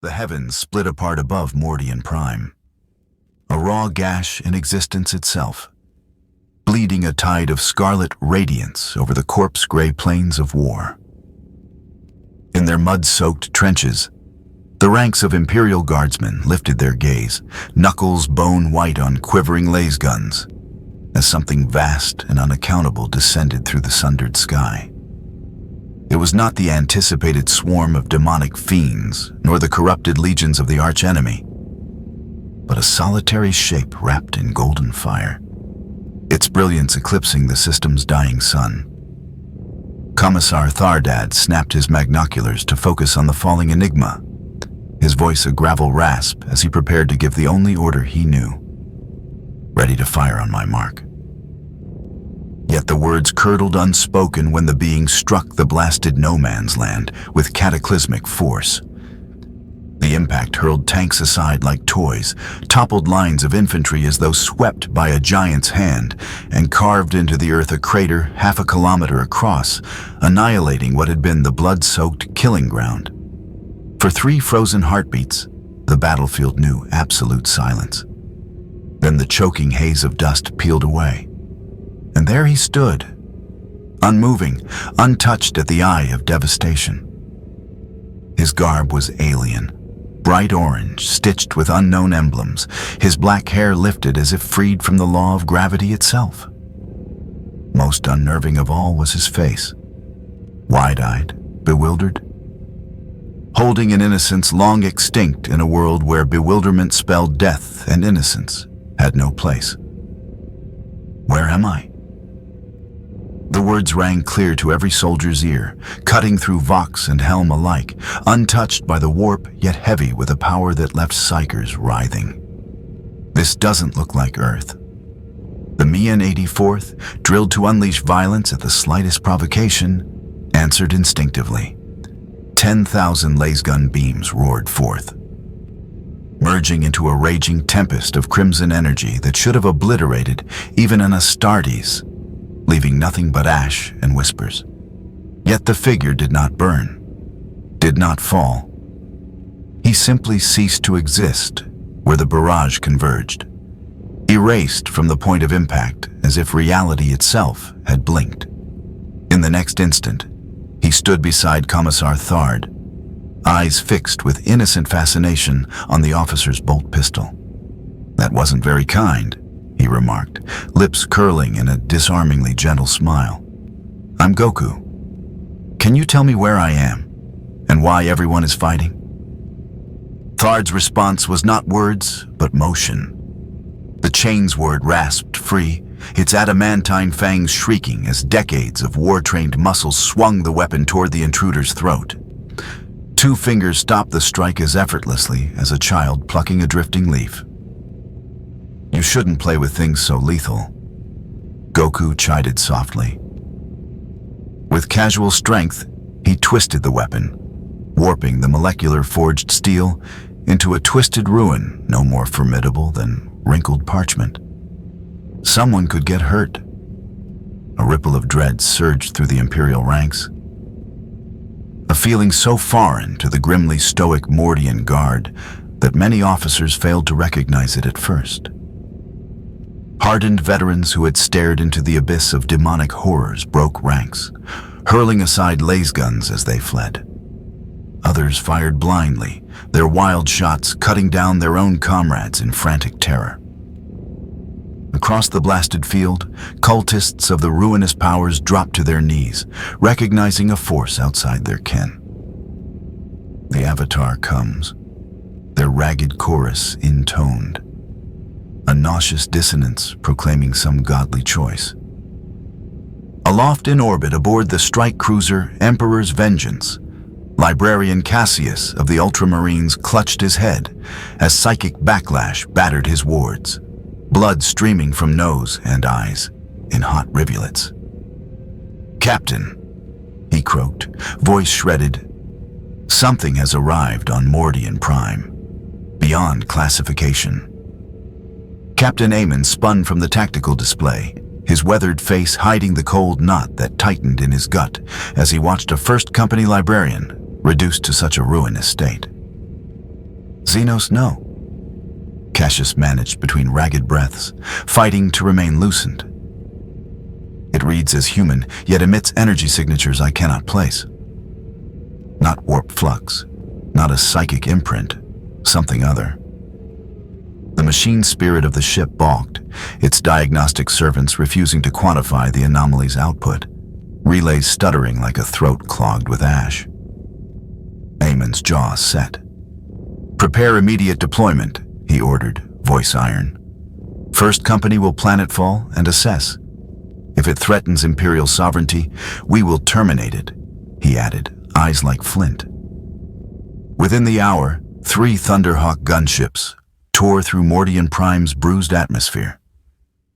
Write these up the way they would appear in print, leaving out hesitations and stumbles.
The heavens split apart above Mordian Prime, a raw gash in existence itself, bleeding a tide of scarlet radiance over the corpse-gray plains of war. In their mud-soaked trenches, the ranks of Imperial guardsmen lifted their gaze, knuckles bone-white on quivering laser guns, as something vast and unaccountable descended through the sundered sky. It was not the anticipated swarm of demonic fiends, nor the corrupted legions of the archenemy, but a solitary shape wrapped in golden fire, its brilliance eclipsing the system's dying sun. Commissar Thardad snapped his magnoculars to focus on the falling enigma, his voice a gravel rasp as he prepared to give the only order he knew. Ready to fire on my mark. Yet the words curdled unspoken when the being struck the blasted no-man's land with cataclysmic force. The impact hurled tanks aside like toys, toppled lines of infantry as though swept by a giant's hand, and carved into the earth a crater half a kilometer across, annihilating what had been the blood-soaked killing ground. For 3 frozen heartbeats, the battlefield knew absolute silence. Then the choking haze of dust peeled away. And there he stood, unmoving, untouched at the eye of devastation. His garb was alien, bright orange, stitched with unknown emblems, his black hair lifted as if freed from the law of gravity itself. Most unnerving of all was his face, wide-eyed, bewildered, holding an innocence long extinct in a world where bewilderment spelled death and innocence had no place. Where am I? The words rang clear to every soldier's ear, cutting through vox and helm alike, untouched by the warp yet heavy with a power that left psychers writhing. This doesn't look like Earth. The Mian 84th, drilled to unleash violence at the slightest provocation, answered instinctively. 10,000 lasgun beams roared forth, merging into a raging tempest of crimson energy that should have obliterated even an Astartes, leaving nothing but ash and whispers. Yet the figure did not burn, did not fall. He simply ceased to exist where the barrage converged, erased from the point of impact as if reality itself had blinked. In the next instant, he stood beside Commissar Thard, eyes fixed with innocent fascination on the officer's bolt pistol. "That wasn't very kind," he remarked, lips curling in a disarmingly gentle smile. "I'm Goku. Can you tell me where I am, and why everyone is fighting?" Thard's response was not words, but motion. The chains word rasped free, its adamantine fangs shrieking as decades of war-trained muscles swung the weapon toward the intruder's throat. 2 fingers stopped the strike as effortlessly as a child plucking a drifting leaf. "You shouldn't play with things so lethal," Goku chided softly. With casual strength, he twisted the weapon, warping the molecular forged steel into a twisted ruin no more formidable than wrinkled parchment. Someone could get hurt. A ripple of dread surged through the Imperial ranks, a feeling so foreign to the grimly stoic Mordian Guard that many officers failed to recognize it at first. Hardened veterans who had stared into the abyss of demonic horrors broke ranks, hurling aside lasguns as they fled. Others fired blindly, their wild shots cutting down their own comrades in frantic terror. Across the blasted field, cultists of the ruinous powers dropped to their knees, recognizing a force outside their ken. The Avatar comes, their ragged chorus intoned, a nauseous dissonance proclaiming some godly choice. Aloft in orbit aboard the strike cruiser Emperor's Vengeance, Librarian Cassius of the Ultramarines clutched his head as psychic backlash battered his wards, blood streaming from nose and eyes in hot rivulets. "Captain," he croaked, voice shredded, "something has arrived on Mordian Prime, beyond classification." Captain Aemon spun from the tactical display, his weathered face hiding the cold knot that tightened in his gut as he watched a first company librarian reduced to such a ruinous state. Xenos, no. Cassius managed between ragged breaths, fighting to remain lucid. It reads as human, yet emits energy signatures I cannot place. Not warp flux, not a psychic imprint, something other. The machine spirit of the ship balked, its diagnostic servants refusing to quantify the anomaly's output, relays stuttering like a throat clogged with ash. Eamon's jaw set. "Prepare immediate deployment," he ordered, voice iron. "First company will planetfall and assess. If it threatens Imperial sovereignty, we will terminate it," he added, eyes like flint. Within the hour, 3 Thunderhawk gunships tore through Mordian Prime's bruised atmosphere,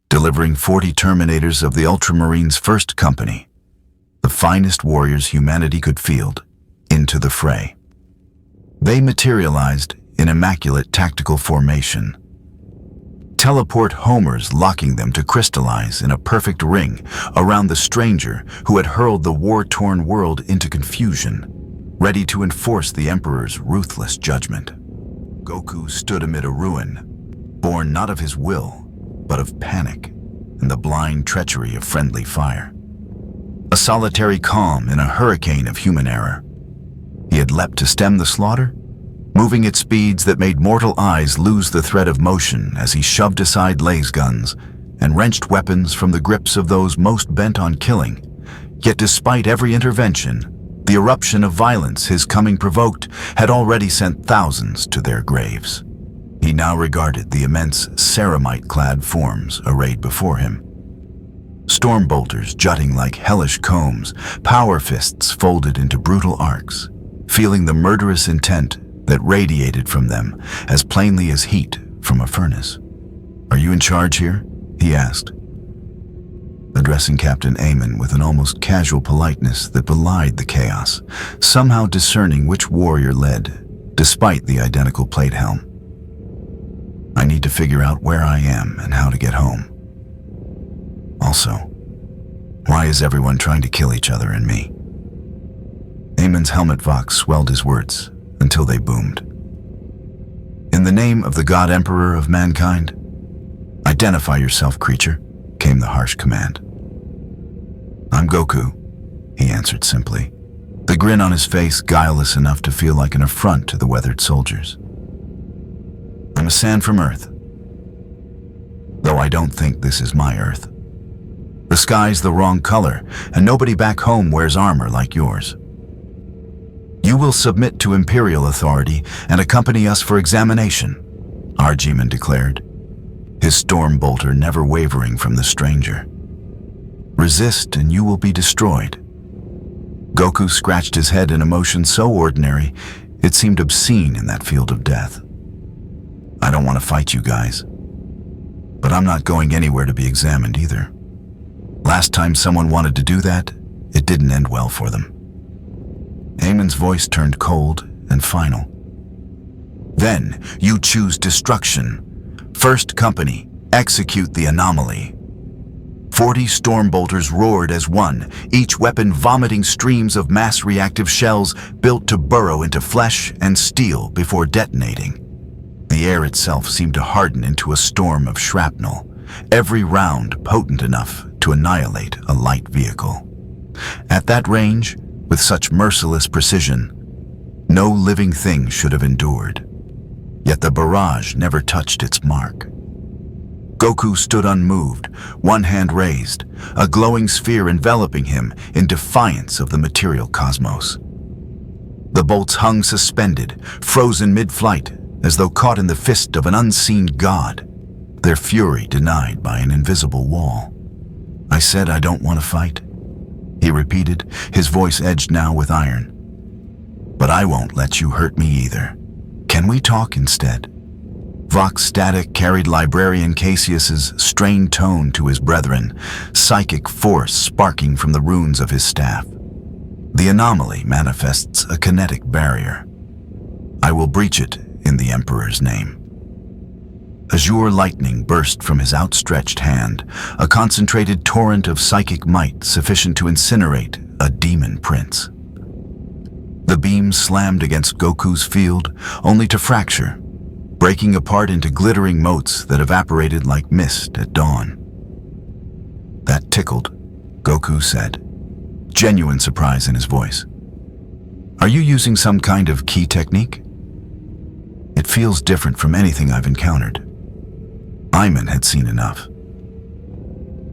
delivering 40 Terminators of the Ultramarines' first company, the finest warriors humanity could field, into the fray. They materialized in immaculate tactical formation, teleport homers locking them to crystallize in a perfect ring around the stranger who had hurled the war-torn world into confusion, ready to enforce the Emperor's ruthless judgment. Goku stood amid a ruin, born not of his will, but of panic and the blind treachery of friendly fire. A solitary calm in a hurricane of human error. He had leapt to stem the slaughter, moving at speeds that made mortal eyes lose the thread of motion as he shoved aside laser guns and wrenched weapons from the grips of those most bent on killing. Yet despite every intervention, the eruption of violence his coming provoked had already sent thousands to their graves. He now regarded the immense ceramite-clad forms arrayed before him. Storm bolters jutting like hellish combs, power fists folded into brutal arcs, feeling the murderous intent that radiated from them as plainly as heat from a furnace. "Are you in charge here?" he asked, addressing Captain Aemon with an almost casual politeness that belied the chaos, somehow discerning which warrior led, despite the identical plate helm. "I need to figure out where I am and how to get home. Also, why is everyone trying to kill each other and me?" Aemon's helmet vox swelled his words until they boomed. "In the name of the God Emperor of mankind, identify yourself, creature," came the harsh command. "I'm Goku," he answered simply, the grin on his face guileless enough to feel like an affront to the weathered soldiers. "I'm a Saiyan from Earth, though I don't think this is my Earth. The sky's the wrong color, and nobody back home wears armor like yours. You will submit to Imperial authority and accompany us for examination," Arjiman declared, his storm bolter never wavering from the stranger. "Resist and you will be destroyed." Goku scratched his head in a motion so ordinary, it seemed obscene in that field of death. "I don't want to fight you guys, but I'm not going anywhere to be examined either. Last time someone wanted to do that, it didn't end well for them." Aemon's voice turned cold and final. "Then you choose destruction. First company, execute the anomaly." 40 storm bolters roared as one, each weapon vomiting streams of mass reactive shells built to burrow into flesh and steel before detonating. The air itself seemed to harden into a storm of shrapnel, every round potent enough to annihilate a light vehicle. At that range, with such merciless precision, no living thing should have endured. Yet the barrage never touched its mark. Goku stood unmoved, one hand raised, a glowing sphere enveloping him in defiance of the material cosmos. The bolts hung suspended, frozen mid-flight, as though caught in the fist of an unseen god, their fury denied by an invisible wall. "I said I don't want to fight," he repeated, his voice edged now with iron. "But I won't let you hurt me either. Can we talk instead?" Vox static carried Librarian Cassius's strained tone to his brethren, psychic force sparking from the runes of his staff. The anomaly manifests a kinetic barrier. I will breach it in the Emperor's name. Azure lightning burst from his outstretched hand, a concentrated torrent of psychic might sufficient to incinerate a demon prince. The beam slammed against Goku's field, only to fracture, breaking apart into glittering motes that evaporated like mist at dawn. "That tickled," Goku said, genuine surprise in his voice. "Are you using some kind of key technique? It feels different from anything I've encountered." Ayman had seen enough.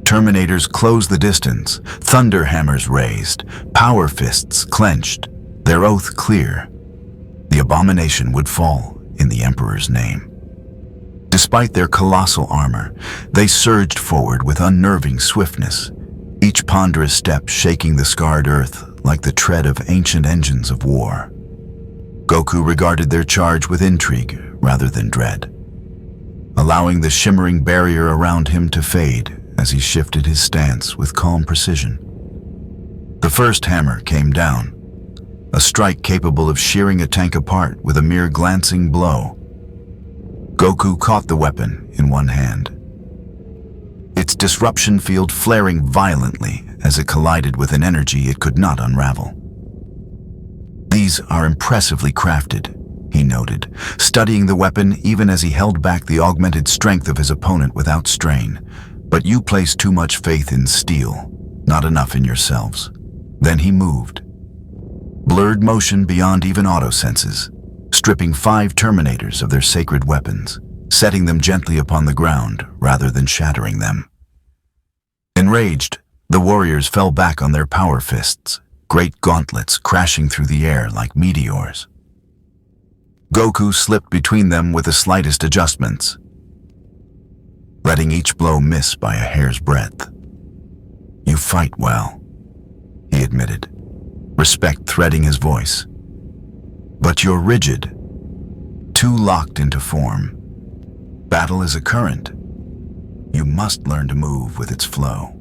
Terminators closed the distance, thunder hammers raised, power fists clenched, their oath clear. The abomination would fall in the Emperor's name. Despite their colossal armor, they surged forward with unnerving swiftness, each ponderous step shaking the scarred earth like the tread of ancient engines of war. Goku regarded their charge with intrigue rather than dread, allowing the shimmering barrier around him to fade as he shifted his stance with calm precision. The first hammer came down, a strike capable of shearing a tank apart with a mere glancing blow. Goku caught the weapon in one hand, its disruption field flaring violently as it collided with an energy it could not unravel. "These are impressively crafted," he noted, studying the weapon even as he held back the augmented strength of his opponent without strain. "But you place too much faith in steel, not enough in yourselves." Then he moved. Blurred motion beyond even auto senses, stripping 5 Terminators of their sacred weapons, setting them gently upon the ground rather than shattering them. Enraged, the warriors fell back on their power fists, great gauntlets crashing through the air like meteors. Goku slipped between them with the slightest adjustments, letting each blow miss by a hair's breadth. "You fight well," he admitted, respect threading his voice. "But you're rigid, too locked into form. Battle is a current. You must learn to move with its flow."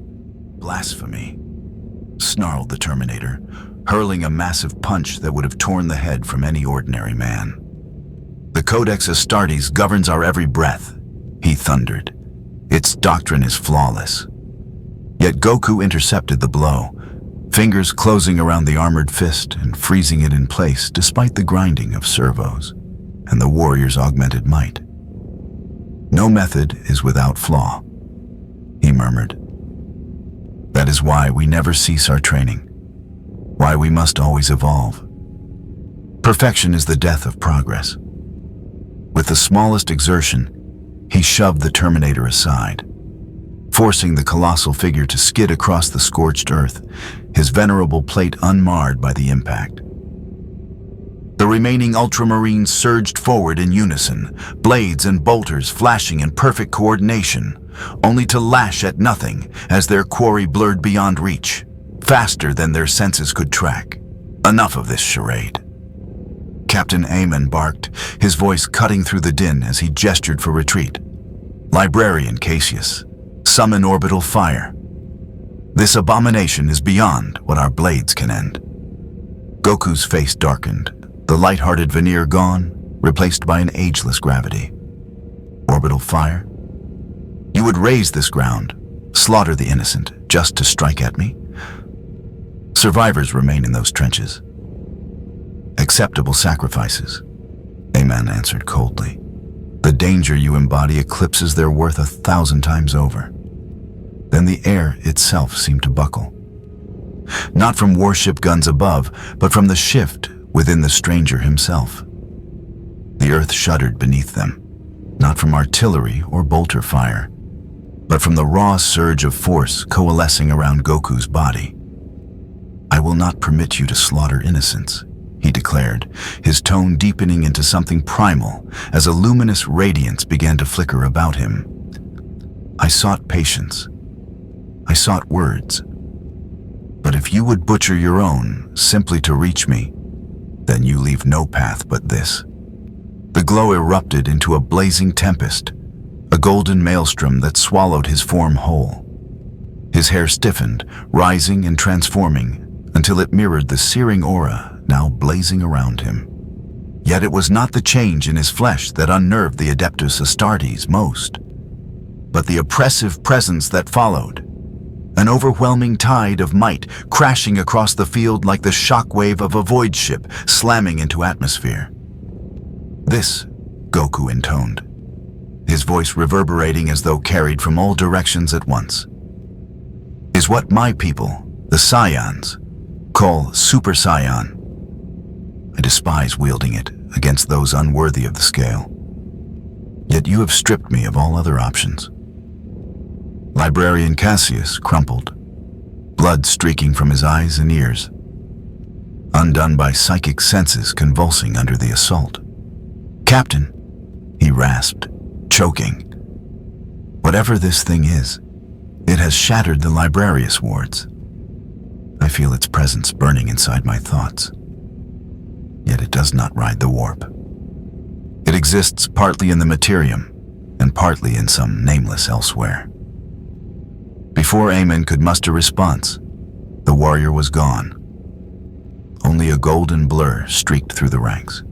"Blasphemy," snarled the Terminator, hurling a massive punch that would have torn the head from any ordinary man. "The Codex Astartes governs our every breath," he thundered. "Its doctrine is flawless." Yet Goku intercepted the blow, fingers closing around the armored fist and freezing it in place despite the grinding of servos and the warrior's augmented might. "No method is without flaw," he murmured. "That is why we never cease our training, why we must always evolve. Perfection is the death of progress." With the smallest exertion, he shoved the Terminator aside, forcing the colossal figure to skid across the scorched earth, his venerable plate unmarred by the impact. The remaining Ultramarines surged forward in unison, blades and bolters flashing in perfect coordination, only to lash at nothing as their quarry blurred beyond reach, faster than their senses could track. Enough of this charade. Captain Ayman barked, his voice cutting through the din as he gestured for retreat. "Librarian Cassius, summon orbital fire. This abomination is beyond what our blades can end." Goku's face darkened, the light-hearted veneer gone, replaced by an ageless gravity. "Orbital fire? You would raise this ground, slaughter the innocent, just to strike at me? Survivors remain in those trenches. Acceptable sacrifices," Ayman answered coldly. "The danger you embody eclipses their worth 1,000 times over." Then the air itself seemed to buckle. Not from warship guns above, but from the shift within the stranger himself. The earth shuddered beneath them, not from artillery or bolter fire, but from the raw surge of force coalescing around Goku's body. "I will not permit you to slaughter innocents," he declared, his tone deepening into something primal as a luminous radiance began to flicker about him. "I sought patience. I sought words. But if you would butcher your own simply to reach me, then you leave no path but this." The glow erupted into a blazing tempest, a golden maelstrom that swallowed his form whole. His hair stiffened, rising and transforming, until it mirrored the searing aura now blazing around him. Yet it was not the change in his flesh that unnerved the Adeptus Astartes most, but the oppressive presence that followed. An overwhelming tide of might crashing across the field like the shockwave of a void ship slamming into atmosphere. This Goku intoned, his voice reverberating as though carried from all directions at once. "Is what my people, the Saiyans, call Super Saiyan. I despise wielding it against those unworthy of the scale. Yet you have stripped me of all other options." Librarian Cassius crumpled, blood streaking from his eyes and ears, undone by psychic senses convulsing under the assault. "Captain," he rasped, choking. "Whatever this thing is, it has shattered the Librarius wards. I feel its presence burning inside my thoughts. Yet it does not ride the warp. It exists partly in the Imperium and partly in some nameless elsewhere." Before Aemon could muster response, the warrior was gone. Only a golden blur streaked through the ranks,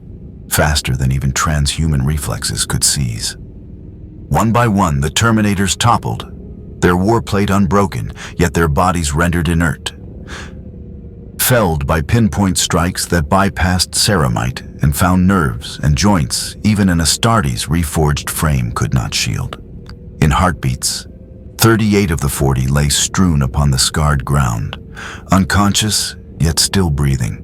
faster than even transhuman reflexes could seize. One by one, the Terminators toppled, their warplate unbroken, yet their bodies rendered inert. Felled by pinpoint strikes that bypassed ceramite and found nerves and joints even an Astartes reforged frame could not shield. In heartbeats, 38 of the 40 lay strewn upon the scarred ground, unconscious yet still breathing.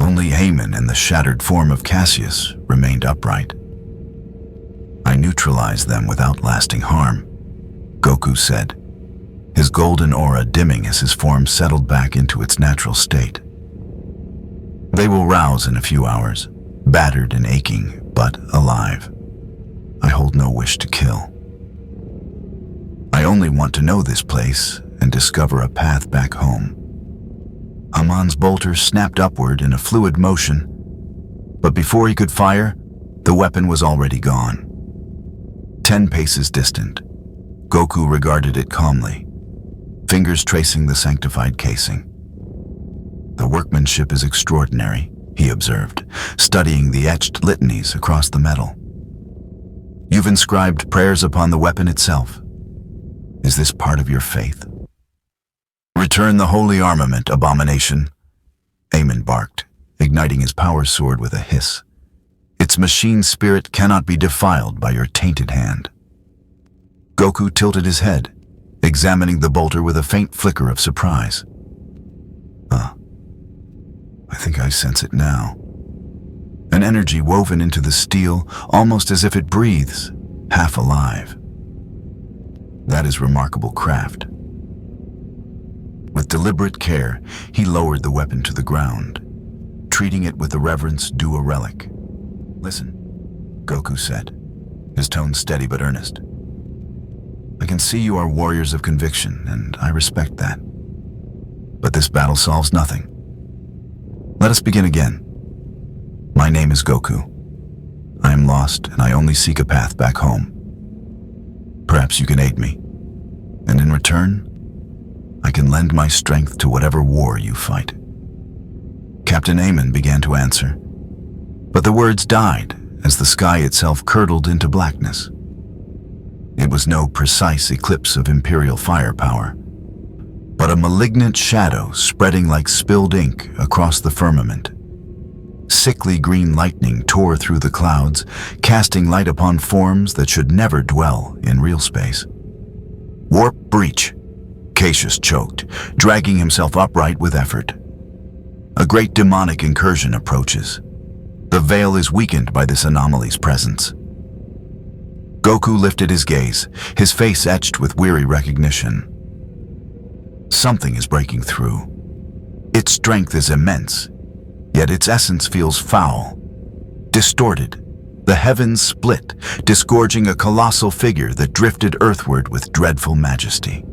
Only Aemon and the shattered form of Cassius remained upright. "I neutralized them without lasting harm," Goku said, his golden aura dimming as his form settled back into its natural state. "They will rouse in a few hours, battered and aching, but alive. I hold no wish to kill. I only want to know this place and discover a path back home." Amon's bolter snapped upward in a fluid motion, but before he could fire, the weapon was already gone. 10 paces distant, Goku regarded it calmly, fingers tracing the sanctified casing. "The workmanship is extraordinary," he observed, studying the etched litanies across the metal. "You've inscribed prayers upon the weapon itself. Is this part of your faith?" "Return the holy armament, abomination," Aemon barked, igniting his power sword with a hiss. "Its machine spirit cannot be defiled by your tainted hand." Goku tilted his head, examining the bolter with a faint flicker of surprise. I think I sense it now. An energy woven into the steel, almost as if it breathes, half alive. That is remarkable craft. With deliberate care, he lowered the weapon to the ground, treating it with the reverence due a relic. "Listen," Goku said, his tone steady but earnest. "I can see you are warriors of conviction, and I respect that. But this battle solves nothing. Let us begin again. My name is Goku. I am lost, and I only seek a path back home. Perhaps you can aid me, and in return, I can lend my strength to whatever war you fight." Captain Aemon began to answer, but the words died as the sky itself curdled into blackness. It was no precise eclipse of Imperial firepower, but a malignant shadow spreading like spilled ink across the firmament. Sickly green lightning tore through the clouds, casting light upon forms that should never dwell in real space. "Warp breach," Cassius choked, dragging himself upright with effort. "A great demonic incursion approaches. The veil is weakened by this anomaly's presence." Goku lifted his gaze, his face etched with weary recognition. Something is breaking through. Its strength is immense, yet its essence feels foul, distorted. The heavens split, disgorging a colossal figure that drifted earthward with dreadful majesty.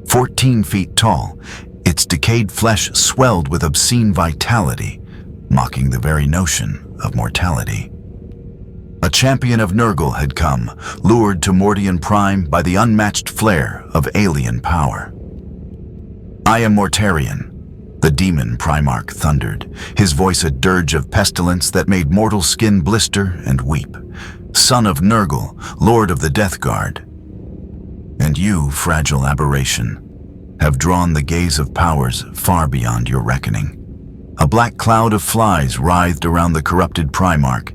14 feet tall, its decayed flesh swelled with obscene vitality, mocking the very notion of mortality. A champion of Nurgle had come, lured to Mordian Prime by the unmatched flare of alien power. "I am Mortarion," the Daemon Primarch thundered, his voice a dirge of pestilence that made mortal skin blister and weep. "Son of Nurgle, Lord of the Death Guard. And you, fragile aberration, have drawn the gaze of powers far beyond your reckoning." A black cloud of flies writhed around the corrupted Primarch,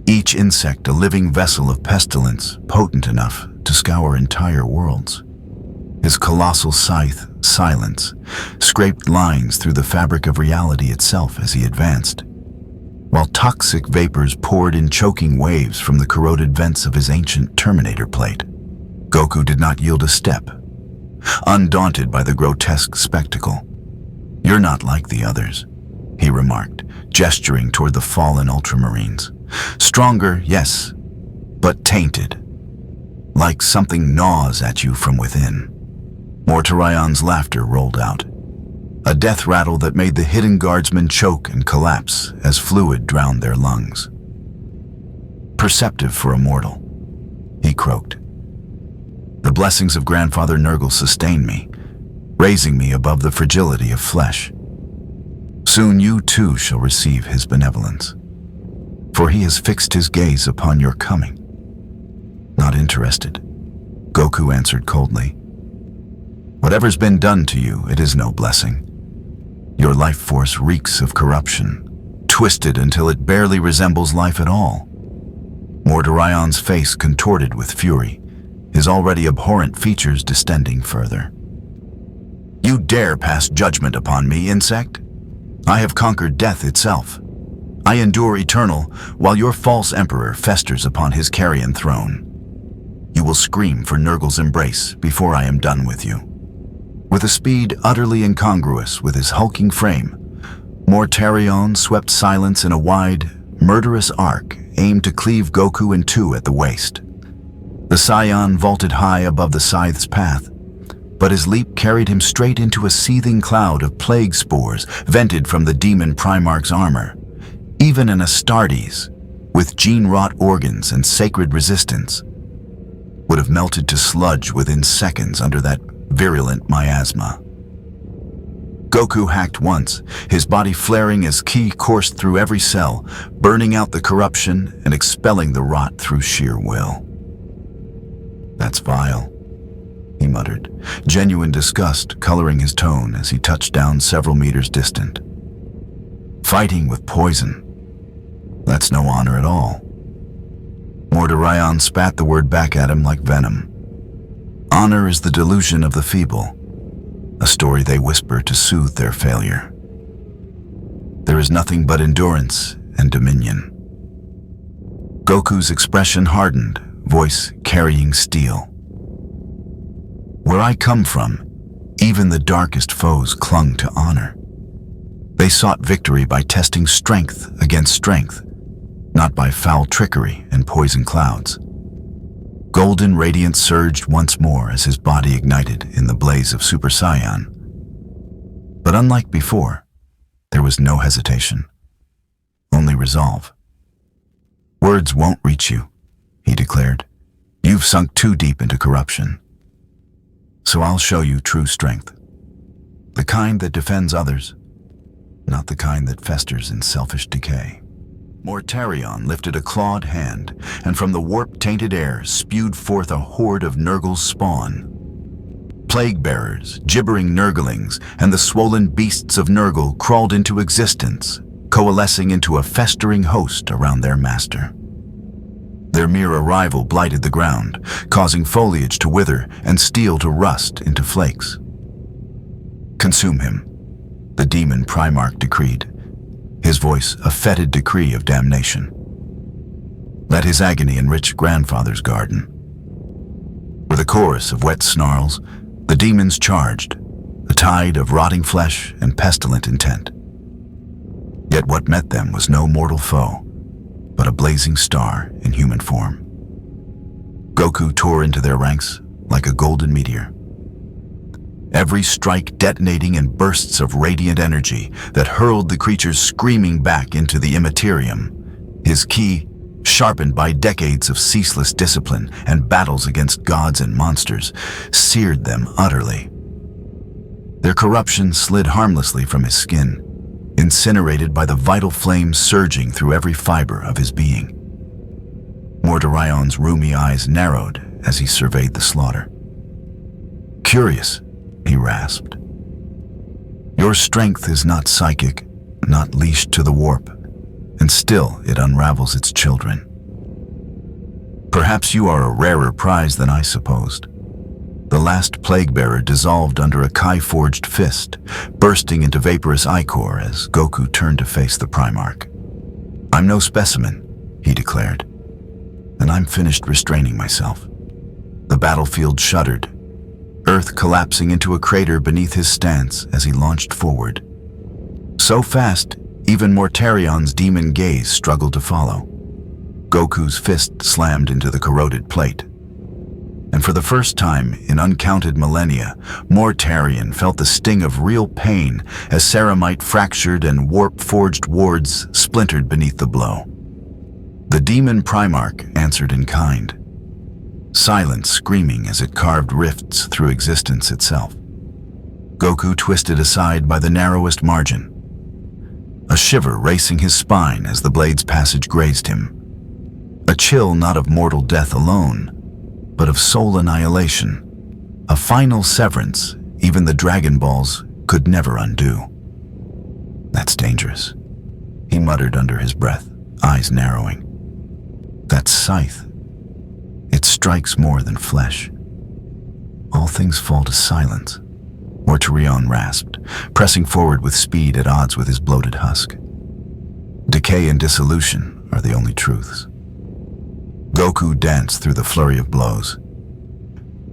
each insect a living vessel of pestilence potent enough to scour entire worlds. His colossal scythe, Silence, scraped lines through the fabric of reality itself as he advanced, while toxic vapors poured in choking waves from the corroded vents of his ancient Terminator plate. Goku did not yield a step, undaunted by the grotesque spectacle. "You're not like the others," he remarked, gesturing toward the fallen Ultramarines. "Stronger, yes, but tainted, like something gnaws at you from within." Mortarion's laughter rolled out, a death rattle that made the hidden guardsmen choke and collapse as fluid drowned their lungs. "Perceptive for a mortal," he croaked. "The blessings of Grandfather Nurgle sustain me, raising me above the fragility of flesh. Soon you too shall receive his benevolence, for he has fixed his gaze upon your coming." "Not interested," Goku answered coldly. "Whatever's been done to you, it is no blessing. Your life force reeks of corruption, twisted until it barely resembles life at all." Mordarion's face contorted with fury, his already abhorrent features distending further. "You dare pass judgment upon me, insect? I have conquered death itself. I endure eternal, while your false emperor festers upon his carrion throne. You will scream for Nurgle's embrace before I am done with you." With a speed utterly incongruous with his hulking frame, Mortarion swept Silence in a wide, murderous arc aimed to cleave Goku in two at the waist. The Saiyan vaulted high above the scythe's path, but his leap carried him straight into a seething cloud of plague spores vented from the Daemon Primarch's armor. Even an Astartes, with gene-wrought organs and sacred resistance, would have melted to sludge within seconds under that virulent miasma. Goku hacked once, his body flaring as ki coursed through every cell, burning out the corruption and expelling the rot through sheer will. "That's vile," he muttered, genuine disgust coloring his tone as he touched down several meters distant. "Fighting with poison. That's no honor at all." Mordorion spat the word back at him like venom. "Honor is the delusion of the feeble, a story they whisper to soothe their failure. There is nothing but endurance and dominion." Goku's expression hardened, voice carrying steel. "Where I come from, even the darkest foes clung to honor. They sought victory by testing strength against strength, not by foul trickery and poison clouds." Golden radiance surged once more as his body ignited in the blaze of Super Saiyan. But unlike before, there was no hesitation, only resolve. "Words won't reach you," he declared. "You've sunk too deep into corruption. So I'll show you true strength. The kind that defends others, not the kind that festers in selfish decay." Mortarion lifted a clawed hand, and from the warp-tainted air spewed forth a horde of Nurgle's spawn. Plague-bearers, gibbering Nurglings, and the swollen beasts of Nurgle crawled into existence, coalescing into a festering host around their master. Their mere arrival blighted the ground, causing foliage to wither and steel to rust into flakes. "Consume him," the Daemon Primarch decreed, his voice a fetid decree of damnation. "Let his agony enrich Grandfather's garden." With a chorus of wet snarls, the demons charged, a tide of rotting flesh and pestilent intent. Yet what met them was no mortal foe, but a blazing star in human form. Goku tore into their ranks like a golden meteor, every strike detonating in bursts of radiant energy that hurled the creatures screaming back into the Imperium. His ki, sharpened by decades of ceaseless discipline and battles against gods and monsters, seared them utterly. Their corruption slid harmlessly from his skin, incinerated by the vital flame surging through every fiber of his being. Mordarion's rheumy eyes narrowed as he surveyed the slaughter. "Curious," he rasped. "Your strength is not psychic, not leashed to the warp, and still it unravels its children. Perhaps you are a rarer prize than I supposed. The last plague-bearer dissolved under a Kai-forged fist, bursting into vaporous ichor as Goku turned to face the Primarch. I'm no specimen, he declared, and I'm finished restraining myself. The battlefield shuddered, Earth collapsing into a crater beneath his stance as he launched forward. So fast, even Mortarion's demon gaze struggled to follow. Goku's fist slammed into the corroded plate. And for the first time in uncounted millennia, Mortarion felt the sting of real pain as ceramite fractured and warp-forged wards splintered beneath the blow. The Daemon Primarch answered in kind, silence screaming as it carved rifts through existence itself. Goku twisted aside by the narrowest margin, a shiver racing his spine as the blade's passage grazed him. A chill not of mortal death alone, but of soul annihilation, a final severance even the Dragon Balls could never undo. That's dangerous, he muttered under his breath, eyes narrowing. That scythe, it strikes more than flesh. All things fall to silence, Mortarion rasped, pressing forward with speed at odds with his bloated husk. Decay and dissolution are the only truths. Goku danced through the flurry of blows,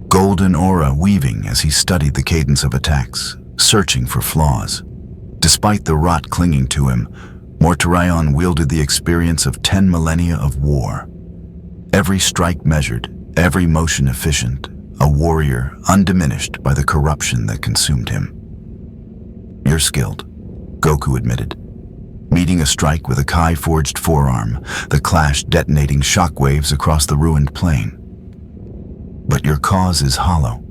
golden aura weaving as he studied the cadence of attacks, searching for flaws. Despite the rot clinging to him, Mortarion wielded the experience of 10 millennia of war. Every strike measured, every motion efficient, a warrior undiminished by the corruption that consumed him. You're skilled, Goku admitted, meeting a strike with a Kai-forged forearm, the clash detonating shockwaves across the ruined plain. But your cause is hollow.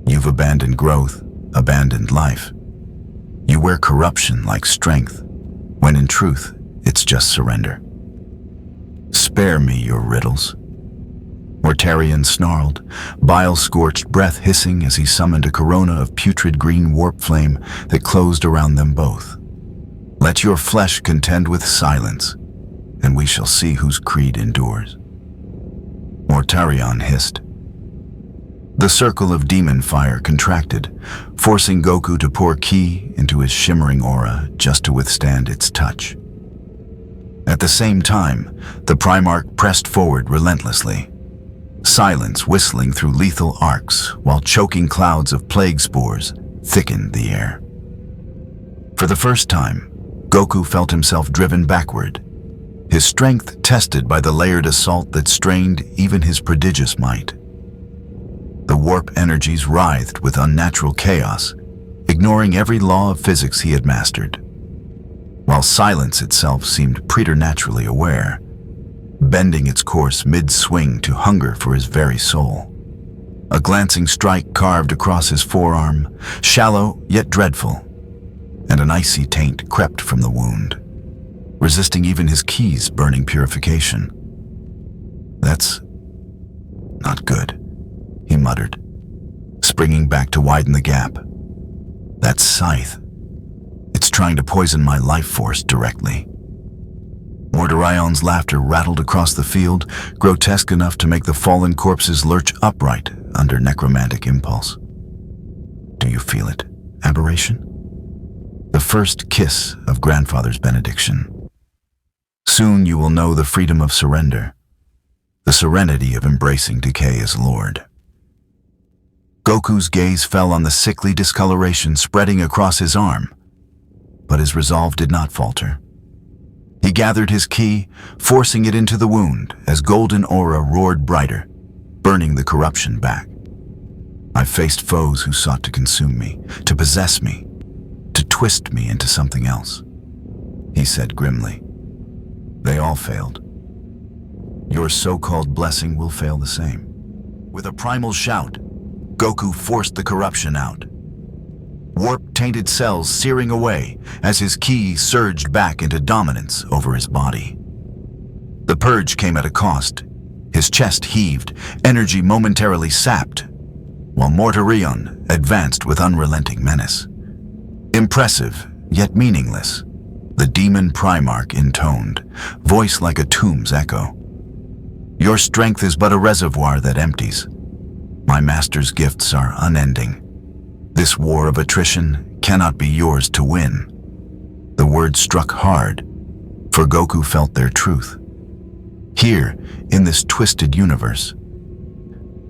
You've abandoned growth, abandoned life. You wear corruption like strength, when in truth, it's just surrender. Spare me your riddles. Mortarion snarled, bile-scorched breath hissing as he summoned a corona of putrid green warp flame that closed around them both. Let your flesh contend with silence, and we shall see whose creed endures. Mortarion hissed. The circle of demon fire contracted, forcing Goku to pour ki into his shimmering aura just to withstand its touch. At the same time, the Primarch pressed forward relentlessly, silence whistling through lethal arcs while choking clouds of plague spores thickened the air. For the first time, Goku felt himself driven backward, his strength tested by the layered assault that strained even his prodigious might. The warp energies writhed with unnatural chaos, ignoring every law of physics he had mastered, while silence itself seemed preternaturally aware, bending its course mid-swing to hunger for his very soul. A glancing strike carved across his forearm, shallow yet dreadful, and an icy taint crept from the wound, resisting even his ki's burning purification. That's not good, he muttered, springing back to widen the gap. That scythe, it's trying to poison my life force directly. Mortarion's laughter rattled across the field, grotesque enough to make the fallen corpses lurch upright under necromantic impulse. Do you feel it, aberration? The first kiss of grandfather's benediction. Soon you will know the freedom of surrender, the serenity of embracing decay as Lord. Goku's gaze fell on the sickly discoloration spreading across his arm, but his resolve did not falter. He gathered his ki, forcing it into the wound as golden aura roared brighter, burning the corruption back. I've faced foes who sought to consume me, to possess me, to twist me into something else, he said grimly. They all failed. Your so-called blessing will fail the same. With a primal shout, Goku forced the corruption out. Warp-tainted cells searing away as his ki surged back into dominance over his body. The purge came at a cost. His chest heaved, energy momentarily sapped, while Mortarion advanced with unrelenting menace. Impressive, yet meaningless, the Daemon Primarch intoned, voice like a tomb's echo. Your strength is but a reservoir that empties. My master's gifts are unending. This war of attrition cannot be yours to win." The words struck hard, for Goku felt their truth. Here, in this twisted universe,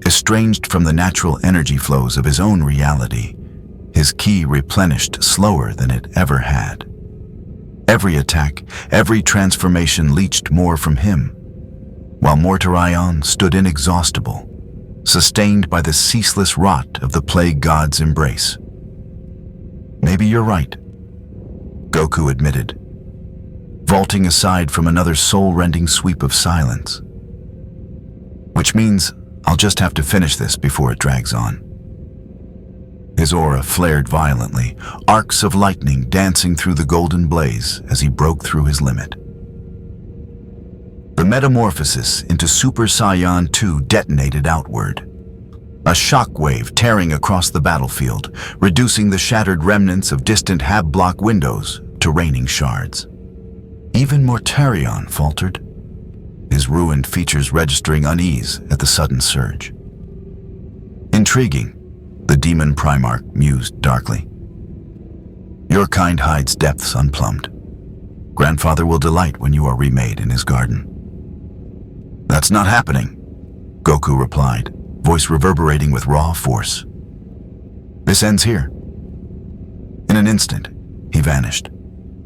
estranged from the natural energy flows of his own reality, his ki replenished slower than it ever had. Every attack, every transformation leached more from him, while Mortarion stood inexhaustible, sustained by the ceaseless rot of the plague god's embrace. "Maybe you're right," Goku admitted, vaulting aside from another soul-rending sweep of silence. "Which means I'll just have to finish this before it drags on." His aura flared violently, arcs of lightning dancing through the golden blaze as he broke through his limit. The metamorphosis into Super Saiyan 2 detonated outward, a shockwave tearing across the battlefield, reducing the shattered remnants of distant hab-block windows to raining shards. Even Mortarion faltered, his ruined features registering unease at the sudden surge. "Intriguing," the Daemon Primarch mused darkly. "Your kind hides depths unplumbed. Grandfather will delight when you are remade in his garden." "That's not happening," Goku replied, voice reverberating with raw force. "This ends here." In an instant, he vanished,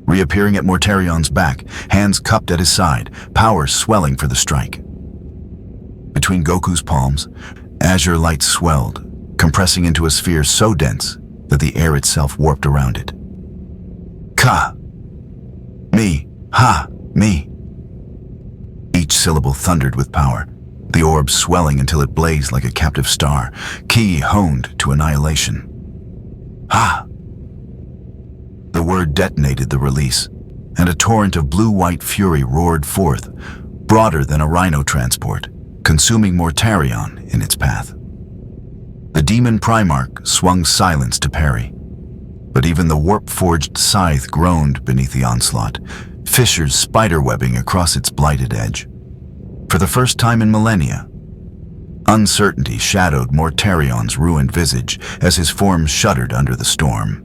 reappearing at Mortarion's back, hands cupped at his side, power swelling for the strike. Between Goku's palms, azure light swelled, compressing into a sphere so dense that the air itself warped around it. "Ka! Me! Ha! Me!" Each syllable thundered with power, the orb swelling until it blazed like a captive star, ki honed to annihilation. "Ha!" The word detonated the release, and a torrent of blue-white fury roared forth, broader than a rhino transport, consuming Mortarion in its path. The Daemon Primarch swung silence to parry, but even the warp-forged scythe groaned beneath the onslaught, fissures spiderwebbing across its blighted edge. For the first time in millennia, uncertainty shadowed Mortarion's ruined visage as his form shuddered under the storm.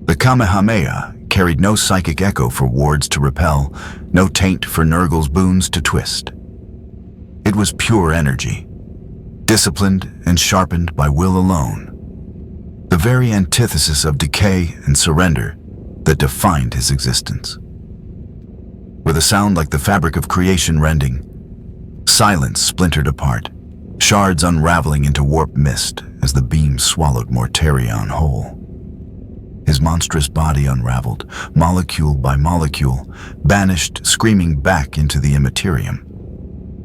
The Kamehameha carried no psychic echo for wards to repel, no taint for Nurgle's boons to twist. It was pure energy, disciplined and sharpened by will alone, the very antithesis of decay and surrender that defined his existence. With a sound like the fabric of creation rending, silence splintered apart, shards unraveling into warp mist as the beam swallowed Mortarion whole. His monstrous body unraveled, molecule by molecule, banished screaming back into the Imperium,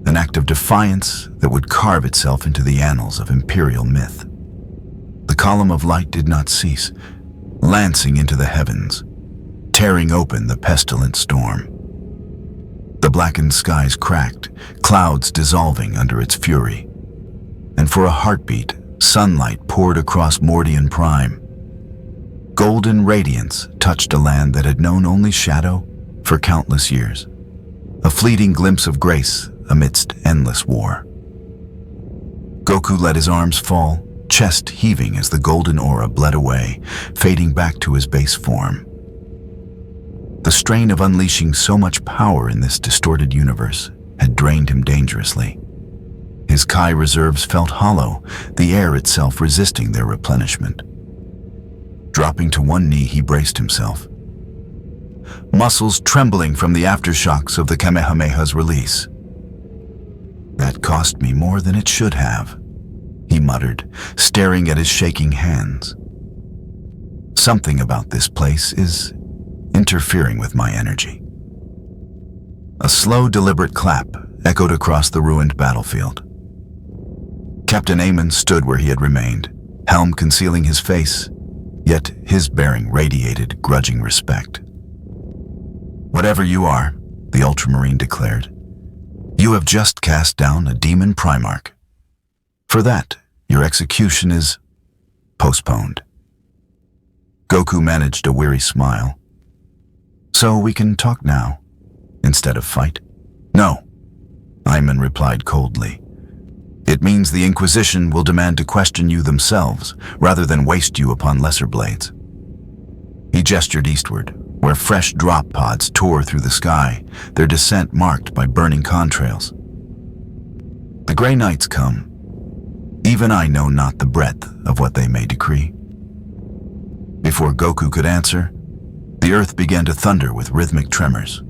an act of defiance that would carve itself into the annals of Imperial myth. The column of light did not cease, lancing into the heavens, tearing open the pestilent storm. The blackened skies cracked, clouds dissolving under its fury, and for a heartbeat, sunlight poured across Mordian Prime. Golden radiance touched a land that had known only shadow for countless years, a fleeting glimpse of grace amidst endless war. Goku let his arms fall, chest heaving as the golden aura bled away, fading back to his base form. The strain of unleashing so much power in this distorted universe had drained him dangerously. His Kai reserves felt hollow, the air itself resisting their replenishment. Dropping to one knee, he braced himself, muscles trembling from the aftershocks of the Kamehameha's release. "That cost me more than it should have," he muttered, staring at his shaking hands. "Something about this place is interfering with my energy." A slow, deliberate clap echoed across the ruined battlefield. Captain Aemon stood where he had remained, helm concealing his face, yet his bearing radiated grudging respect. "Whatever you are," the Ultramarine declared, "you have just cast down a Daemon Primarch. For that, your execution is postponed." Goku managed a weary smile. "So we can talk now, instead of fight?" "No, Ayman replied coldly. "It means the Inquisition will demand to question you themselves, rather than waste you upon lesser blades." He gestured eastward, where fresh drop pods tore through the sky, their descent marked by burning contrails. "The Grey Knights come. Even I know not the breadth of what they may decree." Before Goku could answer, the earth began to thunder with rhythmic tremors.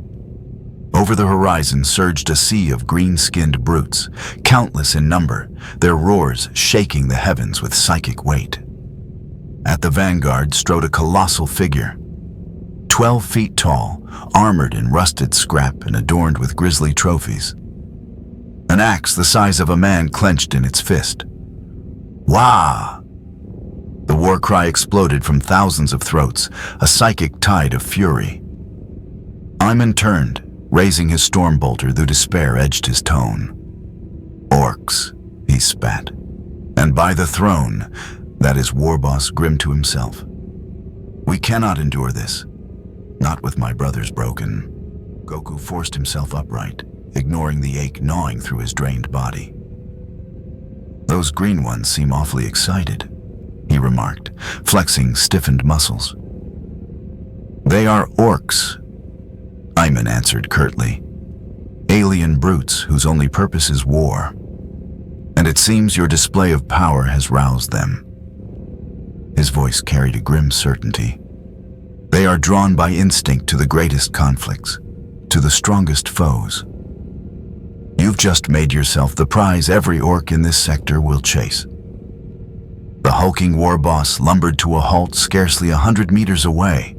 Over the horizon surged a sea of green-skinned brutes, countless in number, their roars shaking the heavens with psychic weight. At the vanguard strode a colossal figure, 12 feet tall, armored in rusted scrap and adorned with grisly trophies. An axe the size of a man clenched in its fist. "Wah!" The war cry exploded from thousands of throats, a psychic tide of fury. Ayman turned, raising his storm bolter, though despair edged his tone. "Orcs," he spat. "And by the throne, that is war boss Grim to himself. We cannot endure this. Not with my brothers broken." Goku forced himself upright, ignoring the ache gnawing through his drained body. "Those green ones seem awfully excited," he remarked, flexing stiffened muscles. "They are orcs," Ayman answered curtly. "Alien brutes whose only purpose is war. And it seems your display of power has roused them." His voice carried a grim certainty. "They are drawn by instinct to the greatest conflicts, to the strongest foes. You've just made yourself the prize every orc in this sector will chase." The hulking war boss lumbered to a halt scarcely 100 meters away,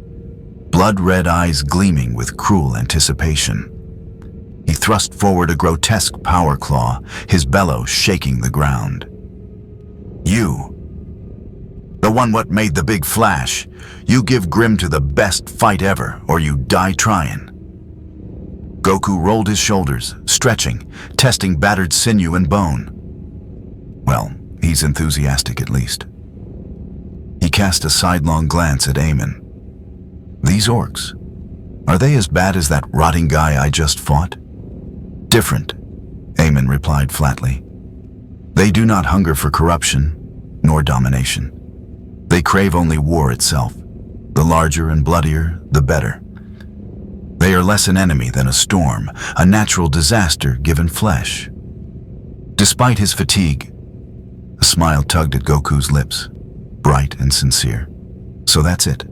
blood-red eyes gleaming with cruel anticipation. He thrust forward a grotesque power claw, his bellow shaking the ground. "You, the one what made the big flash, you give Grim to the best fight ever, or you die trying." Goku rolled his shoulders, stretching, testing battered sinew and bone. Well, he's enthusiastic at least. He cast a sidelong glance at Ayman. "These orcs, are they as bad as that rotting guy I just fought?" "Different," Ayman replied flatly. "They do not hunger for corruption, nor domination. They crave only war itself. The larger and bloodier, the better. They are less an enemy than a storm, a natural disaster given flesh." Despite his fatigue, a smile tugged at Goku's lips, bright and sincere. "So that's it.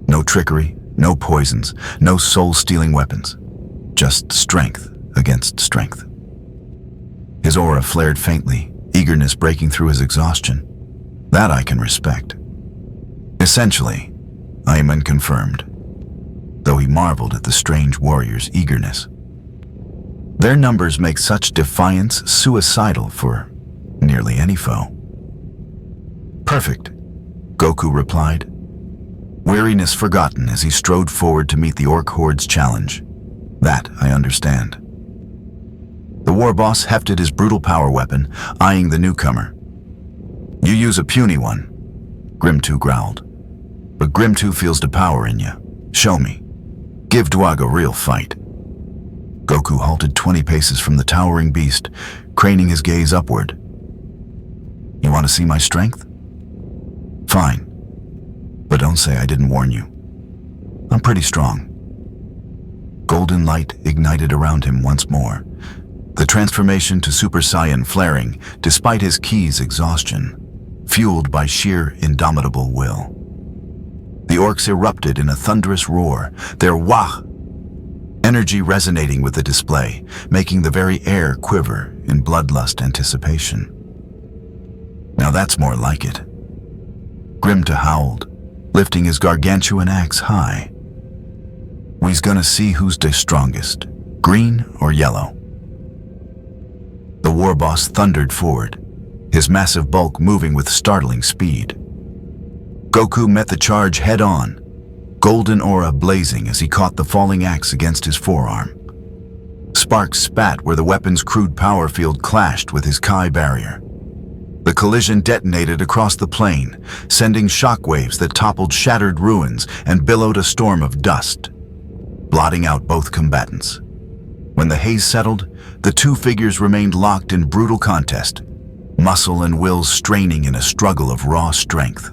No trickery, no poisons, no soul-stealing weapons. Just strength against strength." His aura flared faintly, eagerness breaking through his exhaustion. "That I can respect." "Essentially," Ayman confirmed, though he marveled at the strange warrior's eagerness. "Their numbers make such defiance suicidal for nearly any foe." "Perfect," Goku replied, weariness forgotten as he strode forward to meet the orc horde's challenge. "That I understand." The war boss hefted his brutal power weapon, eyeing the newcomer. "You use a puny one," Grim 2 growled. "But Grim 2 feels the power in you. Show me. Give Dwag a real fight." Goku halted 20 paces from the towering beast, craning his gaze upward. "You want to see my strength? Fine. But don't say I didn't warn you. I'm pretty strong." Golden light ignited around him once more, the transformation to Super Saiyan flaring despite his ki's exhaustion, fueled by sheer indomitable will. The orcs erupted in a thunderous roar, their wah! Energy resonating with the display, making the very air quiver in bloodlust anticipation. "Now that's more like it." Grimta howled, lifting his gargantuan axe high. "We's gonna see who's the strongest, green or yellow." The war boss thundered forward, his massive bulk moving with startling speed. Goku met the charge head-on, golden aura blazing as he caught the falling axe against his forearm. Sparks spat where the weapon's crude power field clashed with his Kai barrier. The collision detonated across the plain, sending shockwaves that toppled shattered ruins and billowed a storm of dust, blotting out both combatants. When the haze settled, the two figures remained locked in brutal contest, muscle and will straining in a struggle of raw strength.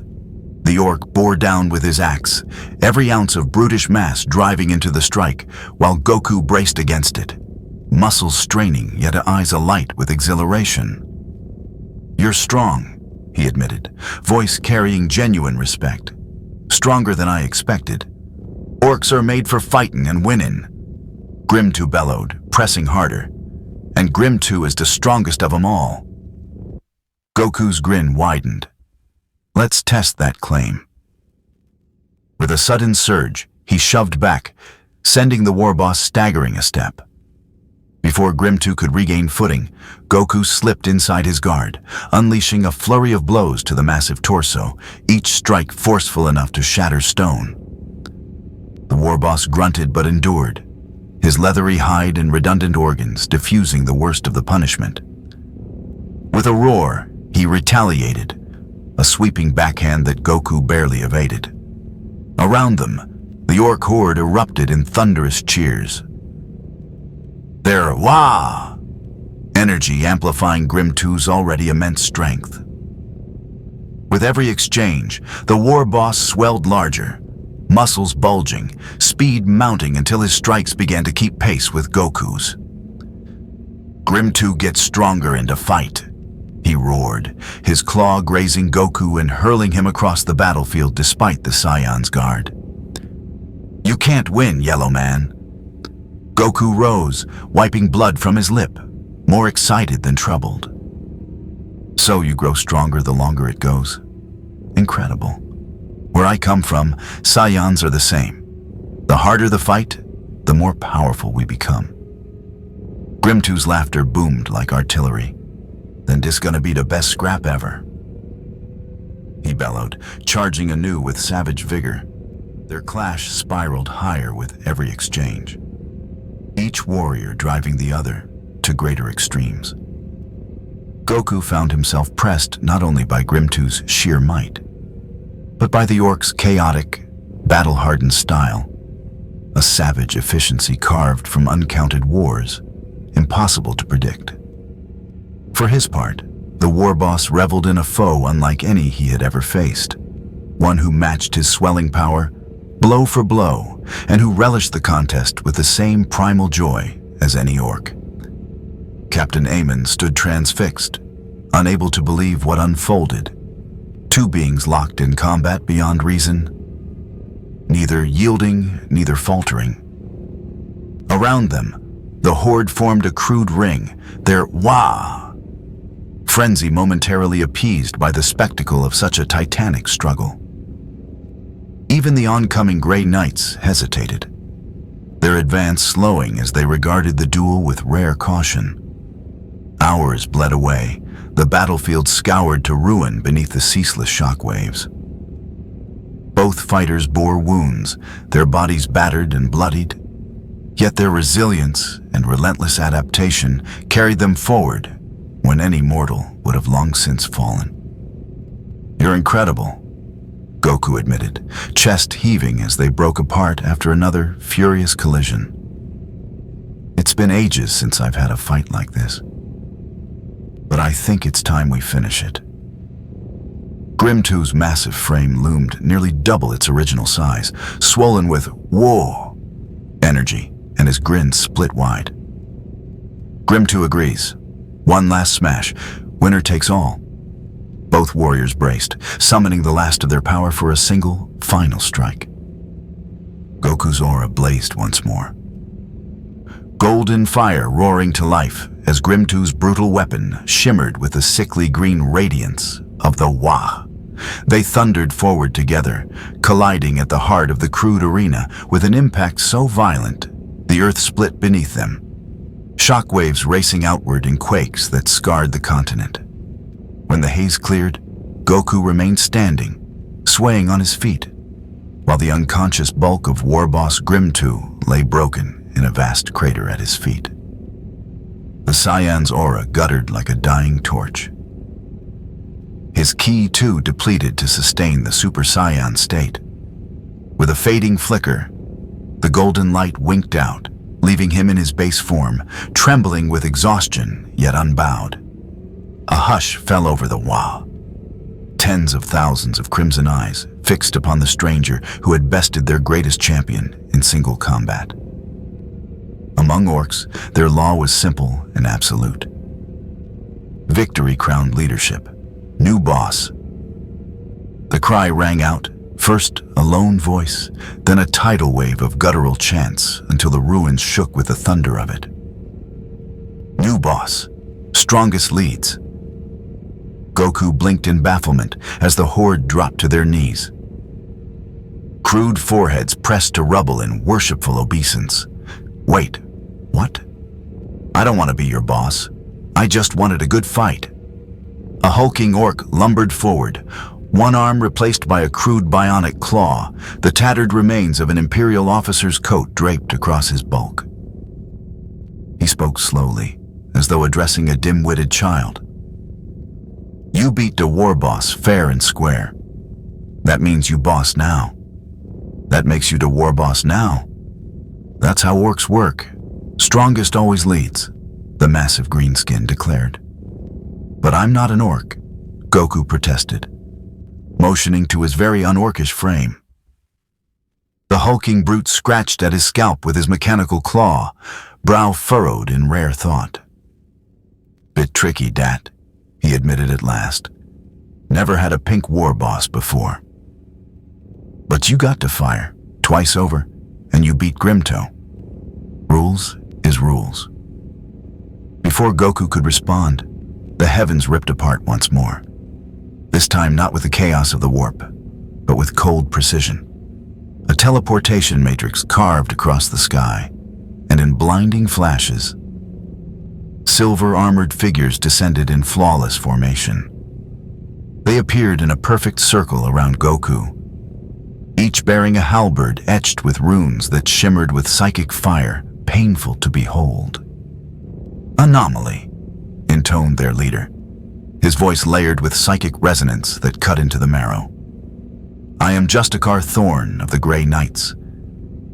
The orc bore down with his axe, every ounce of brutish mass driving into the strike, while Goku braced against it, muscles straining yet eyes alight with exhilaration. "You're strong," he admitted, voice carrying genuine respect. "Stronger than I expected. Orcs are made for fightin' and winnin'." Grim2 bellowed, pressing harder. "And Grim2 is the strongest of 'em all." Goku's grin widened. "Let's test that claim." With a sudden surge, he shoved back, sending the war boss staggering a step. Before Grim2 could regain footing, Goku slipped inside his guard, unleashing a flurry of blows to the massive torso, each strike forceful enough to shatter stone. The war boss grunted but endured, his leathery hide and redundant organs diffusing the worst of the punishment. With a roar, he retaliated, a sweeping backhand that Goku barely evaded. Around them, the orc horde erupted in thunderous cheers. Their wah! Energy amplifying Grim2's already immense strength. With every exchange, the war boss swelled larger, muscles bulging, speed mounting until his strikes began to keep pace with Goku's. "Grim2 gets stronger in the fight," he roared, his claw grazing Goku and hurling him across the battlefield despite the Saiyan's guard. "You can't win, Yellow Man." Goku rose, wiping blood from his lip, more excited than troubled. "So you grow stronger the longer it goes? Incredible. Where I come from, Saiyans are the same. The harder the fight, the more powerful we become." Grim2's laughter boomed like artillery. "Then this gonna be the best scrap ever," he bellowed, charging anew with savage vigor. Their clash spiraled higher with every exchange, each warrior driving the other to greater extremes. Goku found himself pressed not only by Grim2's sheer might, but by the orc's chaotic, battle-hardened style, a savage efficiency carved from uncounted wars, impossible to predict. For his part, the war boss reveled in a foe unlike any he had ever faced, one who matched his swelling power, blow for blow, and who relished the contest with the same primal joy as any orc. Captain Aemon stood transfixed, unable to believe what unfolded. Two beings locked in combat beyond reason, neither yielding, neither faltering. Around them, the horde formed a crude ring, their wah! Frenzy momentarily appeased by the spectacle of such a titanic struggle. Even the oncoming Grey Knights hesitated, their advance slowing as they regarded the duel with rare caution. Hours bled away, the battlefield scoured to ruin beneath the ceaseless shockwaves. Both fighters bore wounds, their bodies battered and bloodied, yet their resilience and relentless adaptation carried them forward when any mortal would have long since fallen. "You're incredible," Goku admitted, chest heaving as they broke apart after another furious collision. "It's been ages since I've had a fight like this, but I think it's time we finish it." Grim2's massive frame loomed nearly double its original size, swollen with "whoa" energy, and his grin split wide. Grim2 agrees. One last smash, winner takes all. Both warriors braced, summoning the last of their power for a single, final strike. Goku's aura blazed once more, golden fire roaring to life as Grim2's brutal weapon shimmered with the sickly green radiance of the Wah. They thundered forward together, colliding at the heart of the crude arena with an impact so violent, the earth split beneath them, shockwaves racing outward in quakes that scarred the continent. When the haze cleared, Goku remained standing, swaying on his feet, while the unconscious bulk of war boss Grim2 lay broken in a vast crater at his feet. The Saiyan's aura guttered like a dying torch. His ki too depleted to sustain the Super Saiyan state. With a fading flicker, the golden light winked out, leaving him in his base form, trembling with exhaustion, yet unbowed. A hush fell over the Wa. Tens of thousands of crimson eyes fixed upon the stranger who had bested their greatest champion in single combat. Among orcs, their law was simple and absolute. Victory crowned leadership. New boss. The cry rang out, first a lone voice, then a tidal wave of guttural chants until the ruins shook with the thunder of it. New boss. Strongest leads. Goku blinked in bafflement as the horde dropped to their knees. Crude foreheads pressed to rubble in worshipful obeisance. Wait, what? I don't want to be your boss. I just wanted a good fight. A hulking orc lumbered forward, one arm replaced by a crude bionic claw, the tattered remains of an Imperial officer's coat draped across his bulk. He spoke slowly, as though addressing a dim-witted child. You beat the war boss fair and square. That means you boss now. That makes you the war boss now. That's how orcs work. Strongest always leads, the massive greenskin declared. But I'm not an orc, Goku protested, motioning to his very unorcish frame. The hulking brute scratched at his scalp with his mechanical claw, brow furrowed in rare thought. Bit tricky, dat, he admitted at last. Never had a pink war boss before. But you got to fire, twice over, and you beat Grimto. Rules is rules. Before Goku could respond, the heavens ripped apart once more. This time not with the chaos of the warp, but with cold precision. A teleportation matrix carved across the sky, and in blinding flashes, silver-armored figures descended in flawless formation. They appeared in a perfect circle around Goku, each bearing a halberd etched with runes that shimmered with psychic fire, painful to behold. Anomaly, intoned their leader, his voice layered with psychic resonance that cut into the marrow. I am Justicar Thorn of the Grey Knights.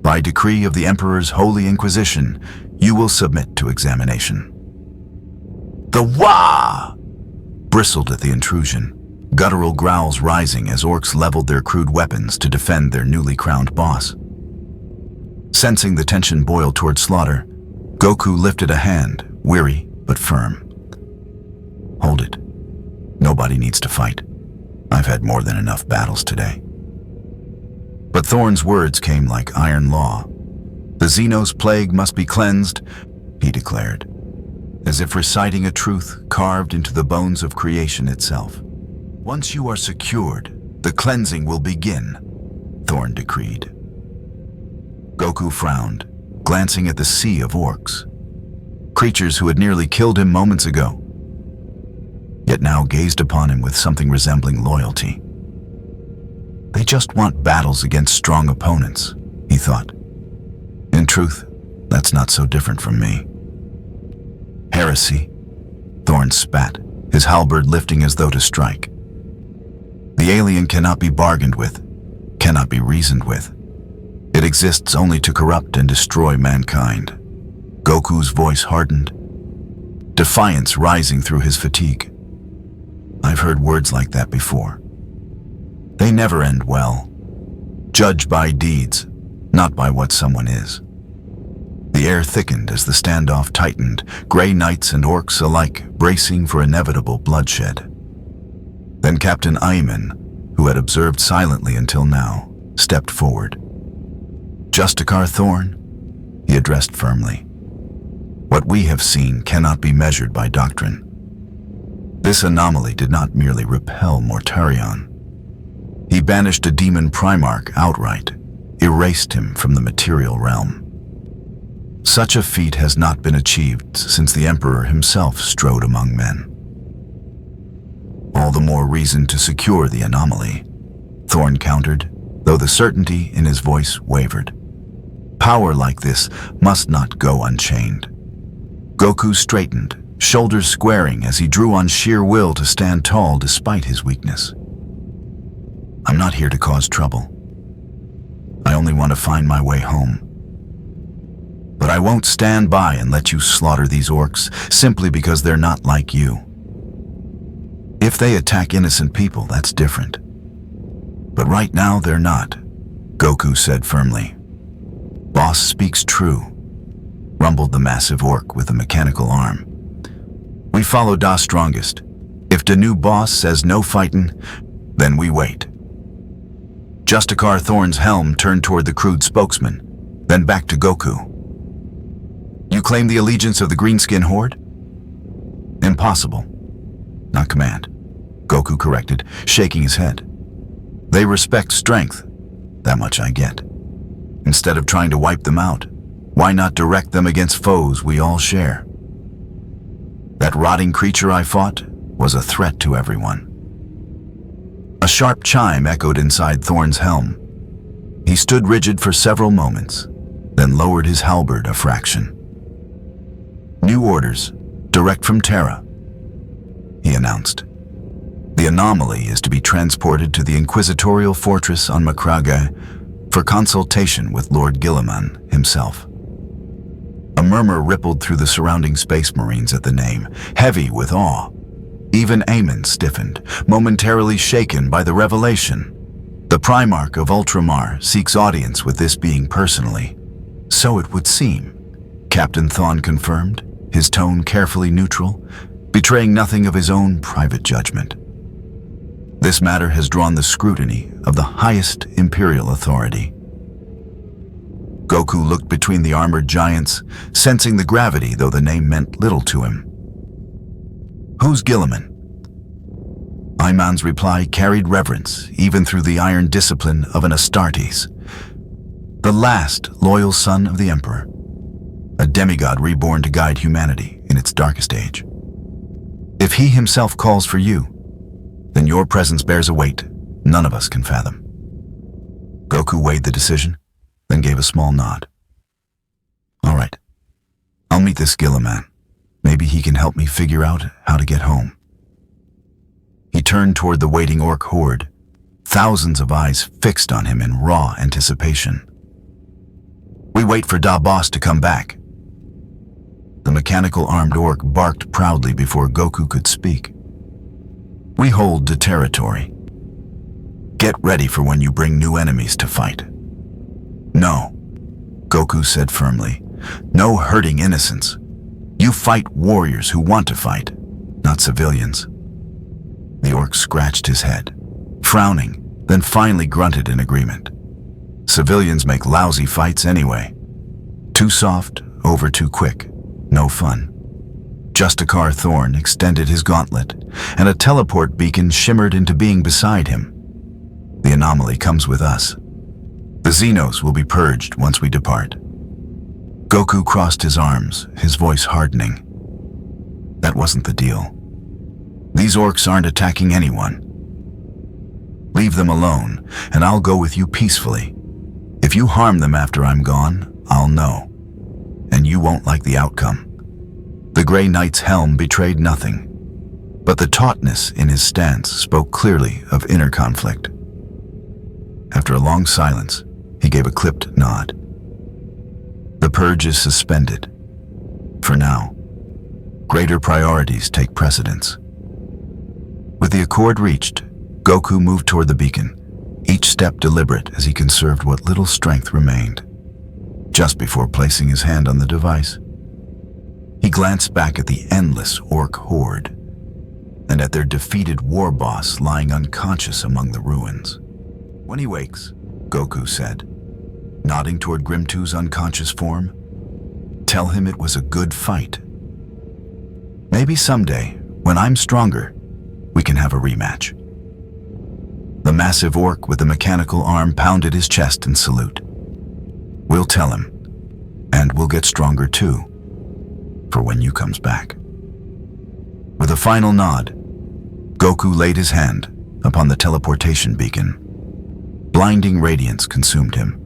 By decree of the Emperor's Holy Inquisition, you will submit to examination. The Wa! Bristled at the intrusion, guttural growls rising as orcs leveled their crude weapons to defend their newly crowned boss. Sensing the tension boil toward slaughter, Goku lifted a hand, weary but firm. Hold it. Nobody needs to fight. I've had more than enough battles today. But Thorn's words came like iron law. The Xenos plague must be cleansed, he declared, as if reciting a truth carved into the bones of creation itself. Once you are secured, the cleansing will begin, Thorn decreed. Goku frowned, glancing at the sea of orcs, creatures who had nearly killed him moments ago, yet now gazed upon him with something resembling loyalty. They just want battles against strong opponents, he thought. In truth, that's not so different from me. Heresy, Thorn spat, his halberd lifting as though to strike. The alien cannot be bargained with, cannot be reasoned with. It exists only to corrupt and destroy mankind. Goku's voice hardened, defiance rising through his fatigue. I've heard words like that before. They never end well. Judge by deeds, not by what someone is. The air thickened as the standoff tightened, Grey Knights and orcs alike bracing for inevitable bloodshed. Then Captain Ayman, who had observed silently until now, stepped forward. Justicar Thorn, he addressed firmly. What we have seen cannot be measured by doctrine. This anomaly did not merely repel Mortarion. He banished a Daemon Primarch outright, erased him from the material realm. Such a feat has not been achieved since the Emperor himself strode among men. All the more reason to secure the anomaly, Thorn countered, though the certainty in his voice wavered. Power like this must not go unchained. Goku straightened, shoulders squaring as he drew on sheer will to stand tall despite his weakness. I'm not here to cause trouble. I only want to find my way home. But I won't stand by and let you slaughter these orcs simply because they're not like you. If they attack innocent people, that's different. But right now, they're not, Goku said firmly. Boss speaks true, rumbled the massive orc with a mechanical arm. We follow Das strongest. If the new boss says no fightin', then we wait. Justicar Thorn's helm turned toward the crude spokesman, then back to Goku. You claim the allegiance of the Greenskin Horde? Impossible. Not command, Goku corrected, shaking his head. They respect strength. That much I get. Instead of trying to wipe them out, why not direct them against foes we all share? That rotting creature I fought was a threat to everyone. A sharp chime echoed inside Thorn's helm. He stood rigid for several moments, then lowered his halberd a fraction. New orders, direct from Terra, he announced. The anomaly is to be transported to the Inquisitorial Fortress on Makrage for consultation with Lord Guilliman himself. A murmur rippled through the surrounding Space Marines at the name, heavy with awe. Even Aemon stiffened, momentarily shaken by the revelation. The Primarch of Ultramar seeks audience with this being personally. So it would seem, Captain Thon confirmed, his tone carefully neutral, betraying nothing of his own private judgment. This matter has drawn the scrutiny of the highest Imperial authority. Goku looked between the armored giants, sensing the gravity, though the name meant little to him. Who's Guilliman? Ayman's reply carried reverence, even through the iron discipline of an Astartes. The last loyal son of the Emperor, a demigod reborn to guide humanity in its darkest age. If he himself calls for you, then your presence bears a weight none of us can fathom. Goku weighed the decision, then gave a small nod. All right, I'll meet this Guilliman. Maybe he can help me figure out how to get home. He turned toward the waiting orc horde, thousands of eyes fixed on him in raw anticipation. We wait for Da Boss to come back. The mechanical armed orc barked proudly before Goku could speak. We hold the territory. Get ready for when you bring new enemies to fight. No, Goku said firmly. No hurting innocents. You fight warriors who want to fight, not civilians. The orc scratched his head, frowning, then finally grunted in agreement. Civilians make lousy fights anyway. Too soft, over too quick. No fun. Justicar Thorn extended his gauntlet, and a teleport beacon shimmered into being beside him. The anomaly comes with us. The Xenos will be purged once we depart. Goku crossed his arms, his voice hardening. That wasn't the deal. These orcs aren't attacking anyone. Leave them alone, and I'll go with you peacefully. If you harm them after I'm gone, I'll know. And you won't like the outcome. The Grey Knight's helm betrayed nothing, but the tautness in his stance spoke clearly of inner conflict. After a long silence, he gave a clipped nod. The purge is suspended. For now, greater priorities take precedence. With the accord reached, Goku moved toward the beacon, each step deliberate as he conserved what little strength remained. Just before placing his hand on the device, he glanced back at the endless orc horde and at their defeated war boss lying unconscious among the ruins. When he wakes, Goku said, nodding toward Grimtu's unconscious form, tell him it was a good fight. Maybe someday, when I'm stronger, we can have a rematch. The massive orc with the mechanical arm pounded his chest in salute. We'll tell him, and we'll get stronger too, for when you comes back. With a final nod, Goku laid his hand upon the teleportation beacon. Blinding radiance consumed him,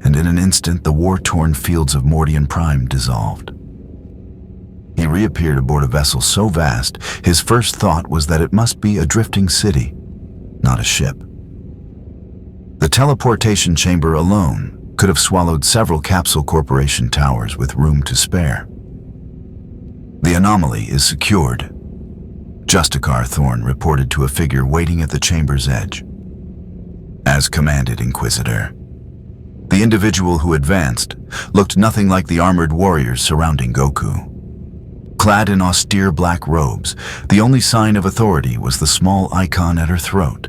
and in an instant the war-torn fields of Mordian Prime dissolved. He reappeared aboard a vessel so vast, his first thought was that it must be a drifting city, not a ship. The teleportation chamber alone could have swallowed several Capsule Corporation towers with room to spare. The anomaly is secured, Justicar Thorn reported to a figure waiting at the chamber's edge. As commanded, Inquisitor. The individual who advanced looked nothing like the armored warriors surrounding Goku. Clad in austere black robes, the only sign of authority was the small icon at her throat,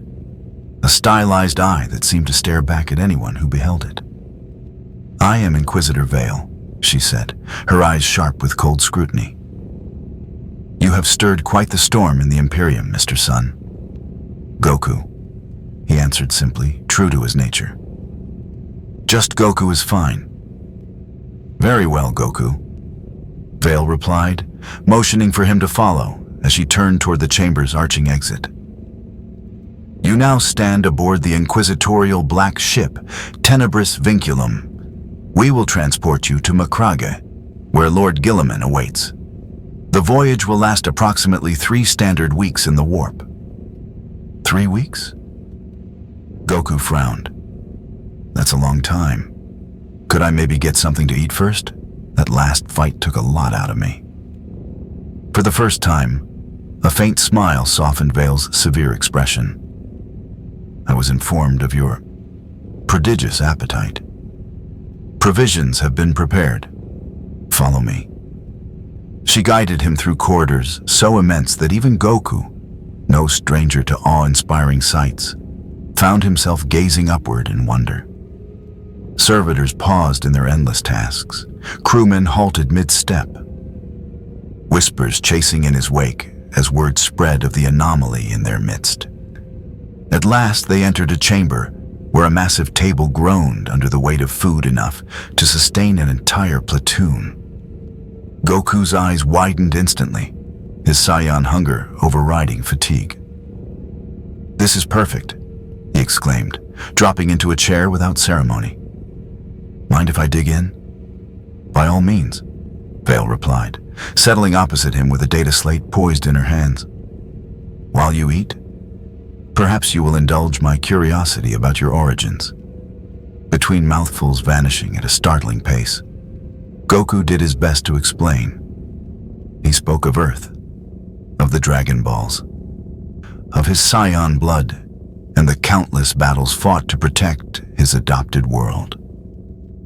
a stylized eye that seemed to stare back at anyone who beheld it. "I am Inquisitor Vale," she said, her eyes sharp with cold scrutiny. "You have stirred quite the storm in the Imperium, Mr. Son." "Goku," he answered simply, true to his nature. "Just Goku is fine." "Very well, Goku," Vale replied, motioning for him to follow as she turned toward the chamber's arching exit. "You now stand aboard the inquisitorial black ship, Tenebris Vinculum. We will transport you to Macrage, where Lord Gilliman awaits. The voyage will last approximately 3 standard weeks in the warp." "3 weeks?" Goku frowned. "That's a long time. Could I maybe get something to eat first? That last fight took a lot out of me." For the first time, a faint smile softened Vale's severe expression. "I was informed of your prodigious appetite. Provisions have been prepared. Follow me." She guided him through corridors so immense that even Goku, no stranger to awe-inspiring sights, found himself gazing upward in wonder. Servitors paused in their endless tasks. Crewmen halted mid-step, whispers chasing in his wake as word spread of the anomaly in their midst. At last they entered a chamber where a massive table groaned under the weight of food enough to sustain an entire platoon. Goku's eyes widened instantly, his Saiyan hunger overriding fatigue. "This is perfect," he exclaimed, dropping into a chair without ceremony. "Mind if I dig in?" "By all means," Vale replied, settling opposite him with a data slate poised in her hands. "While you eat, perhaps you will indulge my curiosity about your origins." Between mouthfuls vanishing at a startling pace, Goku did his best to explain. He spoke of Earth, of the Dragon Balls, of his Saiyan blood, and the countless battles fought to protect his adopted world.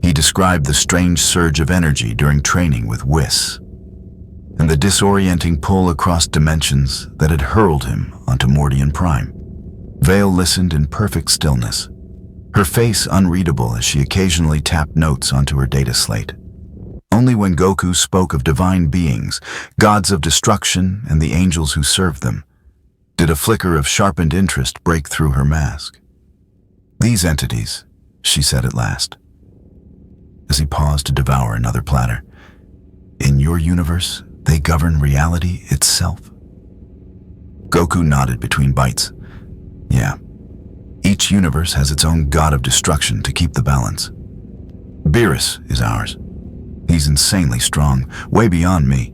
He described the strange surge of energy during training with Whis, and the disorienting pull across dimensions that had hurled him onto Mordian Prime. Vale listened in perfect stillness, her face unreadable as she occasionally tapped notes onto her data slate. Only when Goku spoke of divine beings, gods of destruction, and the angels who served them, did a flicker of sharpened interest break through her mask. "These entities," she said at last, as he paused to devour another platter, "in your universe, they govern reality itself?" Goku nodded between bites. "Yeah. Each universe has its own god of destruction to keep the balance. Beerus is ours. He's insanely strong, way beyond me.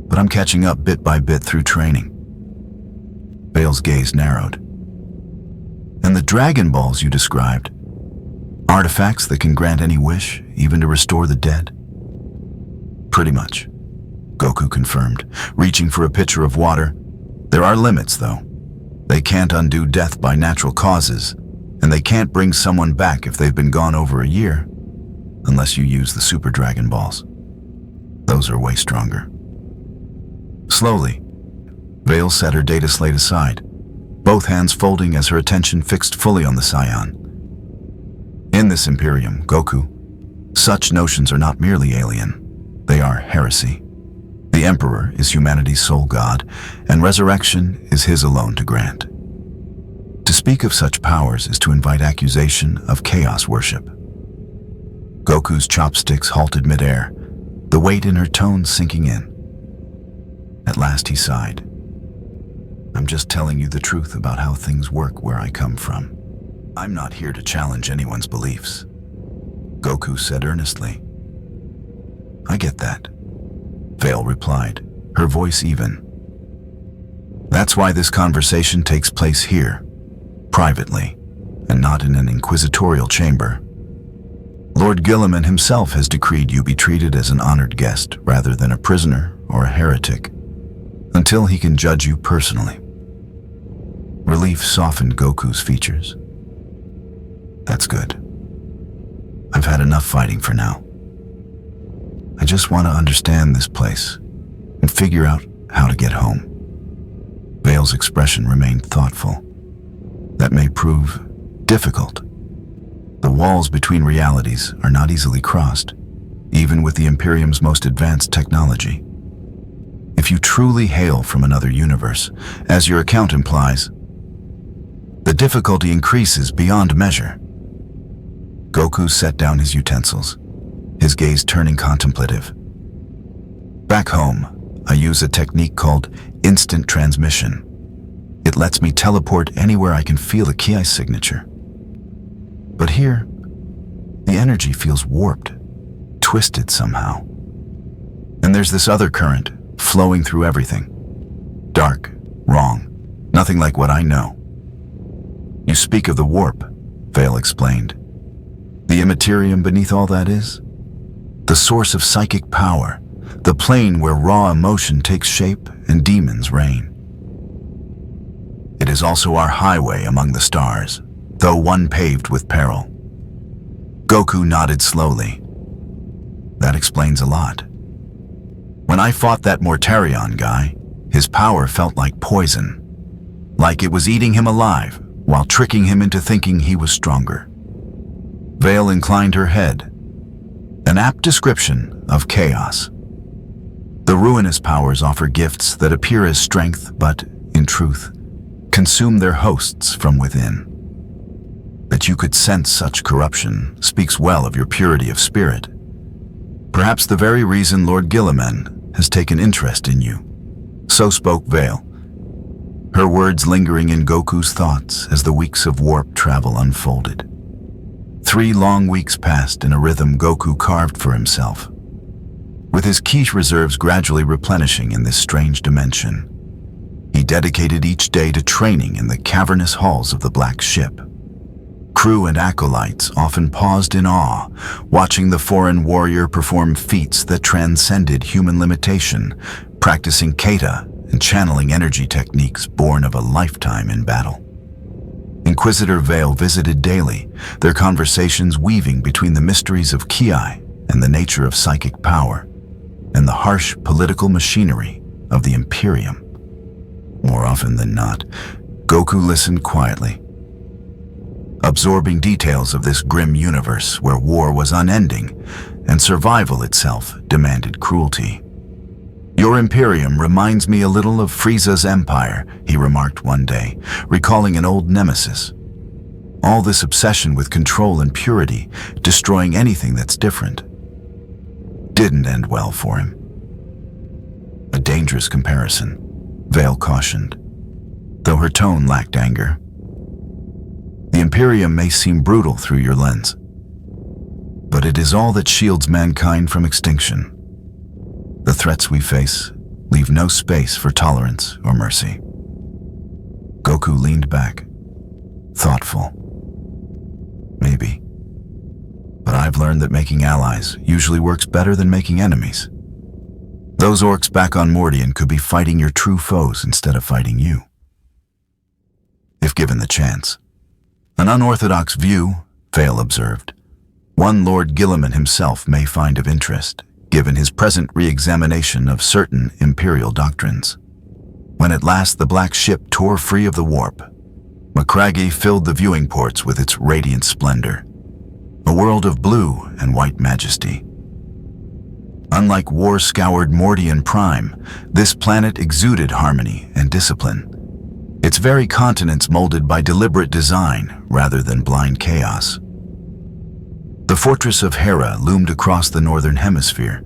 But I'm catching up bit by bit through training." Vale's gaze narrowed. "And the Dragon Balls you described, artifacts that can grant any wish, even to restore the dead?" "Pretty much," Goku confirmed, reaching for a pitcher of water. "There are limits, though. They can't undo death by natural causes, and they can't bring someone back if they've been gone over a year, unless you use the Super Dragon Balls. Those are way stronger." Slowly, Vale set her data slate aside, both hands folding as her attention fixed fully on the Saiyan. "In this Imperium, Goku, such notions are not merely alien. They are heresy. The Emperor is humanity's sole god, and resurrection is his alone to grant. To speak of such powers is to invite accusation of chaos worship." Goku's chopsticks halted midair, the weight in her tone sinking in. At last he sighed. "I'm just telling you the truth about how things work where I come from. I'm not here to challenge anyone's beliefs," Goku said earnestly. "I get that," Vale replied, her voice even. "That's why this conversation takes place here, privately, and not in an inquisitorial chamber. Lord Guilliman himself has decreed you be treated as an honored guest rather than a prisoner or a heretic, until he can judge you personally. Relief softened Goku's features. That's good. I've had enough fighting for now. I just want to understand this place and figure out how to get home. Vale's expression remained thoughtful. That may prove difficult. The walls between realities are not easily crossed, even with the Imperium's most advanced technology. If you truly hail from another universe, as your account implies, the difficulty increases beyond measure. Goku set down his utensils, his gaze turning contemplative. Back home, I use a technique called instant transmission. It lets me teleport anywhere I can feel a ki signature. But here, the energy feels warped, twisted somehow. And there's this other current flowing through everything. Dark, wrong, nothing like what I know. You speak of the warp, Vale explained. The immaterium beneath all that is? The source of psychic power, the plane where raw emotion takes shape and demons reign. It is also our highway among the stars, though one paved with peril. Goku nodded slowly. That explains a lot. When I fought that Mortarion guy, his power felt like poison, like it was eating him alive while tricking him into thinking he was stronger. Vale inclined her head. An apt description of chaos. The ruinous powers offer gifts that appear as strength, but, in truth, consume their hosts from within. That you could sense such corruption speaks well of your purity of spirit. Perhaps the very reason Lord Guilliman has taken interest in you. So spoke Vale, her words lingering in Goku's thoughts as the weeks of warp travel unfolded. 3 long weeks passed in a rhythm Goku carved for himself, with his ki reserves gradually replenishing in this strange dimension. He dedicated each day to training in the cavernous halls of the Black Ship. Crew and acolytes often paused in awe, watching the foreign warrior perform feats that transcended human limitation, practicing kata and channeling energy techniques born of a lifetime in battle. Inquisitor Vale visited daily, their conversations weaving between the mysteries of ki and the nature of psychic power, and the harsh political machinery of the Imperium. More often than not, Goku listened quietly, absorbing details of this grim universe where war was unending and survival itself demanded cruelty. Your Imperium reminds me a little of Frieza's empire, he remarked one day, recalling an old nemesis. All this obsession with control and purity, destroying anything that's different, didn't end well for him. A dangerous comparison, Vale cautioned, though her tone lacked anger. The Imperium may seem brutal through your lens, but it is all that shields mankind from extinction. The threats we face leave no space for tolerance or mercy. Goku leaned back, thoughtful. Maybe. But I've learned that making allies usually works better than making enemies. Those orcs back on Mordian could be fighting your true foes instead of fighting you, if given the chance. An unorthodox view, Vale observed. One Lord Guilliman himself may find of interest, given his present re-examination of certain imperial doctrines. When at last the Black Ship tore free of the warp, Macragge filled the viewing ports with its radiant splendor, a world of blue and white majesty. Unlike war-scoured Mordian Prime, this planet exuded harmony and discipline, its very continents molded by deliberate design rather than blind chaos. The fortress of Hera loomed across the northern hemisphere,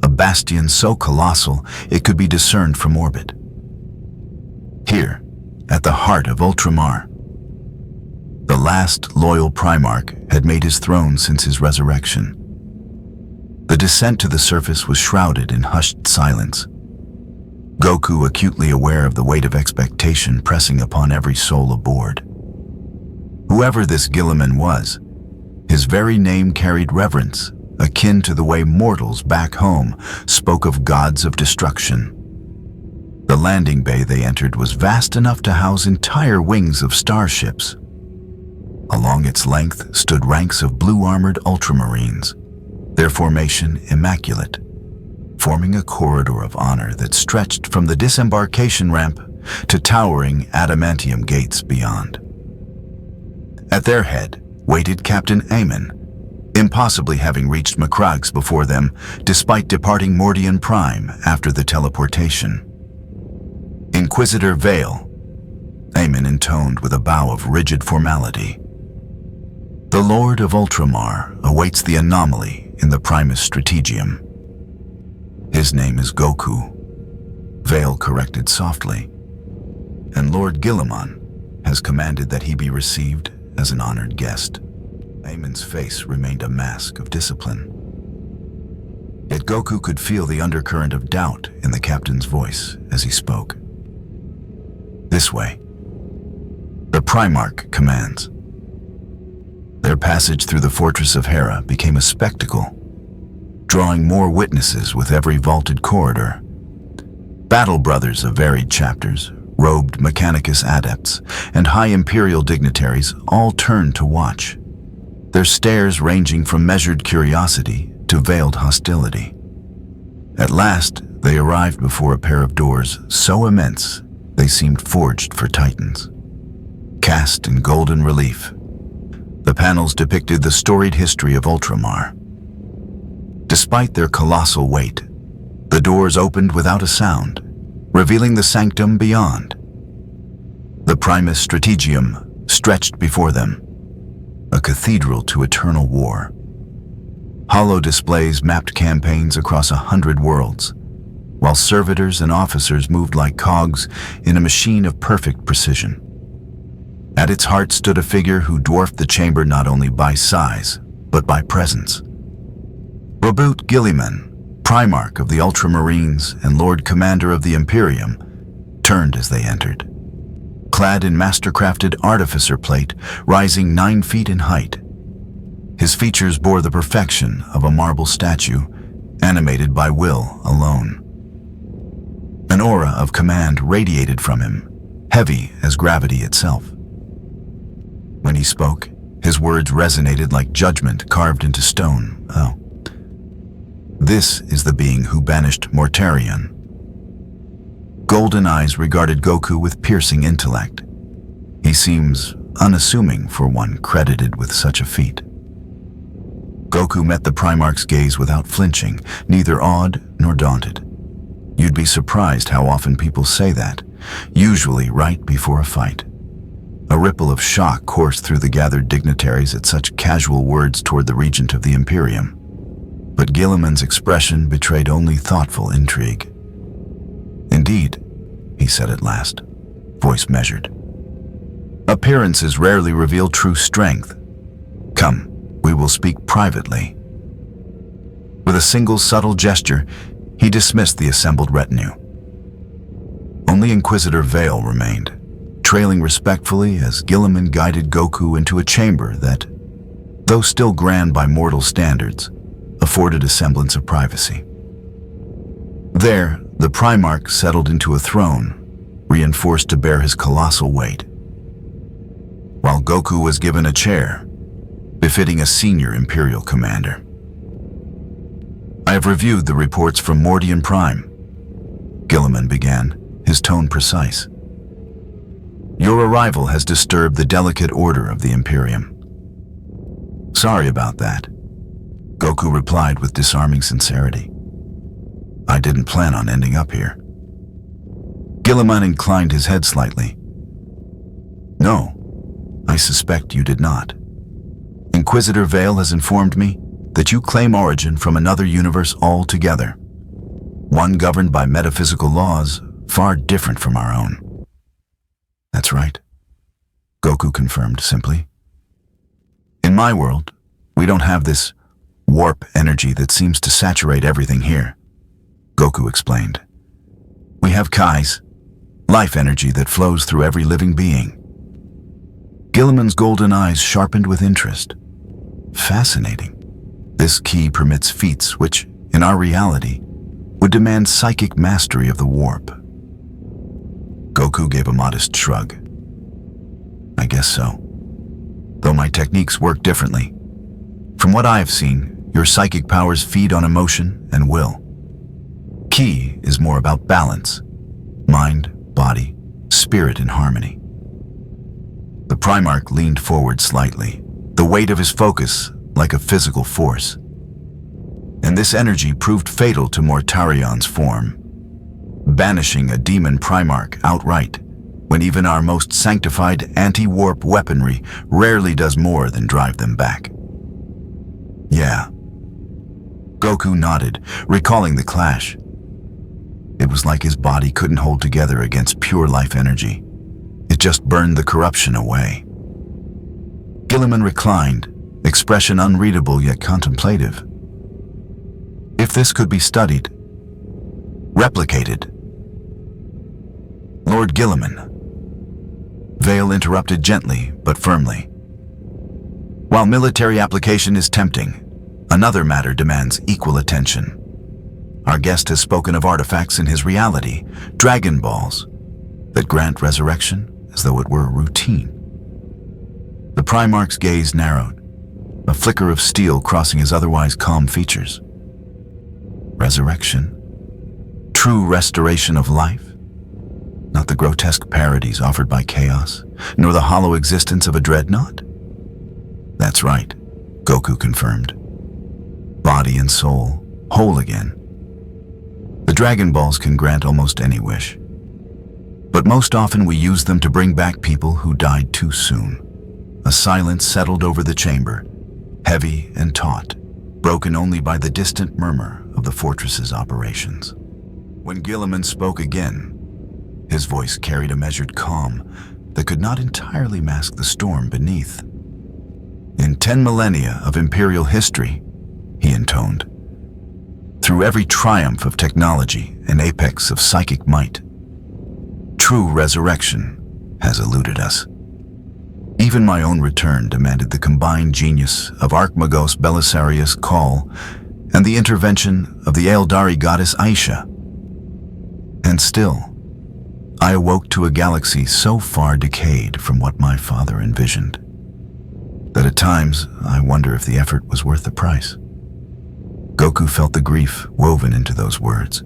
a bastion so colossal it could be discerned from orbit. Here, at the heart of Ultramar, the last loyal Primarch had made his throne since his resurrection. The descent to the surface was shrouded in hushed silence, Goku acutely aware of the weight of expectation pressing upon every soul aboard. Whoever this Guilliman was, His very name carried reverence, akin to the way mortals back home spoke of gods of destruction. The landing bay they entered was vast enough to house entire wings of starships. Along its length stood ranks of blue-armored ultramarines, their formation immaculate, forming a corridor of honor that stretched from the disembarkation ramp to towering adamantium gates beyond. At their head waited Captain Aemon, impossibly having reached Macragge before them despite departing Mordian Prime after the teleportation. Inquisitor Vale, Aemon intoned with a bow of rigid formality. The Lord of Ultramar awaits the anomaly in the Primus Strategium. His name is Goku, Vale corrected softly, and Lord Guilliman has commanded that he be received as an honored guest. Aemon's face remained a mask of discipline. Yet Goku could feel the undercurrent of doubt in the captain's voice as he spoke. This way. The Primarch commands. Their passage through the fortress of Hera became a spectacle, drawing more witnesses with every vaulted corridor. Battle brothers of varied chapters, robed Mechanicus adepts, and high Imperial dignitaries all turned to watch, their stares ranging from measured curiosity to veiled hostility. At last, they arrived before a pair of doors so immense they seemed forged for titans. Cast in golden relief, the panels depicted the storied history of Ultramar. Despite their colossal weight, the doors opened without a sound, revealing the sanctum beyond. The Primus Strategium stretched before them, a cathedral to eternal war. Hollow displays mapped campaigns across 100 worlds, while servitors and officers moved like cogs in a machine of perfect precision. At its heart stood a figure who dwarfed the chamber not only by size, but by presence. Robert Guilliman, Primarch of the Ultramarines and Lord Commander of the Imperium, turned as they entered. Clad in mastercrafted artificer plate rising 9 feet in height, his features bore the perfection of a marble statue, animated by will alone. An aura of command radiated from him, heavy as gravity itself. When he spoke, his words resonated like judgment carved into stone. Oh. This is the being who banished Mortarion. Golden Eyes regarded Goku with piercing intellect. He seems unassuming for one credited with such a feat. Goku met the Primarch's gaze without flinching, neither awed nor daunted. You'd be surprised how often people say that, usually right before a fight. A ripple of shock coursed through the gathered dignitaries at such casual words toward the regent of the Imperium. But Guilliman's expression betrayed only thoughtful intrigue. Indeed, he said at last, voice measured. Appearances rarely reveal true strength. Come, we will speak privately. With a single subtle gesture, he dismissed the assembled retinue. Only Inquisitor Vale remained, trailing respectfully as Guilliman guided Goku into a chamber that, though still grand by mortal standards, afforded a semblance of privacy. There, the Primarch settled into a throne, reinforced to bear his colossal weight, while Goku was given a chair, befitting a senior Imperial commander. I have reviewed the reports from Mordian Prime, Guilliman began, his tone precise. Your arrival has disturbed the delicate order of the Imperium. Sorry about that, Goku replied with disarming sincerity. I didn't plan on ending up here. Guilliman inclined his head slightly. No, I suspect you did not. Inquisitor Vale has informed me that you claim origin from another universe altogether, one governed by metaphysical laws far different from our own. That's right, Goku confirmed simply. In my world, we don't have this warp energy that seems to saturate everything here, Goku explained. We have Kai's, life energy that flows through every living being. Guilliman's golden eyes sharpened with interest. Fascinating. This key permits feats which, in our reality, would demand psychic mastery of the warp. Goku gave a modest shrug. I guess so. Though my techniques work differently. From what I have seen, your psychic powers feed on emotion and will. Ki is more about balance, mind, body, spirit in harmony. The Primarch leaned forward slightly, the weight of his focus like a physical force. And this energy proved fatal to Mortarion's form, banishing a Daemon Primarch outright, when even our most sanctified anti-warp weaponry rarely does more than drive them back. Yeah. Goku nodded, recalling the clash. It was like his body couldn't hold together against pure life energy. It just burned the corruption away. Gilliman reclined, expression unreadable yet contemplative. If this could be studied, replicated. Lord Gilliman. Vale interrupted gently but firmly. While military application is tempting, another matter demands equal attention. Our guest has spoken of artifacts in his reality, Dragon Balls, that grant resurrection as though it were routine. The Primarch's gaze narrowed, a flicker of steel crossing his otherwise calm features. Resurrection? True restoration of life? Not the grotesque parodies offered by chaos, nor the hollow existence of a dreadnought? That's right, Goku confirmed. Body and soul, whole again. The Dragon Balls can grant almost any wish. But most often we use them to bring back people who died too soon. A silence settled over the chamber, heavy and taut, broken only by the distant murmur of the fortress's operations. When Gilliman spoke again, his voice carried a measured calm that could not entirely mask the storm beneath. In 10 millennia of Imperial history, he intoned, through every triumph of technology and apex of psychic might, true resurrection has eluded us. Even my own return demanded the combined genius of Archmagos Belisarius' call and the intervention of the Eldari goddess Aisha. And still, I awoke to a galaxy so far decayed from what my father envisioned, that at times I wonder if the effort was worth the price. Goku felt the grief woven into those words,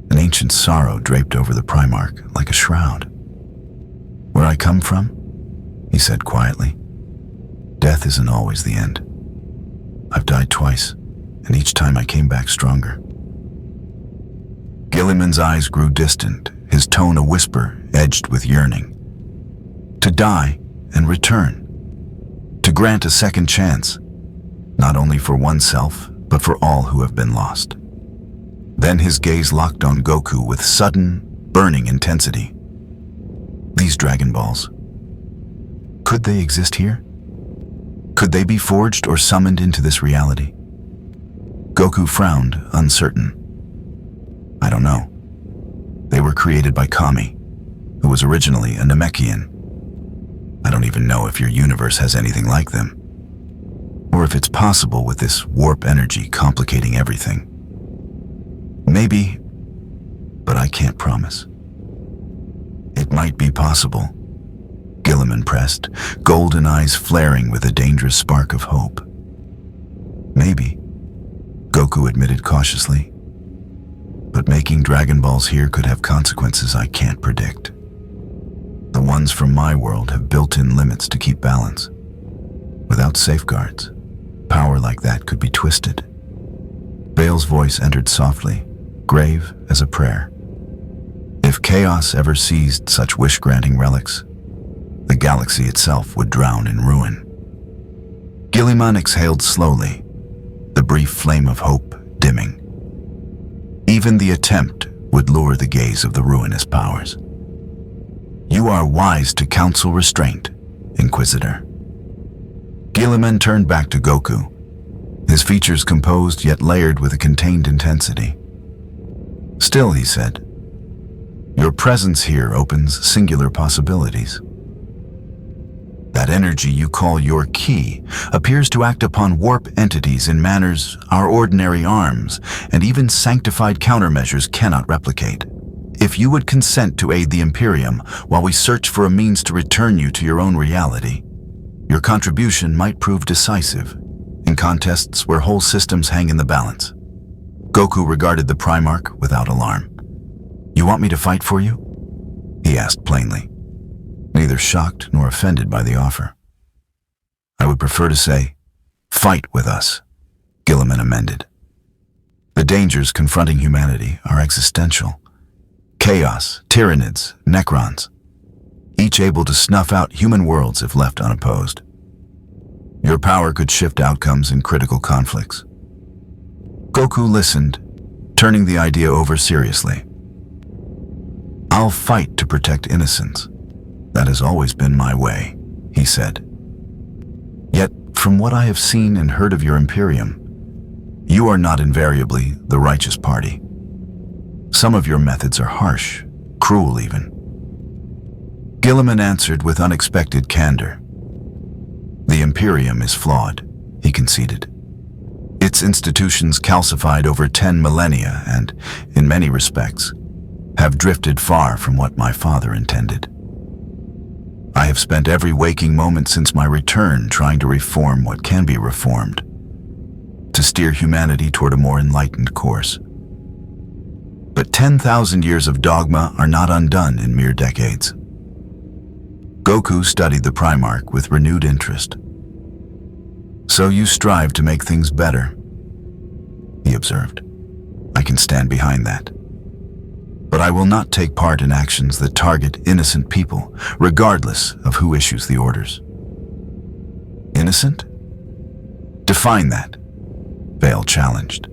an ancient sorrow draped over the Primarch like a shroud. Where I come from, he said quietly, death isn't always the end. I've died twice, and each time I came back stronger. Gilliman's eyes grew distant, his tone a whisper edged with yearning. To die and return. To grant a second chance, not only for oneself, but for all who have been lost. Then his gaze locked on Goku with sudden, burning intensity. These Dragon Balls, could they exist here? Could they be forged or summoned into this reality? Goku frowned, uncertain. I don't know. They were created by Kami, who was originally a Namekian. I don't even know if your universe has anything like them, or if it's possible with this warp energy complicating everything. Maybe, but I can't promise. It might be possible, Gilliman pressed, golden eyes flaring with a dangerous spark of hope. Maybe, Goku admitted cautiously. But making Dragon Balls here could have consequences I can't predict. The ones from my world have built-in limits to keep balance. Without safeguards, power like that could be twisted. Vale's voice entered softly, grave as a prayer. If chaos ever seized such wish-granting relics, the galaxy itself would drown in ruin. Gilliman exhaled slowly, the brief flame of hope dimming. Even the attempt would lure the gaze of the ruinous powers. You are wise to counsel restraint, Inquisitor. Gilliman turned back to Goku, his features composed yet layered with a contained intensity. Still, he said, your presence here opens singular possibilities. That energy you call your ki appears to act upon warp entities in manners our ordinary arms and even sanctified countermeasures cannot replicate. If you would consent to aid the Imperium while we search for a means to return you to your own reality, your contribution might prove decisive in contests where whole systems hang in the balance. Goku regarded the Primarch without alarm. "You want me to fight for you?" he asked plainly, neither shocked nor offended by the offer. "I would prefer to say, fight with us," Gilliman amended. "The dangers confronting humanity are existential. Chaos, Tyranids, Necrons, each able to snuff out human worlds if left unopposed. Your power could shift outcomes in critical conflicts." Goku listened, turning the idea over seriously. "I'll fight to protect innocence. That has always been my way," he said. "Yet, from what I have seen and heard of your Imperium, you are not invariably the righteous party. Some of your methods are harsh, cruel even." Gilliman answered with unexpected candor. "The Imperium is flawed," he conceded. "Its institutions calcified over 10 millennia and, in many respects, have drifted far from what my father intended. I have spent every waking moment since my return trying to reform what can be reformed, to steer humanity toward a more enlightened course. But 10,000 years of dogma are not undone in mere decades." Goku studied the Primarch with renewed interest. "So you strive to make things better," he observed. "I can stand behind that. But I will not take part in actions that target innocent people, regardless of who issues the orders." "Innocent? Define that," Vale challenged,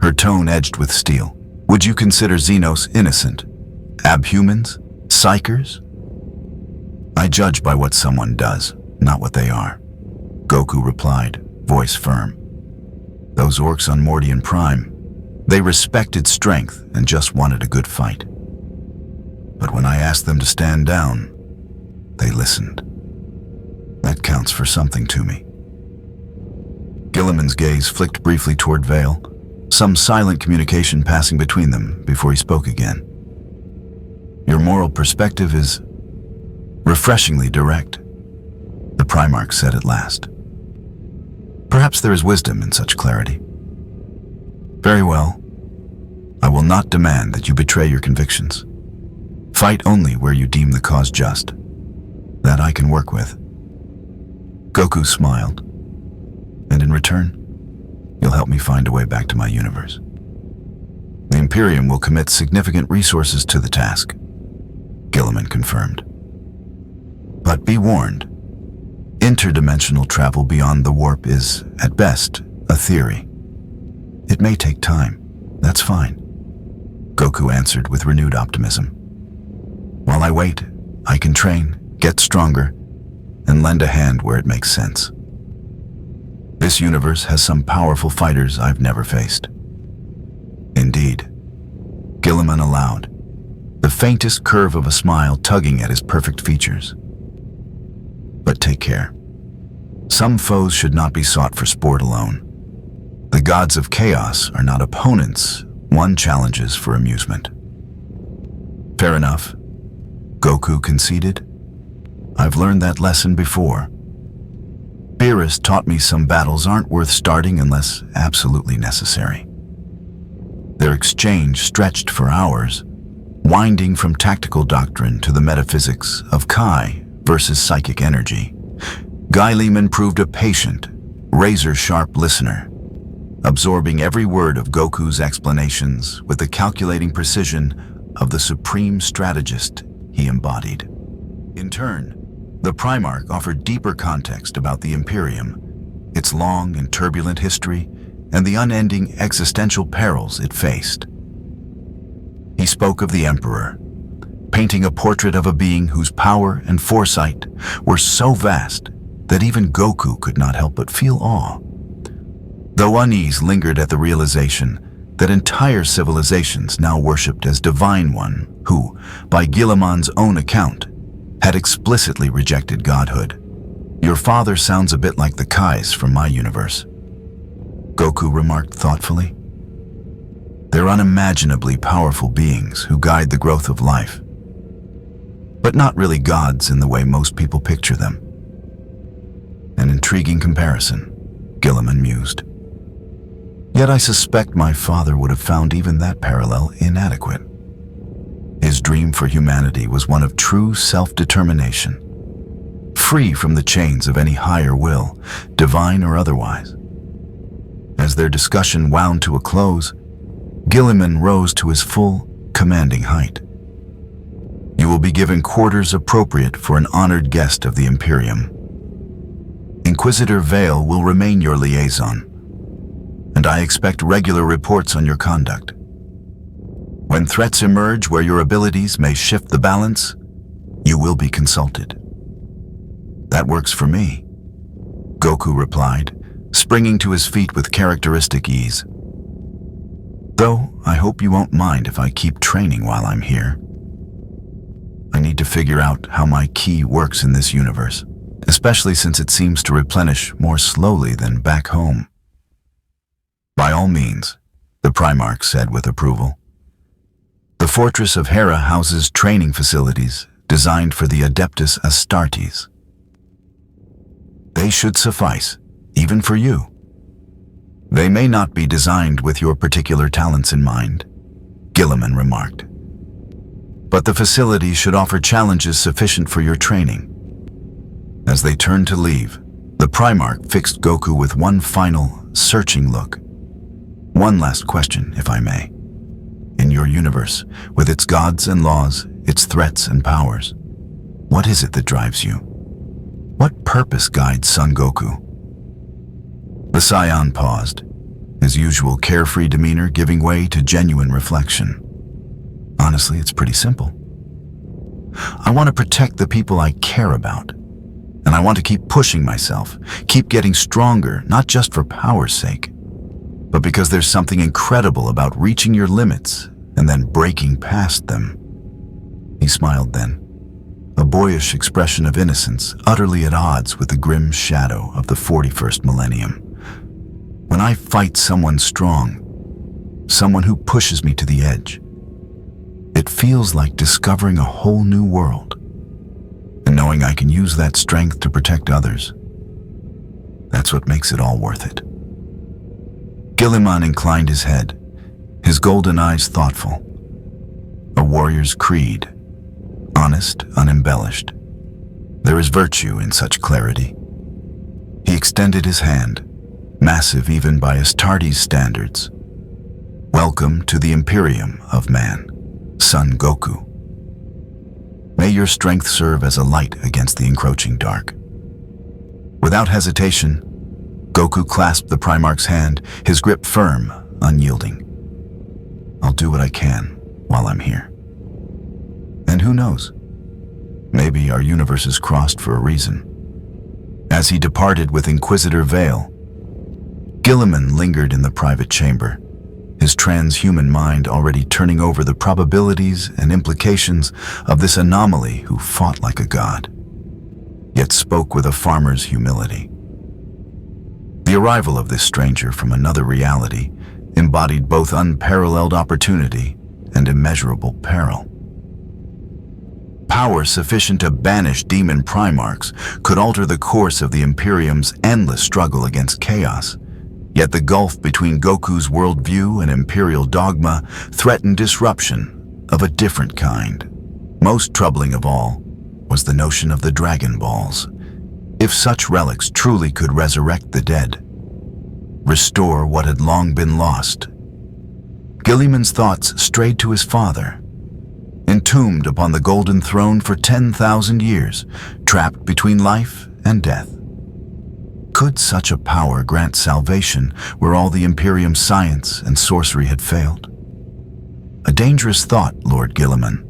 her tone edged with steel. "Would you consider Xenos innocent? Abhumans? Psychers?" "I judge by what someone does, not what they are," Goku replied, voice firm. "Those orcs on Mordian Prime, they respected strength and just wanted a good fight. But when I asked them to stand down, they listened. That counts for something to me." Gilliman's gaze flicked briefly toward Vale, some silent communication passing between them before he spoke again. "Your moral perspective is refreshingly direct," the Primarch said at last. "Perhaps there is wisdom in such clarity. Very well. I will not demand that you betray your convictions. Fight only where you deem the cause just. That I can work with." Goku smiled. "And in return, you'll help me find a way back to my universe. The Imperium will commit significant resources to the task," Gilliman confirmed. "But be warned, interdimensional travel beyond the warp is, at best, a theory. It may take time. That's fine," Goku answered with renewed optimism. "While I wait, I can train, get stronger, and lend a hand where it makes sense. This universe has some powerful fighters I've never faced." "Indeed," Gilliman allowed, the faintest curve of a smile tugging at his perfect features. "But take care. Some foes should not be sought for sport alone. The gods of chaos are not opponents one challenges for amusement." "Fair enough," Goku conceded. "I've learned that lesson before. Beerus taught me some battles aren't worth starting unless absolutely necessary." Their exchange stretched for hours, winding from tactical doctrine to the metaphysics of Kai versus psychic energy. Guy Lehman proved a patient, razor-sharp listener, absorbing every word of Goku's explanations with the calculating precision of the supreme strategist he embodied. In turn, the Primarch offered deeper context about the Imperium, its long and turbulent history, and the unending existential perils it faced. He spoke of the Emperor, painting a portrait of a being whose power and foresight were so vast that even Goku could not help but feel awe. Though unease lingered at the realization that entire civilizations now worshipped as divine one who, by Gilliman's own account, had explicitly rejected godhood. Your father sounds a bit like the Kais from my universe, Goku remarked thoughtfully. They're unimaginably powerful beings who guide the growth of life, but not really gods in the way most people picture them. An intriguing comparison, Gilliman mused. Yet I suspect my father would have found even that parallel inadequate. His dream for humanity was one of true self-determination, free from the chains of any higher will, divine or otherwise. As their discussion wound to a close, Gilliman rose to his full, commanding height. You will be given quarters appropriate for an honored guest of the Imperium. Inquisitor Vale will remain your liaison, and I expect regular reports on your conduct. When threats emerge where your abilities may shift the balance, you will be consulted. That works for me, Goku replied, springing to his feet with characteristic ease. Though, I hope you won't mind if I keep training while I'm here. I need to figure out how my ki works in this universe, especially since it seems to replenish more slowly than back home. By all means, the Primarch said with approval. The Fortress of Hera houses training facilities designed for the Adeptus Astartes. They should suffice, even for you. They may not be designed with your particular talents in mind, Gilliman remarked. But the facility should offer challenges sufficient for your training. As they turned to leave, the Primarch fixed Goku with one final, searching look. One last question, if I may. In your universe, with its gods and laws, its threats and powers, what is it that drives you? What purpose guides Son Goku? The Saiyan paused, his usual carefree demeanor giving way to genuine reflection. Honestly, it's pretty simple. I want to protect the people I care about, and I want to keep pushing myself, keep getting stronger, not just for power's sake, but because there's something incredible about reaching your limits and then breaking past them. He smiled then, a boyish expression of innocence utterly at odds with the grim shadow of the 41st millennium. When I fight someone strong, someone who pushes me to the edge, it feels like discovering a whole new world, and knowing I can use that strength to protect others. That's what makes it all worth it. Gilliman inclined his head, his golden eyes thoughtful. A warrior's creed, honest, unembellished. There is virtue in such clarity. He extended his hand, massive even by Astartes standards. Welcome to the Imperium of man, Son Goku. May your strength serve as a light against the encroaching dark. Without hesitation, Goku clasped the Primarch's hand, his grip firm, unyielding. I'll do what I can while I'm here. And who knows? Maybe our universes crossed for a reason. As he departed with Inquisitor Vale, Gilliman lingered in the private chamber, his transhuman mind already turning over the probabilities and implications of this anomaly who fought like a god, yet spoke with a farmer's humility. The arrival of this stranger from another reality embodied both unparalleled opportunity and immeasurable peril. Power sufficient to banish Daemon Primarchs could alter the course of the Imperium's endless struggle against chaos, yet the gulf between Goku's worldview and Imperial dogma threatened disruption of a different kind. Most troubling of all was the notion of the Dragon Balls. If such relics truly could resurrect the dead, restore what had long been lost, Gilliman's thoughts strayed to his father, entombed upon the golden throne for 10,000 years, trapped between life and death. Could such a power grant salvation where all the Imperium's science and sorcery had failed? A dangerous thought, Lord Gilliman,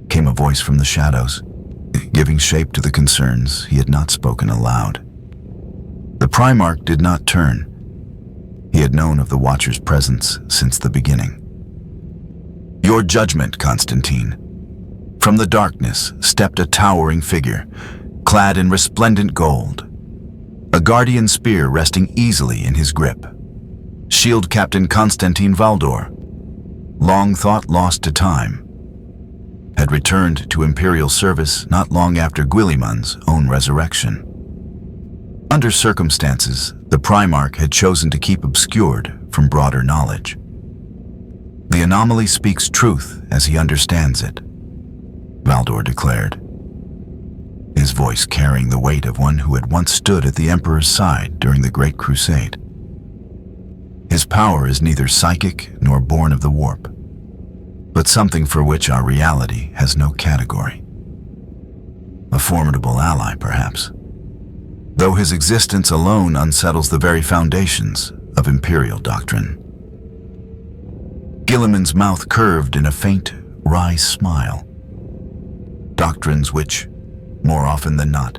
came a voice from the shadows, giving shape to the concerns he had not spoken aloud. The Primarch did not turn. He had known of the Watcher's presence since the beginning. Your judgment, Constantine. From the darkness stepped a towering figure, clad in resplendent gold, a guardian spear resting easily in his grip. Shield Captain Constantine Valdor, long thought lost to time, had returned to Imperial service not long after Guilliman's own resurrection. Under circumstances the Primarch had chosen to keep obscured from broader knowledge. The anomaly speaks truth as he understands it, Valdor declared, his voice carrying the weight of one who had once stood at the Emperor's side during the Great Crusade. His power is neither psychic nor born of the warp, but something for which our reality has no category. A formidable ally, perhaps, though his existence alone unsettles the very foundations of Imperial doctrine. Guilliman's mouth curved in a faint, wry smile. Doctrines which, more often than not,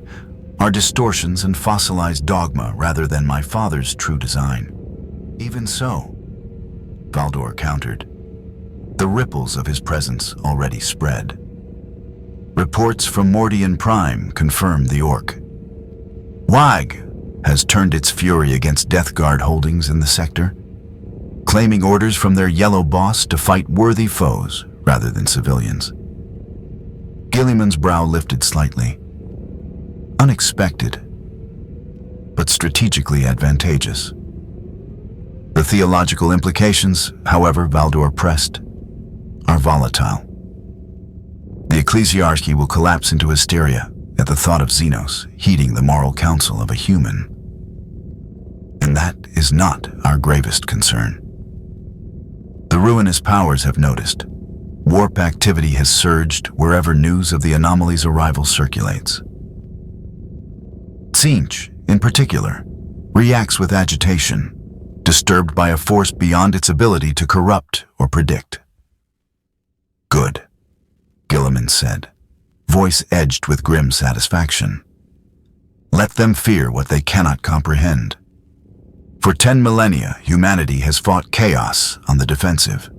are distortions and fossilized dogma rather than my father's true design. Even so, Valdor countered, the ripples of his presence already spread. Reports from Mordian Prime confirmed the Orc. WAG has turned its fury against Death Guard holdings in the sector, claiming orders from their yellow boss to fight worthy foes rather than civilians. Guilliman's brow lifted slightly. Unexpected, but strategically advantageous. The theological implications, however, Valdor pressed, are volatile. The ecclesiarchy will collapse into hysteria at the thought of Xenos heeding the moral counsel of a human. And that is not our gravest concern. The ruinous powers have noticed. Warp activity has surged wherever news of the anomaly's arrival circulates. Tzeentch, in particular, reacts with agitation, disturbed by a force beyond its ability to corrupt or predict. Good, Guilliman said, voice edged with grim satisfaction. Let them fear what they cannot comprehend. For 10 millennia, humanity has fought chaos on the defensive.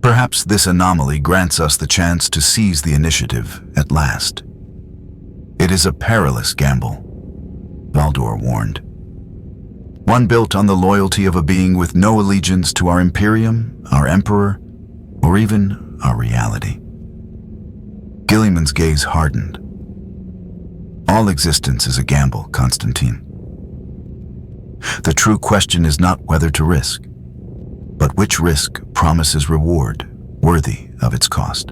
Perhaps this anomaly grants us the chance to seize the initiative at last. It is a perilous gamble, Valdor warned. One built on the loyalty of a being with no allegiance to our Imperium, our Emperor, or even our reality. Guilliman's gaze hardened. All existence is a gamble, Constantine. The true question is not whether to risk, but which risk promises reward worthy of its cost.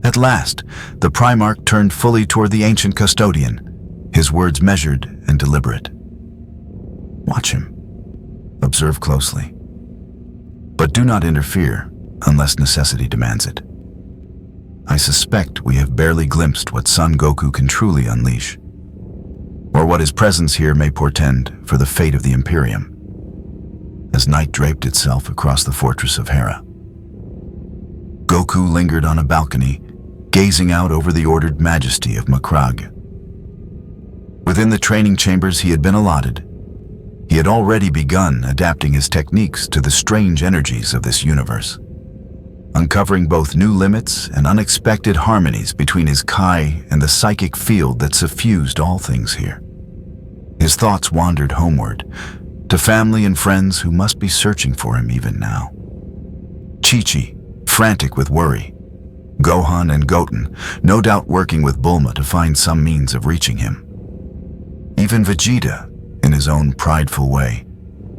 At last, the Primarch turned fully toward the ancient custodian, his words measured and deliberate. Watch him. Observe closely. But do not interfere unless necessity demands it. I suspect we have barely glimpsed what Son Goku can truly unleash, or what his presence here may portend for the fate of the Imperium, as night draped itself across the fortress of Hera. Goku lingered on a balcony, gazing out over the ordered majesty of Macragge. Within the training chambers he had been allotted, he had already begun adapting his techniques to the strange energies of this universe, uncovering both new limits and unexpected harmonies between his Kai and the psychic field that suffused all things here. His thoughts wandered homeward, to family and friends who must be searching for him even now. Chi-Chi, frantic with worry, Gohan and Goten, no doubt working with Bulma to find some means of reaching him. Even Vegeta, in his own prideful way,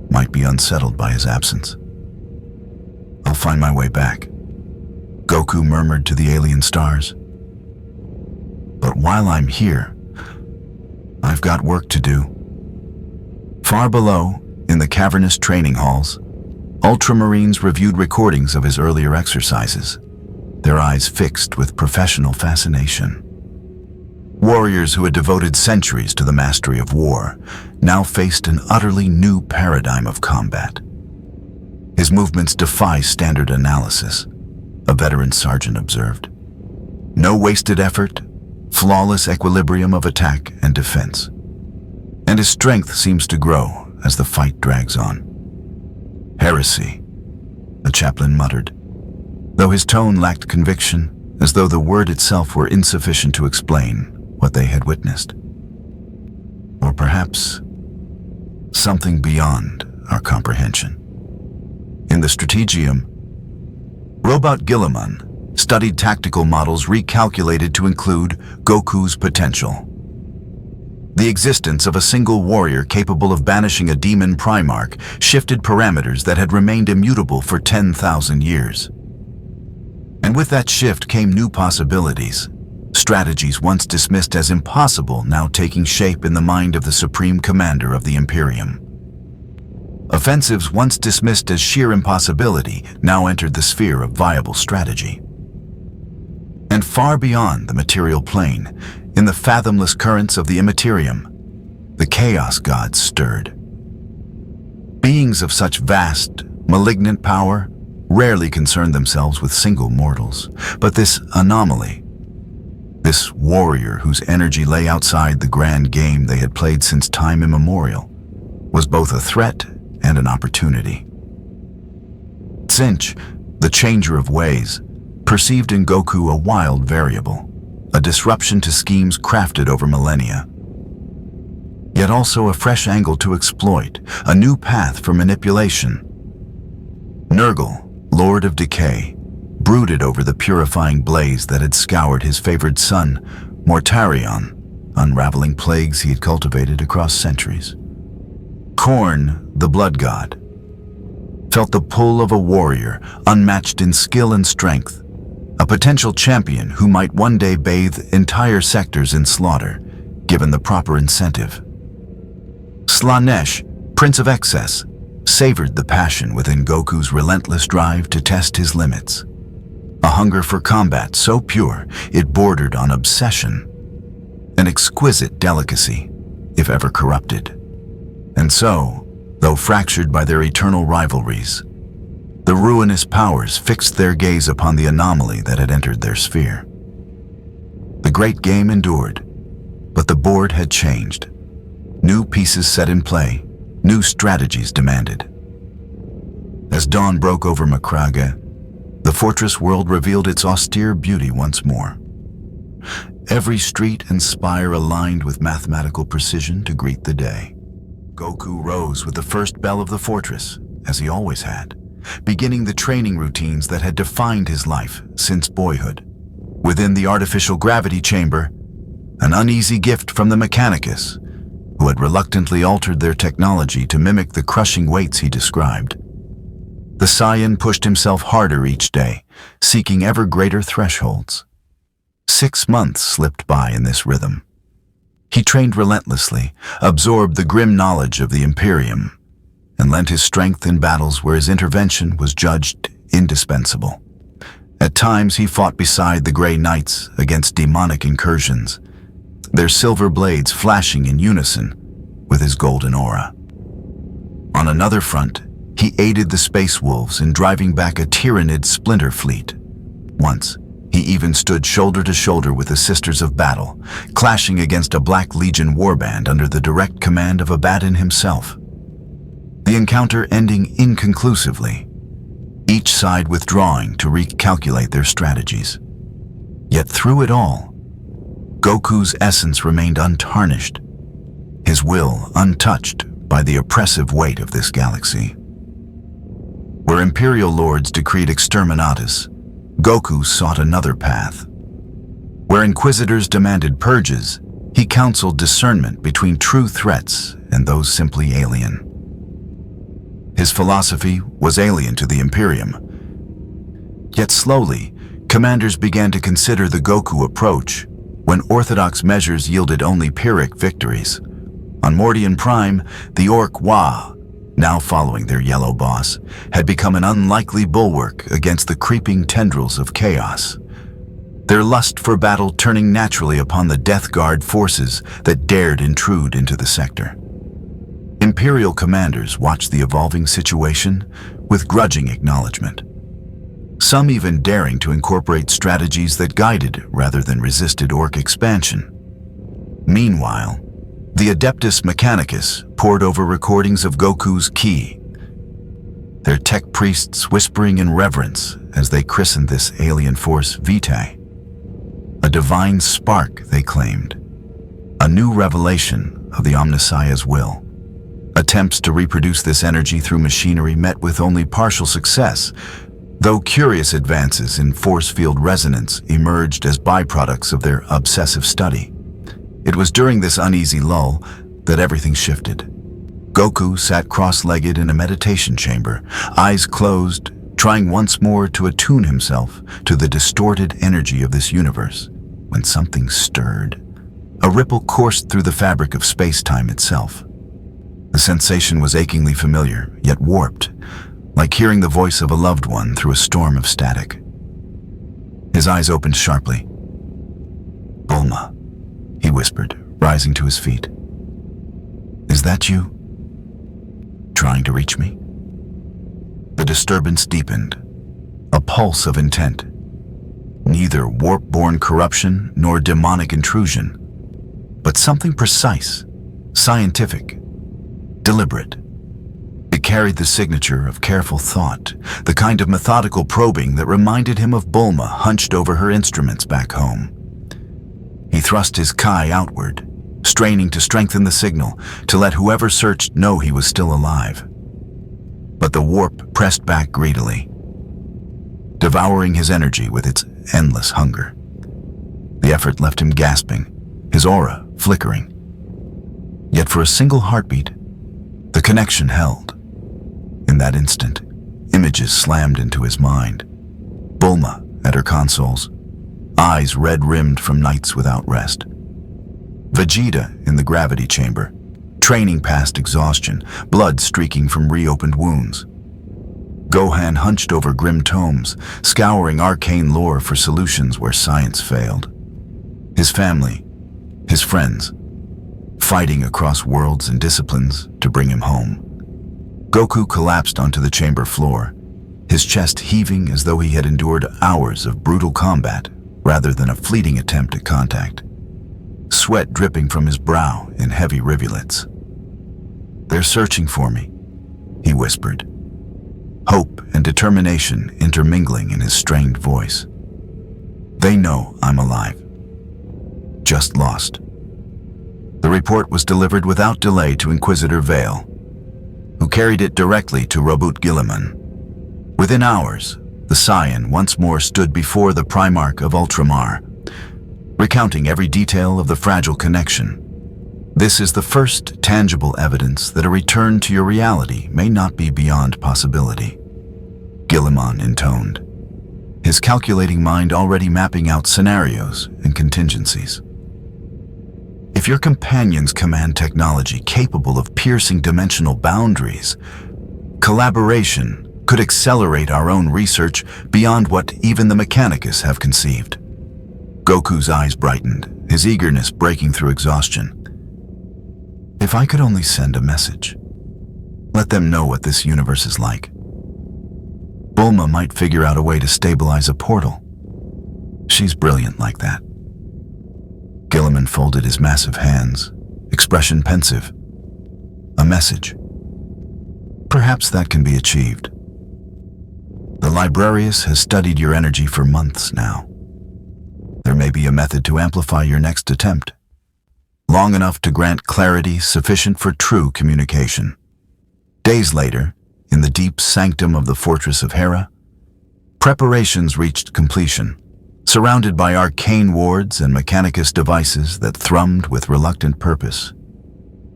might be unsettled by his absence. I'll find my way back, Goku murmured to the alien stars. But while I'm here, I've got work to do. Far below, in the cavernous training halls, Ultramarines reviewed recordings of his earlier exercises, their eyes fixed with professional fascination. Warriors who had devoted centuries to the mastery of war now faced an utterly new paradigm of combat. His movements defy standard analysis, a veteran sergeant observed. No wasted effort, flawless equilibrium of attack and defense. And his strength seems to grow as the fight drags on. Heresy, the chaplain muttered, though his tone lacked conviction, as though the word itself were insufficient to explain what they had witnessed. Or perhaps something beyond our comprehension. In the Strategium, Robot Guilliman studied tactical models recalculated to include Goku's potential. The existence of a single warrior capable of banishing a Daemon Primarch shifted parameters that had remained immutable for 10,000 years. And with that shift came new possibilities. Strategies once dismissed as impossible now taking shape in the mind of the Supreme Commander of the Imperium. Offensives once dismissed as sheer impossibility now entered the sphere of viable strategy. And far beyond the material plane, in the fathomless currents of the Imperium, the Chaos Gods stirred. Beings of such vast, malignant power rarely concerned themselves with single mortals, but this anomaly, this warrior whose energy lay outside the grand game they had played since time immemorial, was both a threat and an opportunity. Tsinch, the changer of ways, perceived in Goku a wild variable, a disruption to schemes crafted over millennia. Yet also a fresh angle to exploit, a new path for manipulation. Nurgle, Lord of Decay, brooded over the purifying blaze that had scoured his favored son, Mortarion, unraveling plagues he had cultivated across centuries. Khorne, the Blood God, felt the pull of a warrior unmatched in skill and strength, a potential champion who might one day bathe entire sectors in slaughter, given the proper incentive. Slaanesh, Prince of Excess, savored the passion within Goku's relentless drive to test his limits. A hunger for combat so pure it bordered on obsession, an exquisite delicacy, if ever corrupted. And so, though fractured by their eternal rivalries, the ruinous powers fixed their gaze upon the anomaly that had entered their sphere. The great game endured, but the board had changed. New pieces set in play, new strategies demanded. As dawn broke over Makraga, the fortress world revealed its austere beauty once more. Every street and spire aligned with mathematical precision to greet the day. Goku rose with the first bell of the fortress, as he always had, beginning the training routines that had defined his life since boyhood. Within the artificial gravity chamber, an uneasy gift from the Mechanicus, who had reluctantly altered their technology to mimic the crushing weights he described. The Saiyan pushed himself harder each day, seeking ever greater thresholds. 6 months slipped by in this rhythm. He trained relentlessly, absorbed the grim knowledge of the Imperium, and lent his strength in battles where his intervention was judged indispensable. At times he fought beside the Grey Knights against demonic incursions, their silver blades flashing in unison with his golden aura. On another front, he aided the Space Wolves in driving back a Tyrannid splinter fleet. Once, he even stood shoulder to shoulder with the Sisters of Battle, clashing against a Black Legion warband under the direct command of Abaddon himself. The encounter ending inconclusively, each side withdrawing to recalculate their strategies. Yet through it all, Goku's essence remained untarnished, his will untouched by the oppressive weight of this galaxy. Where Imperial Lords decreed exterminatus, Goku sought another path. Where Inquisitors demanded purges, he counseled discernment between true threats and those simply alien. His philosophy was alien to the Imperium. Yet slowly, commanders began to consider the Goku approach when orthodox measures yielded only Pyrrhic victories. On Mordian Prime, the Orc Wa, now following their yellow boss, had become an unlikely bulwark against the creeping tendrils of chaos. Their lust for battle turning naturally upon the Death Guard forces that dared intrude into the sector. Imperial commanders watched the evolving situation with grudging acknowledgement, some even daring to incorporate strategies that guided rather than resisted Orc expansion. Meanwhile, the Adeptus Mechanicus pored over recordings of Goku's ki, their tech priests whispering in reverence as they christened this alien force Vitae, a divine spark, they claimed, A new revelation of the Omniscia's will. Attempts to reproduce this energy through machinery met with only partial success, though curious advances in force field resonance emerged as byproducts of their obsessive study. It was during this uneasy lull that everything shifted. Goku sat cross-legged in a meditation chamber, eyes closed, trying once more to attune himself to the distorted energy of this universe, when something stirred. A ripple coursed through the fabric of space-time itself. The sensation was achingly familiar, yet warped, like hearing the voice of a loved one through a storm of static. His eyes opened sharply. "Bulma," he whispered, rising to his feet. "Is that you? Trying to reach me?" The disturbance deepened, a pulse of intent. Neither warp-born corruption nor demonic intrusion, but something precise, scientific, deliberate. It carried the signature of careful thought, the kind of methodical probing that reminded him of Bulma hunched over her instruments back home. He thrust his Kai outward, straining to strengthen the signal, to let whoever searched know he was still alive. But the warp pressed back greedily, devouring his energy with its endless hunger. The effort left him gasping, his aura flickering. Yet for a single heartbeat, the connection held. In that instant, images slammed into his mind. Bulma at her consoles, eyes red-rimmed from nights without rest. Vegeta in the gravity chamber, training past exhaustion, blood streaking from reopened wounds. Gohan hunched over grim tomes, scouring arcane lore for solutions where science failed. His family, his friends, fighting across worlds and disciplines to bring him home. Goku collapsed onto the chamber floor, his chest heaving as though he had endured hours of brutal combat rather than a fleeting attempt at contact. Sweat dripping from his brow in heavy rivulets. "They're searching for me," he whispered, hope and determination intermingling in his strained voice. "They know I'm alive, just lost." The report was delivered without delay to Inquisitor Vale, who carried it directly to Robot Guilliman. Within hours, the Saiyan once more stood before the Primarch of Ultramar, recounting every detail of the fragile connection. "This is the first tangible evidence that a return to your reality may not be beyond possibility," Guilliman intoned, his calculating mind already mapping out scenarios and contingencies. "If your companions command technology capable of piercing dimensional boundaries, collaboration could accelerate our own research beyond what even the Mechanicus have conceived." Goku's eyes brightened, his eagerness breaking through exhaustion. "If I could only send a message, let them know what this universe is like. Bulma might figure out a way to stabilize a portal. She's brilliant like that." Guilliman folded his massive hands, expression pensive. "A message. Perhaps that can be achieved. The Librarius has studied your energy for months now. There may be a method to amplify your next attempt, long enough to grant clarity sufficient for true communication." Days later, in the deep sanctum of the Fortress of Hera, preparations reached completion, surrounded by arcane wards and Mechanicus devices that thrummed with reluctant purpose.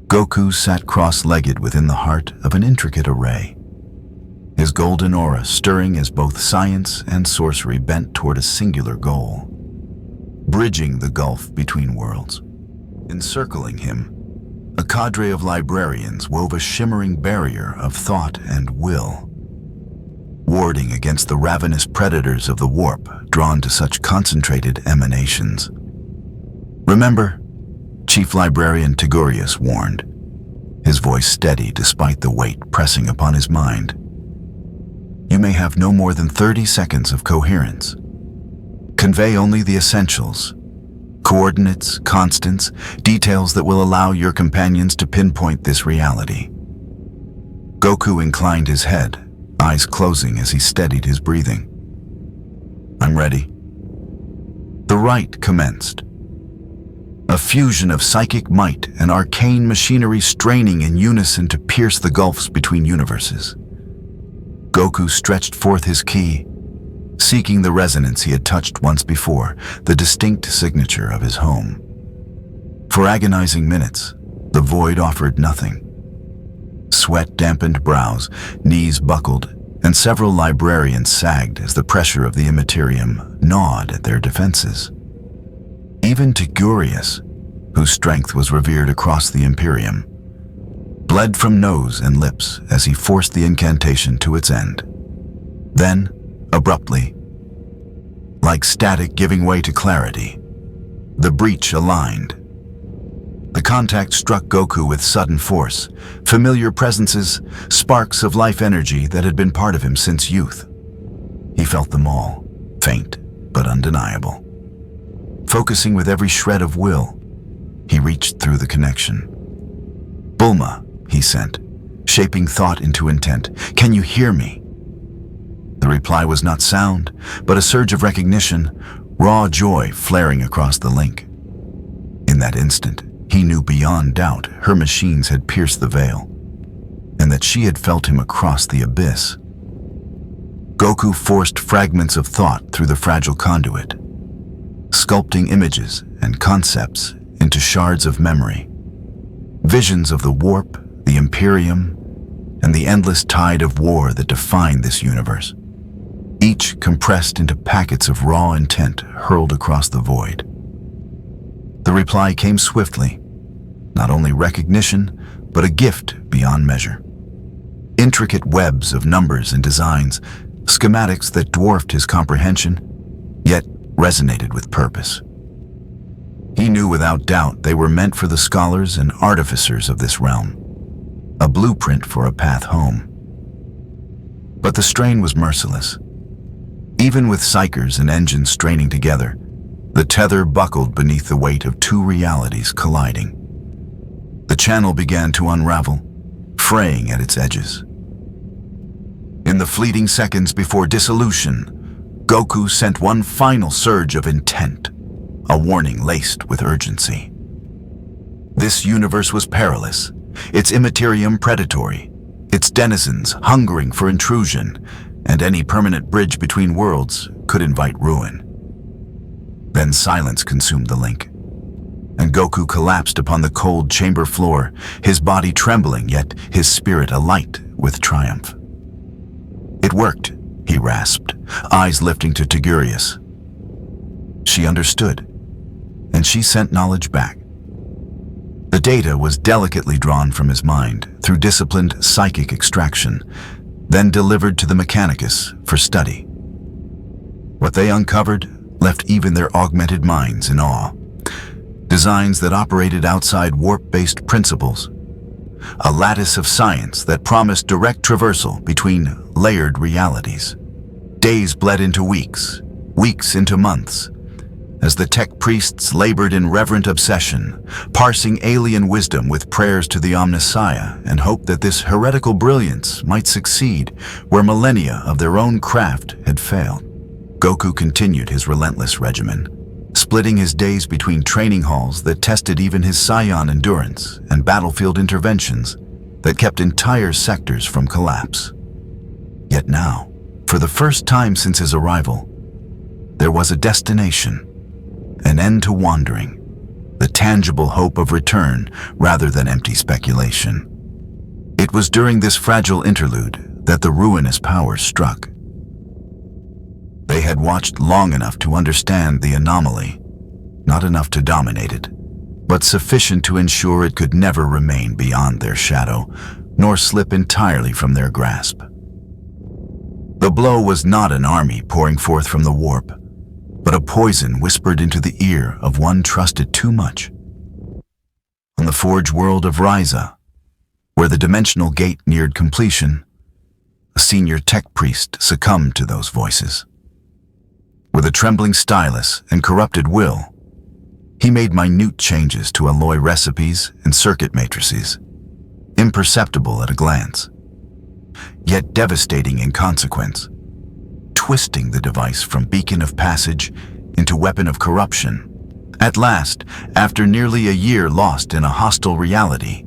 Goku sat cross-legged within the heart of an intricate array, his golden aura stirring as both science and sorcery bent toward a singular goal, bridging the gulf between worlds. Encircling him, a cadre of librarians wove a shimmering barrier of thought and will, warding against the ravenous predators of the warp drawn to such concentrated emanations. "Remember," Chief Librarian Tigurius warned, his voice steady despite the weight pressing upon his mind. "You may have no more than 30 seconds of coherence. Convey only the essentials, coordinates, constants, details that will allow your companions to pinpoint this reality." Goku inclined his head, eyes closing as he steadied his breathing. "I'm ready." The rite commenced. a fusion of psychic might and arcane machinery straining in unison to pierce the gulfs between universes. Goku stretched forth his ki, seeking the resonance he had touched once before, the distinct signature of his home. For agonizing minutes, the void offered nothing. Sweat-dampened brows, knees buckled, and several librarians sagged as the pressure of the Imperium gnawed at their defenses. Even Tigurius, whose strength was revered across the Imperium, bled from nose and lips as he forced the incantation to its end. Then, abruptly, like static giving way to clarity, the breach aligned. The contact struck Goku with sudden force, familiar presences, sparks of life energy that had been part of him since youth. He felt them all, faint but undeniable. Focusing with every shred of will, he reached through the connection. "Bulma," he sent, shaping thought into intent. "Can you hear me?" The reply was not sound, but a surge of recognition, raw joy flaring across the link. In that instant, he knew beyond doubt her machines had pierced the veil, and that she had felt him across the abyss. Goku forced fragments of thought through the fragile conduit, sculpting images and concepts into shards of memory. Visions of the warp, the Imperium, and the endless tide of war that defined this universe, each compressed into packets of raw intent hurled across the void. The reply came swiftly, not only recognition, but a gift beyond measure. Intricate webs of numbers and designs, schematics that dwarfed his comprehension, yet resonated with purpose. He knew without doubt they were meant for the scholars and artificers of this realm, a blueprint for a path home. But the strain was merciless. Even with psychers and engines straining together, the tether buckled beneath the weight of two realities colliding. The channel began to unravel, fraying at its edges. In the fleeting seconds before dissolution, Goku sent one final surge of intent, a warning laced with urgency. This universe was perilous, its immaterium predatory, its denizens hungering for intrusion, and any permanent bridge between worlds could invite ruin. Then silence consumed the link, and Goku collapsed upon the cold chamber floor, his body trembling, yet his spirit alight with triumph. "It worked," he rasped, eyes lifting to Tigurius. She understood, and she sent knowledge back. The data was delicately drawn from his mind through disciplined psychic extraction, then delivered to the Mechanicus for study. What they uncovered left even their augmented minds in awe. Designs that operated outside warp-based principles. A lattice of science that promised direct traversal between layered realities. Days bled into weeks, weeks into months, as the tech priests labored in reverent obsession, parsing alien wisdom with prayers to the Omnissiah and hoped that this heretical brilliance might succeed where millennia of their own craft had failed. Goku continued his relentless regimen, splitting his days between training halls that tested even his Saiyan endurance and battlefield interventions that kept entire sectors from collapse. Yet now, for the first time since his arrival, there was a destination, an end to wandering, the tangible hope of return rather than empty speculation. It was during this fragile interlude that the ruinous powers struck. They had watched long enough to understand the anomaly, not enough to dominate it, but sufficient to ensure it could never remain beyond their shadow, nor slip entirely from their grasp. The blow was not an army pouring forth from the warp, but a poison whispered into the ear of one trusted too much. On the forge world of Ryza, where the dimensional gate neared completion, a senior tech priest succumbed to those voices. With a trembling stylus and corrupted will, he made minute changes to alloy recipes and circuit matrices, imperceptible at a glance, yet devastating in consequence, twisting the device from beacon of passage into weapon of corruption, At last, after nearly a year lost in a hostile reality,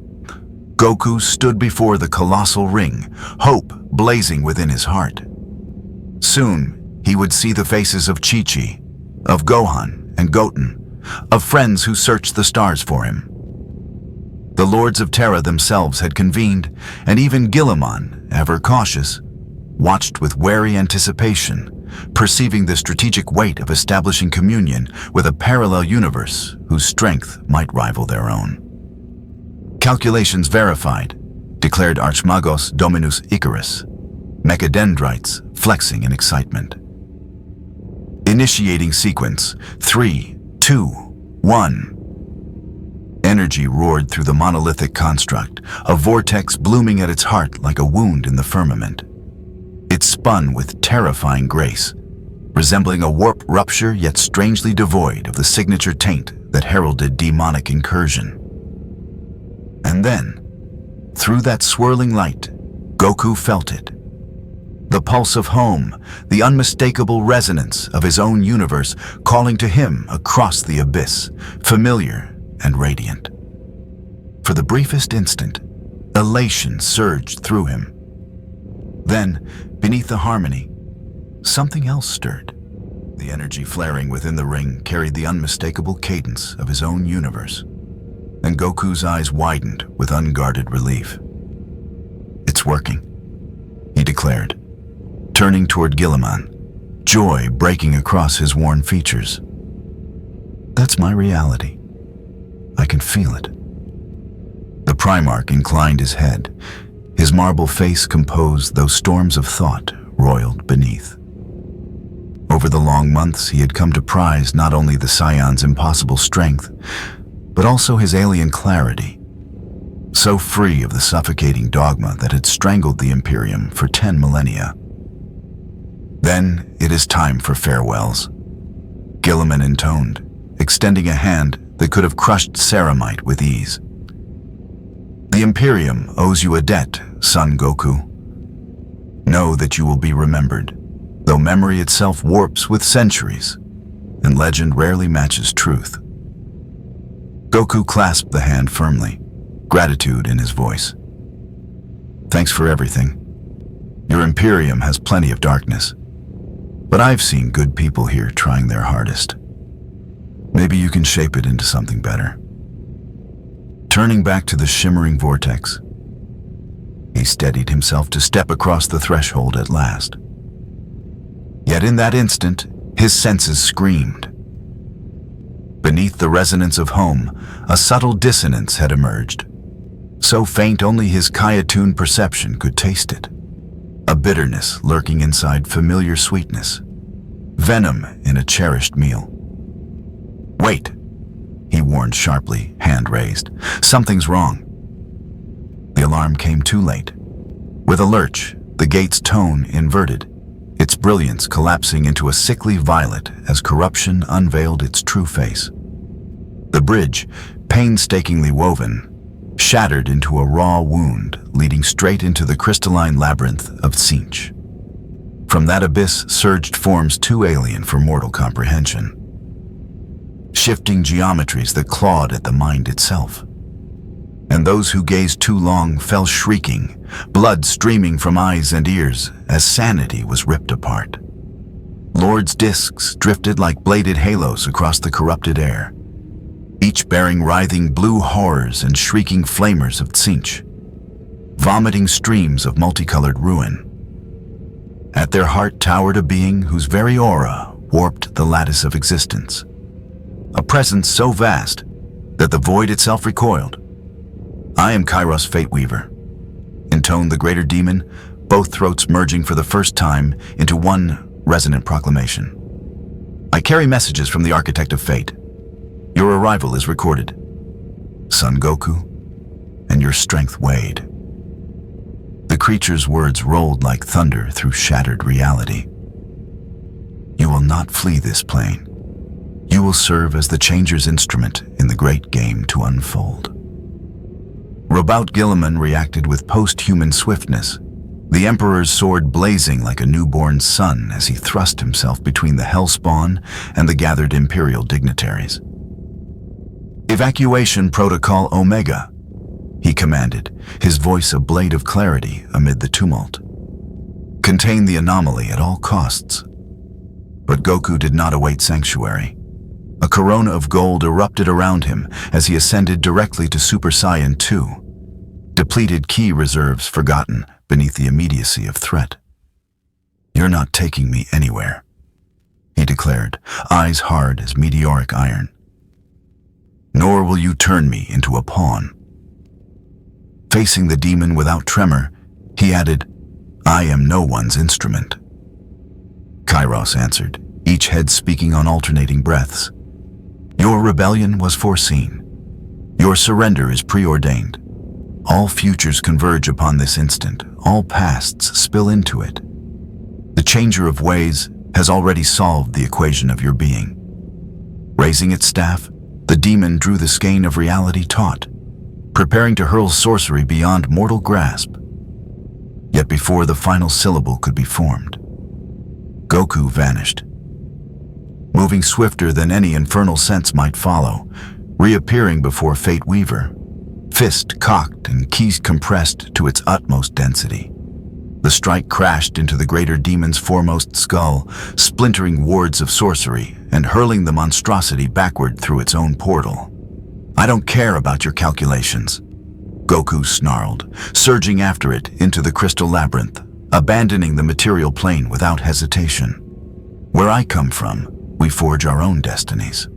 Goku stood before the colossal ring, hope blazing within his heart. Soon, he would see the faces of Chi-Chi, of Gohan and Goten, of friends who searched the stars for him. The Lords of Terra themselves had convened, and even Guilliman, ever cautious, watched with wary anticipation, perceiving the strategic weight of establishing communion with a parallel universe whose strength might rival their own. Calculations verified, declared Archmagos Dominus Icarus, mechadendrites flexing in excitement. Initiating sequence 3, 2, 1. Energy roared through the monolithic construct, a vortex blooming at its heart like a wound in the firmament. It spun with terrifying grace, resembling a warp rupture yet strangely devoid of the signature taint that heralded demonic incursion. And then, through that swirling light, Goku felt it. The pulse of home, the unmistakable resonance of his own universe calling to him across the abyss, familiar and radiant. For the briefest instant, elation surged through him. Then, beneath the harmony, something else stirred. The energy flaring within the ring carried the unmistakable cadence of his own universe, and Goku's eyes widened with unguarded relief. "It's working," he declared, turning toward Guilliman, joy breaking across his worn features. "That's my reality. I can feel it." The Primarch inclined his head, his marble face composed though storms of thought roiled beneath. Over the long months, he had come to prize not only the Saiyan's impossible strength, but also his alien clarity, so free of the suffocating dogma that had strangled the Imperium for 10 millennia. "Then it is time for farewells," Guilliman intoned, extending a hand that could have crushed ceramite with ease. "The Imperium owes you a debt, Son Goku. Know that you will be remembered, though memory itself warps with centuries, and legend rarely matches truth." Goku clasped the hand firmly, gratitude in his voice. "Thanks for everything. Your Imperium has plenty of darkness, but I've seen good people here trying their hardest. Maybe you can shape it into something better." Turning back to the shimmering vortex, he steadied himself to step across the threshold at last. Yet in that instant, his senses screamed. Beneath the resonance of home, a subtle dissonance had emerged, so faint only his Kai-attuned perception could taste it. A bitterness lurking inside familiar sweetness, venom in a cherished meal. "Wait," he warned sharply, hand raised. "Something's wrong." The alarm came too late. With a lurch, the gate's tone inverted, its brilliance collapsing into a sickly violet as corruption unveiled its true face. The bridge, painstakingly woven, shattered into a raw wound leading straight into the crystalline labyrinth of Tsinch. From that abyss surged forms too alien for mortal comprehension. Shifting geometries that clawed at the mind itself. And those who gazed too long fell shrieking, blood streaming from eyes and ears as sanity was ripped apart. Lord's discs drifted like bladed halos across the corrupted air, each bearing writhing blue horrors and shrieking flamers of Tsinch, vomiting streams of multicolored ruin. At their heart towered a being whose very aura warped the lattice of existence, a presence so vast that the void itself recoiled. "I am Kairos Fateweaver," intoned the greater demon, both throats merging for the first time into one resonant proclamation. "I carry messages from the Architect of Fate. Your arrival is recorded, Son Goku, and your strength weighed." The creature's words rolled like thunder through shattered reality. "You will not flee this plane. You will serve as the Changer's instrument in the great game to unfold." Robout Guilliman reacted with post-human swiftness, the Emperor's sword blazing like a newborn sun as he thrust himself between the Hellspawn and the gathered Imperial dignitaries. "Evacuation Protocol Omega," he commanded, his voice a blade of clarity amid the tumult. "Contain the anomaly at all costs." But Goku did not await sanctuary. A corona of gold erupted around him as he ascended directly to Super Saiyan 2, depleted ki reserves forgotten beneath the immediacy of threat. "You're not taking me anywhere," he declared, eyes hard as meteoric iron. "Nor will you turn me into a pawn." Facing the demon without tremor, he added, "I am no one's instrument." Kairos answered, each head speaking on alternating breaths. "Your rebellion was foreseen. Your surrender is preordained. All futures converge upon this instant. All pasts spill into it. The changer of ways has already solved the equation of your being." Raising its staff, the demon drew the skein of reality taut, preparing to hurl sorcery beyond mortal grasp. Yet before the final syllable could be formed, Goku vanished, moving swifter than any infernal sense might follow, reappearing before Fate Weaver, fist cocked and keys compressed to its utmost density. The strike crashed into the greater demon's foremost skull, splintering wards of sorcery and hurling the monstrosity backward through its own portal. "I don't care about your calculations," Goku snarled, surging after it into the crystal labyrinth, abandoning the material plane without hesitation. "Where I come from, we forge our own destinies."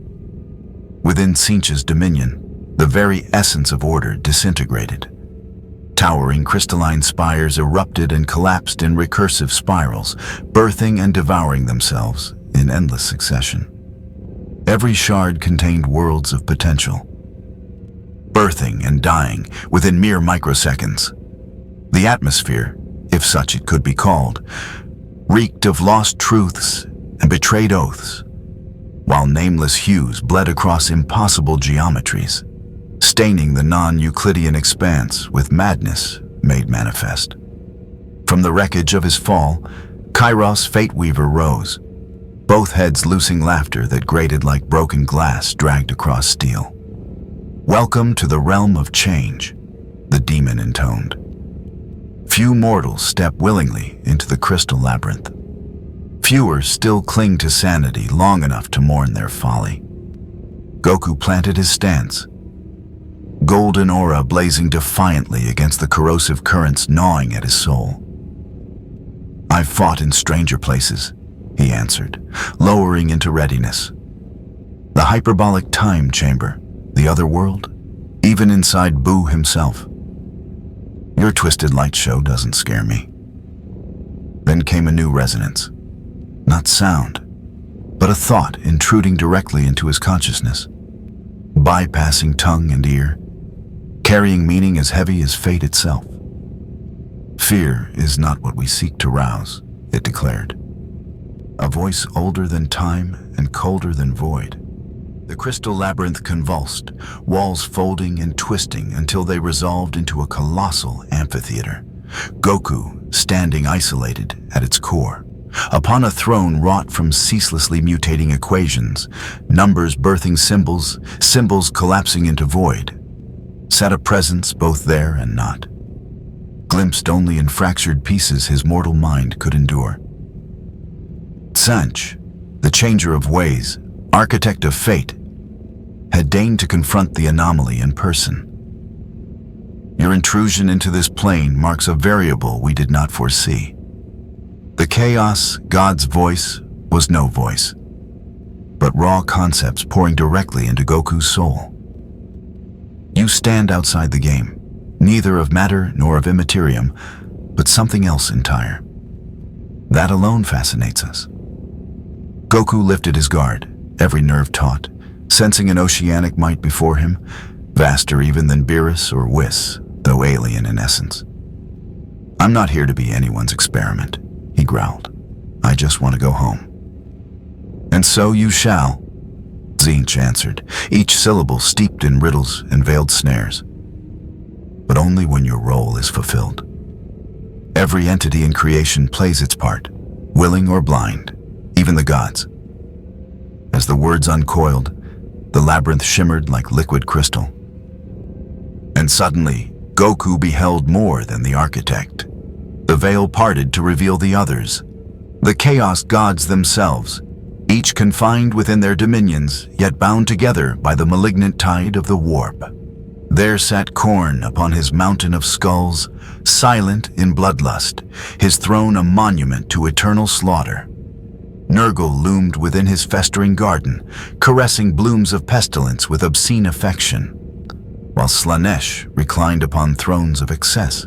Within Tsinch's dominion, the very essence of order disintegrated. Towering crystalline spires erupted and collapsed in recursive spirals, birthing and devouring themselves in endless succession. Every shard contained worlds of potential, birthing and dying within mere microseconds. The atmosphere, if such it could be called, reeked of lost truths and betrayed oaths, while nameless hues bled across impossible geometries, staining the non-Euclidean expanse with madness made manifest. From the wreckage of his fall, Kairos Fate Weaver rose, both heads loosing laughter that grated like broken glass dragged across steel. "Welcome to the realm of change," the demon intoned. Few mortals step willingly into the crystal labyrinth. Fewer still cling to sanity long enough to mourn their folly. Goku planted his stance, golden aura blazing defiantly against the corrosive currents gnawing at his soul. "I've fought in stranger places," he answered, lowering into readiness. "The hyperbolic time chamber, the other world, even inside Boo himself. Your twisted light show doesn't scare me." Then came a new resonance. Not sound, but a thought intruding directly into his consciousness, bypassing tongue and ear, carrying meaning as heavy as fate itself. "Fear is not what we seek to rouse," it declared. A voice older than time and colder than void. The crystal labyrinth convulsed, walls folding and twisting until they resolved into a colossal amphitheater, Goku standing isolated at its core. Upon a throne wrought from ceaselessly mutating equations, numbers birthing symbols, symbols collapsing into void, sat a presence both there and not, glimpsed only in fractured pieces his mortal mind could endure. Sanch, the changer of ways, architect of fate, had deigned to confront the anomaly in person. "Your intrusion into this plane marks a variable we did not foresee." The chaos, God's voice, was no voice, but raw concepts pouring directly into Goku's soul. "You stand outside the game, neither of matter nor of Imperium, but something else entire. That alone fascinates us." Goku lifted his guard, every nerve taut, sensing an oceanic might before him, vaster even than Beerus or Whis, though alien in essence. "I'm not here to be anyone's experiment," he growled. "I just want to go home." "And so you shall," Tsinch answered, each syllable steeped in riddles and veiled snares. "But only when your role is fulfilled. Every entity in creation plays its part, willing or blind, even the gods." As the words uncoiled, The labyrinth shimmered like liquid crystal. And suddenly, Goku beheld more than the architect. The veil parted to reveal the others, the chaos gods themselves, each confined within their dominions, yet bound together by the malignant tide of the warp. There sat Korn upon his mountain of skulls, silent in bloodlust, his throne a monument to eternal slaughter. Nurgle loomed within his festering garden, caressing blooms of pestilence with obscene affection, while Slanesh reclined upon thrones of excess,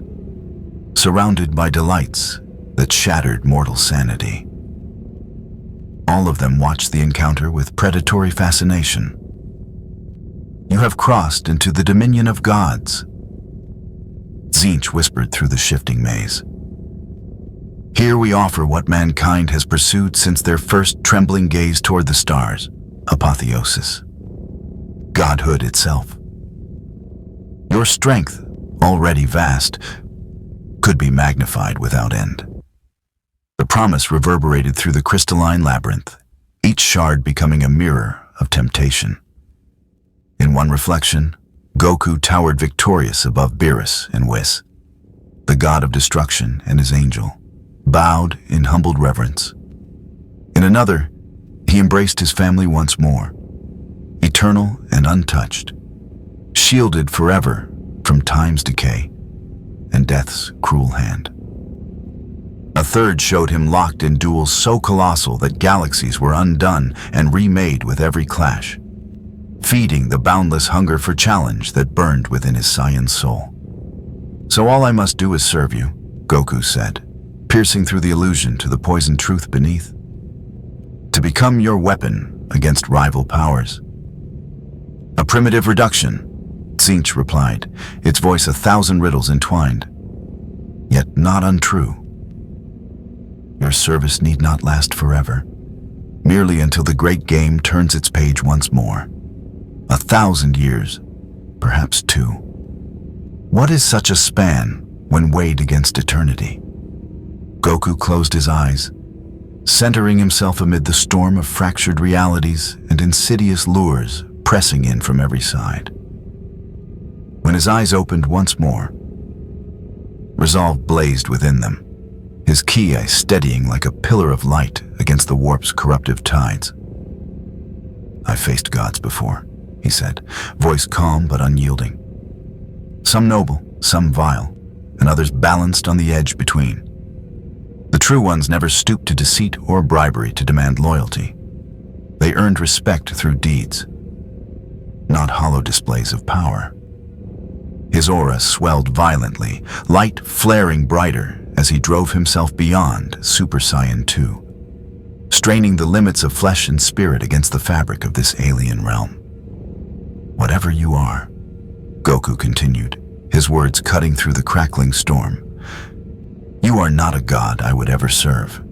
surrounded by delights that shattered mortal sanity. All of them watched the encounter with predatory fascination. "You have crossed into the dominion of gods," Tzeentch whispered through the shifting maze. "Here we offer what mankind has pursued since their first trembling gaze toward the stars, apotheosis, godhood itself. Your strength, already vast, could be magnified without end." The promise reverberated through the crystalline labyrinth, each shard becoming a mirror of temptation. In one reflection, Goku towered victorious above Beerus and Whis, the god of destruction and his angel, bowed in humbled reverence. In another, he embraced his family once more, eternal and untouched, shielded forever from time's decay and death's cruel hand. A third showed him locked in duels so colossal that galaxies were undone and remade with every clash, feeding the boundless hunger for challenge that burned within his Saiyan soul. "So all I must do is serve you," Goku said, piercing through the illusion to the poisoned truth beneath. "To become your weapon against rival powers." "A primitive reduction," Tzeentch replied, its voice 1,000 riddles entwined, yet not untrue. "Your service need not last forever, merely until the great game turns its page once more. 1,000 years, perhaps 2. What is such a span when weighed against eternity?" Goku closed his eyes, centering himself amid the storm of fractured realities and insidious lures pressing in from every side. When his eyes opened once more, resolve blazed within them, his ki steadying like a pillar of light against the warp's corruptive tides. "I've faced gods before," he said, voice calm but unyielding. "Some noble, some vile, and others balanced on the edge between. The true ones never stooped to deceit or bribery to demand loyalty. They earned respect through deeds, not hollow displays of power." His aura swelled violently, light flaring brighter as he drove himself beyond Super Saiyan 2, straining the limits of flesh and spirit against the fabric of this alien realm. "Whatever you are," Goku continued, his words cutting through the crackling storm, "you are not a god I would ever serve.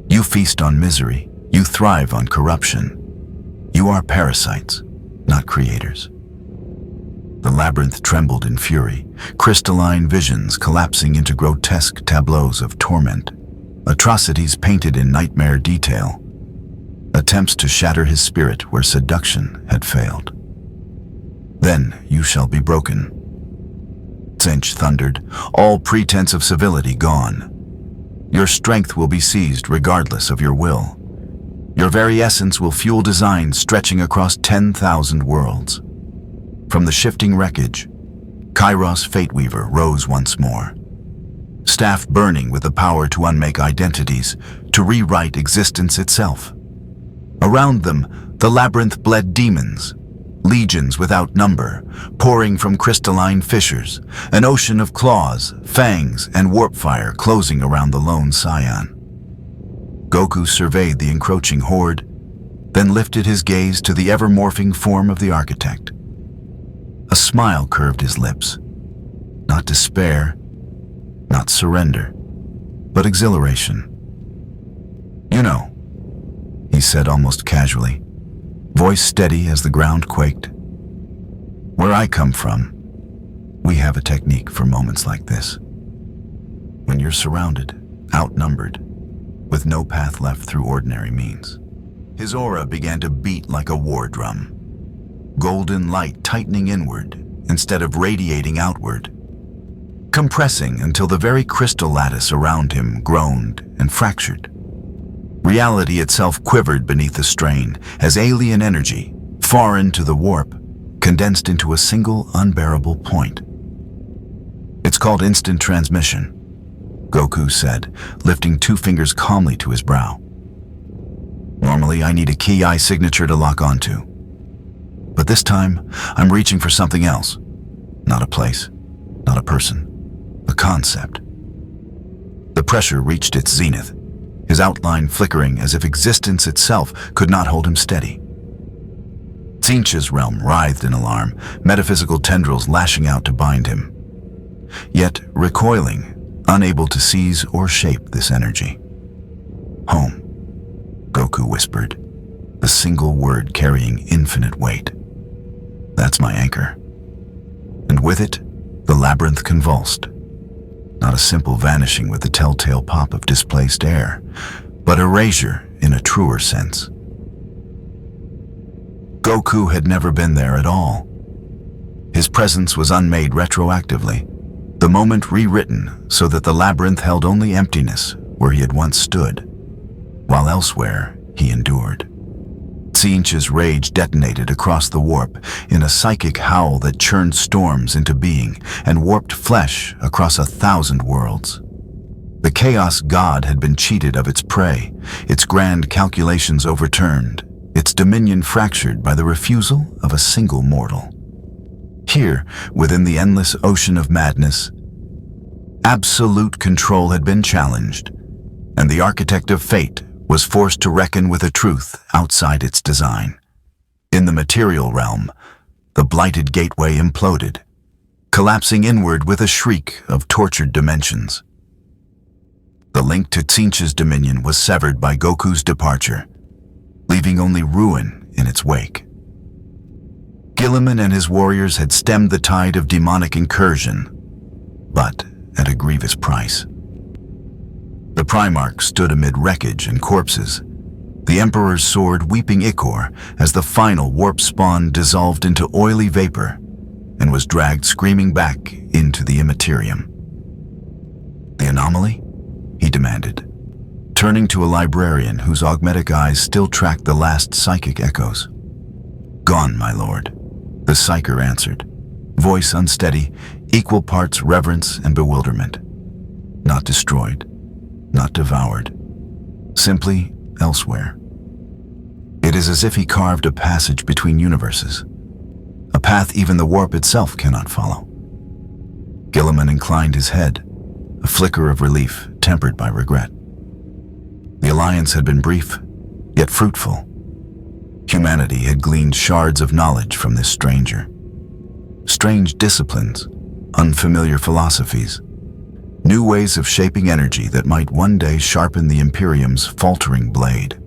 You feast on misery, you thrive on corruption. You are parasites, not creators." The labyrinth trembled in fury, crystalline visions collapsing into grotesque tableaus of torment, atrocities painted in nightmare detail, attempts to shatter his spirit where seduction had failed. "Then you shall be broken," Tzeentch thundered, all pretense of civility gone. "Your strength will be seized regardless of your will. Your very essence will fuel designs stretching across 10,000 worlds." From the shifting wreckage, Kairos Fateweaver rose once more, staff burning with the power to unmake identities, to rewrite existence itself. Around them, the labyrinth bled demons, legions without number, pouring from crystalline fissures, an ocean of claws, fangs, and warp fire closing around the lone Saiyan. Goku surveyed the encroaching horde, then lifted his gaze to the ever-morphing form of the architect. A smile curved his lips. Not despair, not surrender, but exhilaration. "You know," he said almost casually, voice steady as the ground quaked, "where I come from, we have a technique for moments like this. When you're surrounded, outnumbered, with no path left through ordinary means." His aura began to beat like a war drum, golden light tightening inward instead of radiating outward, compressing until the very crystal lattice around him groaned and fractured. Reality itself quivered beneath the strain as alien energy, foreign to the warp, condensed into a single unbearable point. "It's called instant transmission," Goku said, lifting 2 fingers calmly to his brow. "Normally, I need a key eye signature to lock onto. But this time, I'm reaching for something else. Not a place, not a person, a concept." The pressure reached its zenith, his outline flickering as if existence itself could not hold him steady. Tzeentch's realm writhed in alarm, metaphysical tendrils lashing out to bind him. Yet recoiling, unable to seize or shape this energy. "Home," Goku whispered, the single word carrying infinite weight. "That's my anchor." And with it, the labyrinth convulsed. Not a simple vanishing with the telltale pop of displaced air, but erasure in a truer sense. Goku had never been there at all. His presence was unmade retroactively, the moment rewritten so that the labyrinth held only emptiness where he had once stood, while elsewhere he endured. Tzeentch's rage detonated across the warp in a psychic howl that churned storms into being and warped flesh across 1,000 worlds. The Chaos God had been cheated of its prey, its grand calculations overturned, its dominion fractured by the refusal of a single mortal. Here, within the endless ocean of madness, absolute control had been challenged, and the architect of fate was forced to reckon with a truth outside its design. In the material realm, the blighted gateway imploded, collapsing inward with a shriek of tortured dimensions. The link to Tzeentch's dominion was severed by Goku's departure, leaving only ruin in its wake. Guilliman and his warriors had stemmed the tide of demonic incursion, but at a grievous price. The Primarch stood amid wreckage and corpses, the Emperor's sword weeping ichor as the final warp spawn dissolved into oily vapor and was dragged screaming back into the Imperium. "The anomaly?" he demanded, turning to a librarian whose augmetic eyes still tracked the last psychic echoes. "Gone, my lord," the psyker answered, voice unsteady, equal parts reverence and bewilderment. "Not destroyed, not devoured, simply elsewhere." It is as if he carved a passage between universes, a path even the warp itself cannot follow. Guilliman inclined his head, a flicker of relief tempered by regret. The alliance had been brief, yet fruitful. Humanity had gleaned shards of knowledge from this stranger. Strange disciplines, unfamiliar philosophies, new ways of shaping energy that might one day sharpen the Imperium's faltering blade.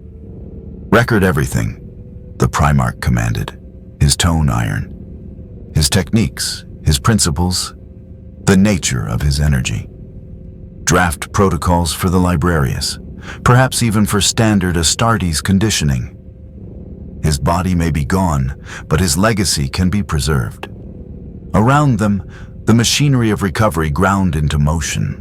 "Record everything," the Primarch commanded, his tone iron. His techniques, his principles, the nature of his energy. Draft protocols for the Librarius, perhaps even for standard Astartes conditioning. His body may be gone, but his legacy can be preserved. Around them, the machinery of recovery ground into motion.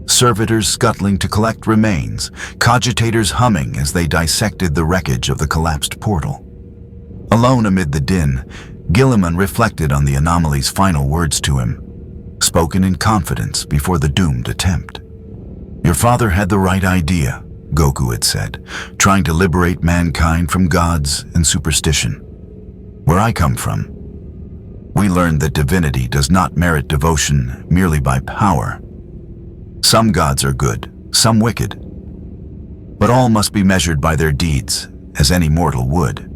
Servitors scuttling to collect remains, cogitators humming as they dissected the wreckage of the collapsed portal. Alone amid the din, Guilliman reflected on the anomaly's final words to him, spoken in confidence before the doomed attempt. "Your father had the right idea," Goku had said, trying to liberate mankind from gods and superstition. "Where I come from, we learned that divinity does not merit devotion merely by power. Some gods are good, some wicked, but all must be measured by their deeds, as any mortal would.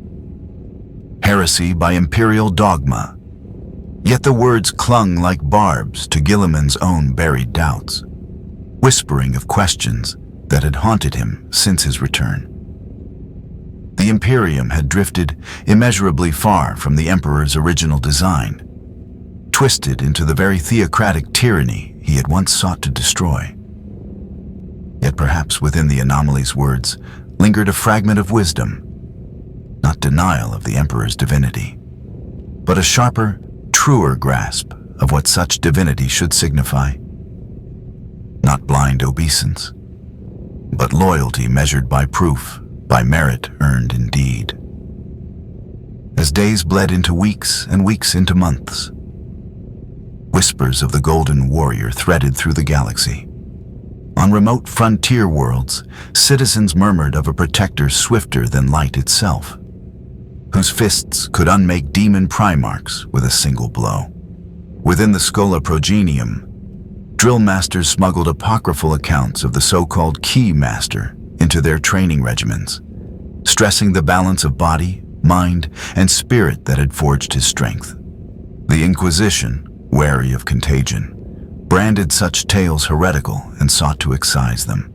Heresy by imperial dogma." Yet the words clung like barbs to Guilliman's own buried doubts, whispering of questions that had haunted him since his return. The Imperium had drifted immeasurably far from the Emperor's original design, twisted into the very theocratic tyranny he had once sought to destroy. Yet perhaps within the anomaly's words lingered a fragment of wisdom, not denial of the Emperor's divinity, but a sharper, truer grasp of what such divinity should signify. Not blind obeisance, but loyalty measured by proof, by merit earned in deed. As days bled into weeks and weeks into months, whispers of the Golden Warrior threaded through the galaxy. On remote frontier worlds, citizens murmured of a protector swifter than light itself, whose fists could unmake Daemon Primarchs with a single blow. Within the Schola Progenium, drill masters smuggled apocryphal accounts of the so-called Key Master into their training regimens, stressing the balance of body, mind, and spirit that had forged his strength. The Inquisition, wary of contagion, branded such tales heretical and sought to excise them.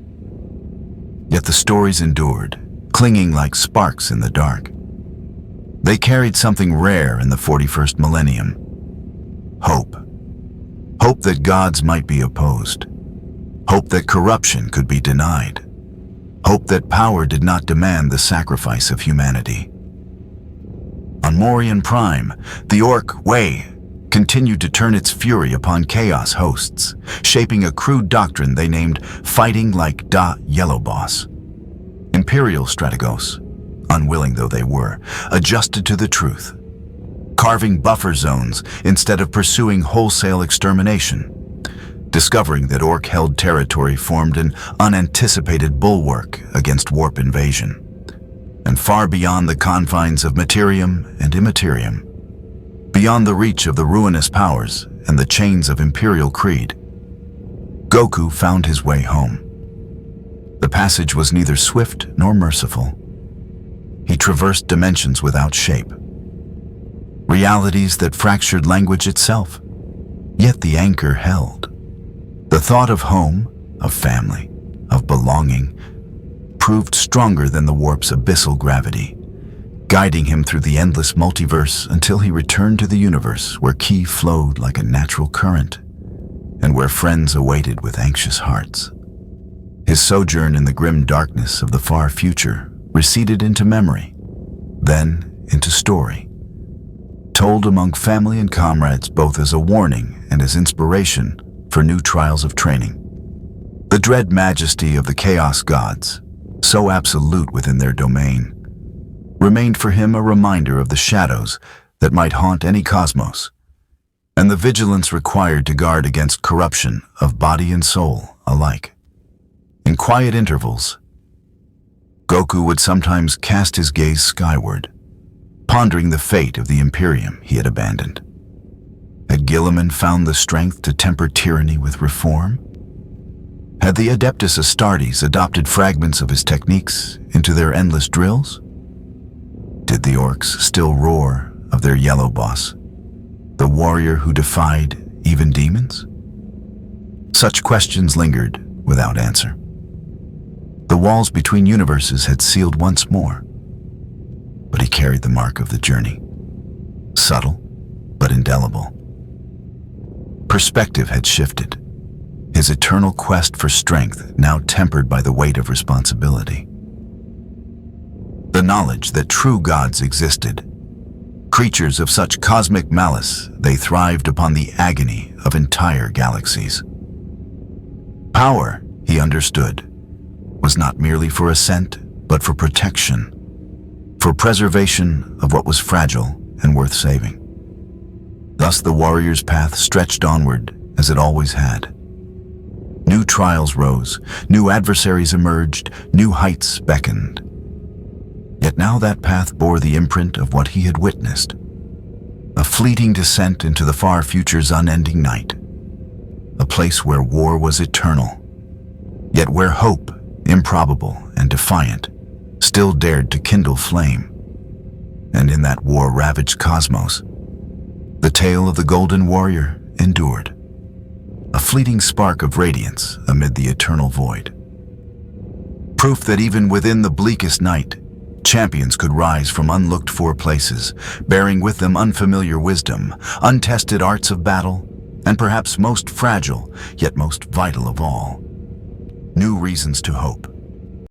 Yet the stories endured, clinging like sparks in the dark. They carried something rare in the 41st millennium: hope. Hope that gods might be opposed. Hope that corruption could be denied. Hope that power did not demand the sacrifice of humanity. On Mordian Prime, the Orc Way continued to turn its fury upon Chaos hosts, shaping a crude doctrine they named Fighting Like Da Yellow Boss. Imperial strategos, unwilling though they were, adjusted to the truth, carving buffer zones instead of pursuing wholesale extermination. Discovering that Orc-held territory formed an unanticipated bulwark against warp invasion. And far beyond the confines of Materium and Immaterium, beyond the reach of the ruinous powers and the chains of Imperial creed, Goku found his way home. The passage was neither swift nor merciful. He traversed dimensions without shape, realities that fractured language itself, yet the anchor held. The thought of home, of family, of belonging, proved stronger than the warp's abyssal gravity, guiding him through the endless multiverse until he returned to the universe where Ki flowed like a natural current, and where friends awaited with anxious hearts. His sojourn in the grim darkness of the far future receded into memory, then into story, told among family and comrades both as a warning and as inspiration for new trials of training. The dread majesty of the Chaos Gods, so absolute within their domain, remained for him a reminder of the shadows that might haunt any cosmos, and the vigilance required to guard against corruption of body and soul alike. In quiet intervals, Goku would sometimes cast his gaze skyward, pondering the fate of the Imperium he had abandoned. Had Gilliman found the strength to temper tyranny with reform? Had the Adeptus Astartes adopted fragments of his techniques into their endless drills? Did the Orcs still roar of their yellow boss, the warrior who defied even demons? Such questions lingered without answer. The walls between universes had sealed once more, but he carried the mark of the journey, subtle but indelible. Perspective had shifted, his eternal quest for strength now tempered by the weight of responsibility. The knowledge that true gods existed, creatures of such cosmic malice they thrived upon the agony of entire galaxies. Power, he understood, was not merely for ascent, but for protection, for preservation of what was fragile and worth saving. Thus the warrior's path stretched onward as it always had. New trials rose, new adversaries emerged, new heights beckoned. Yet now that path bore the imprint of what he had witnessed, a fleeting descent into the far future's unending night, a place where war was eternal, yet where hope, improbable and defiant, still dared to kindle flame. And in that war-ravaged cosmos, the tale of the Golden Warrior endured, a fleeting spark of radiance amid the eternal void. Proof that even within the bleakest night, champions could rise from unlooked-for places, bearing with them unfamiliar wisdom, untested arts of battle, and perhaps most fragile, yet most vital of all, new reasons to hope.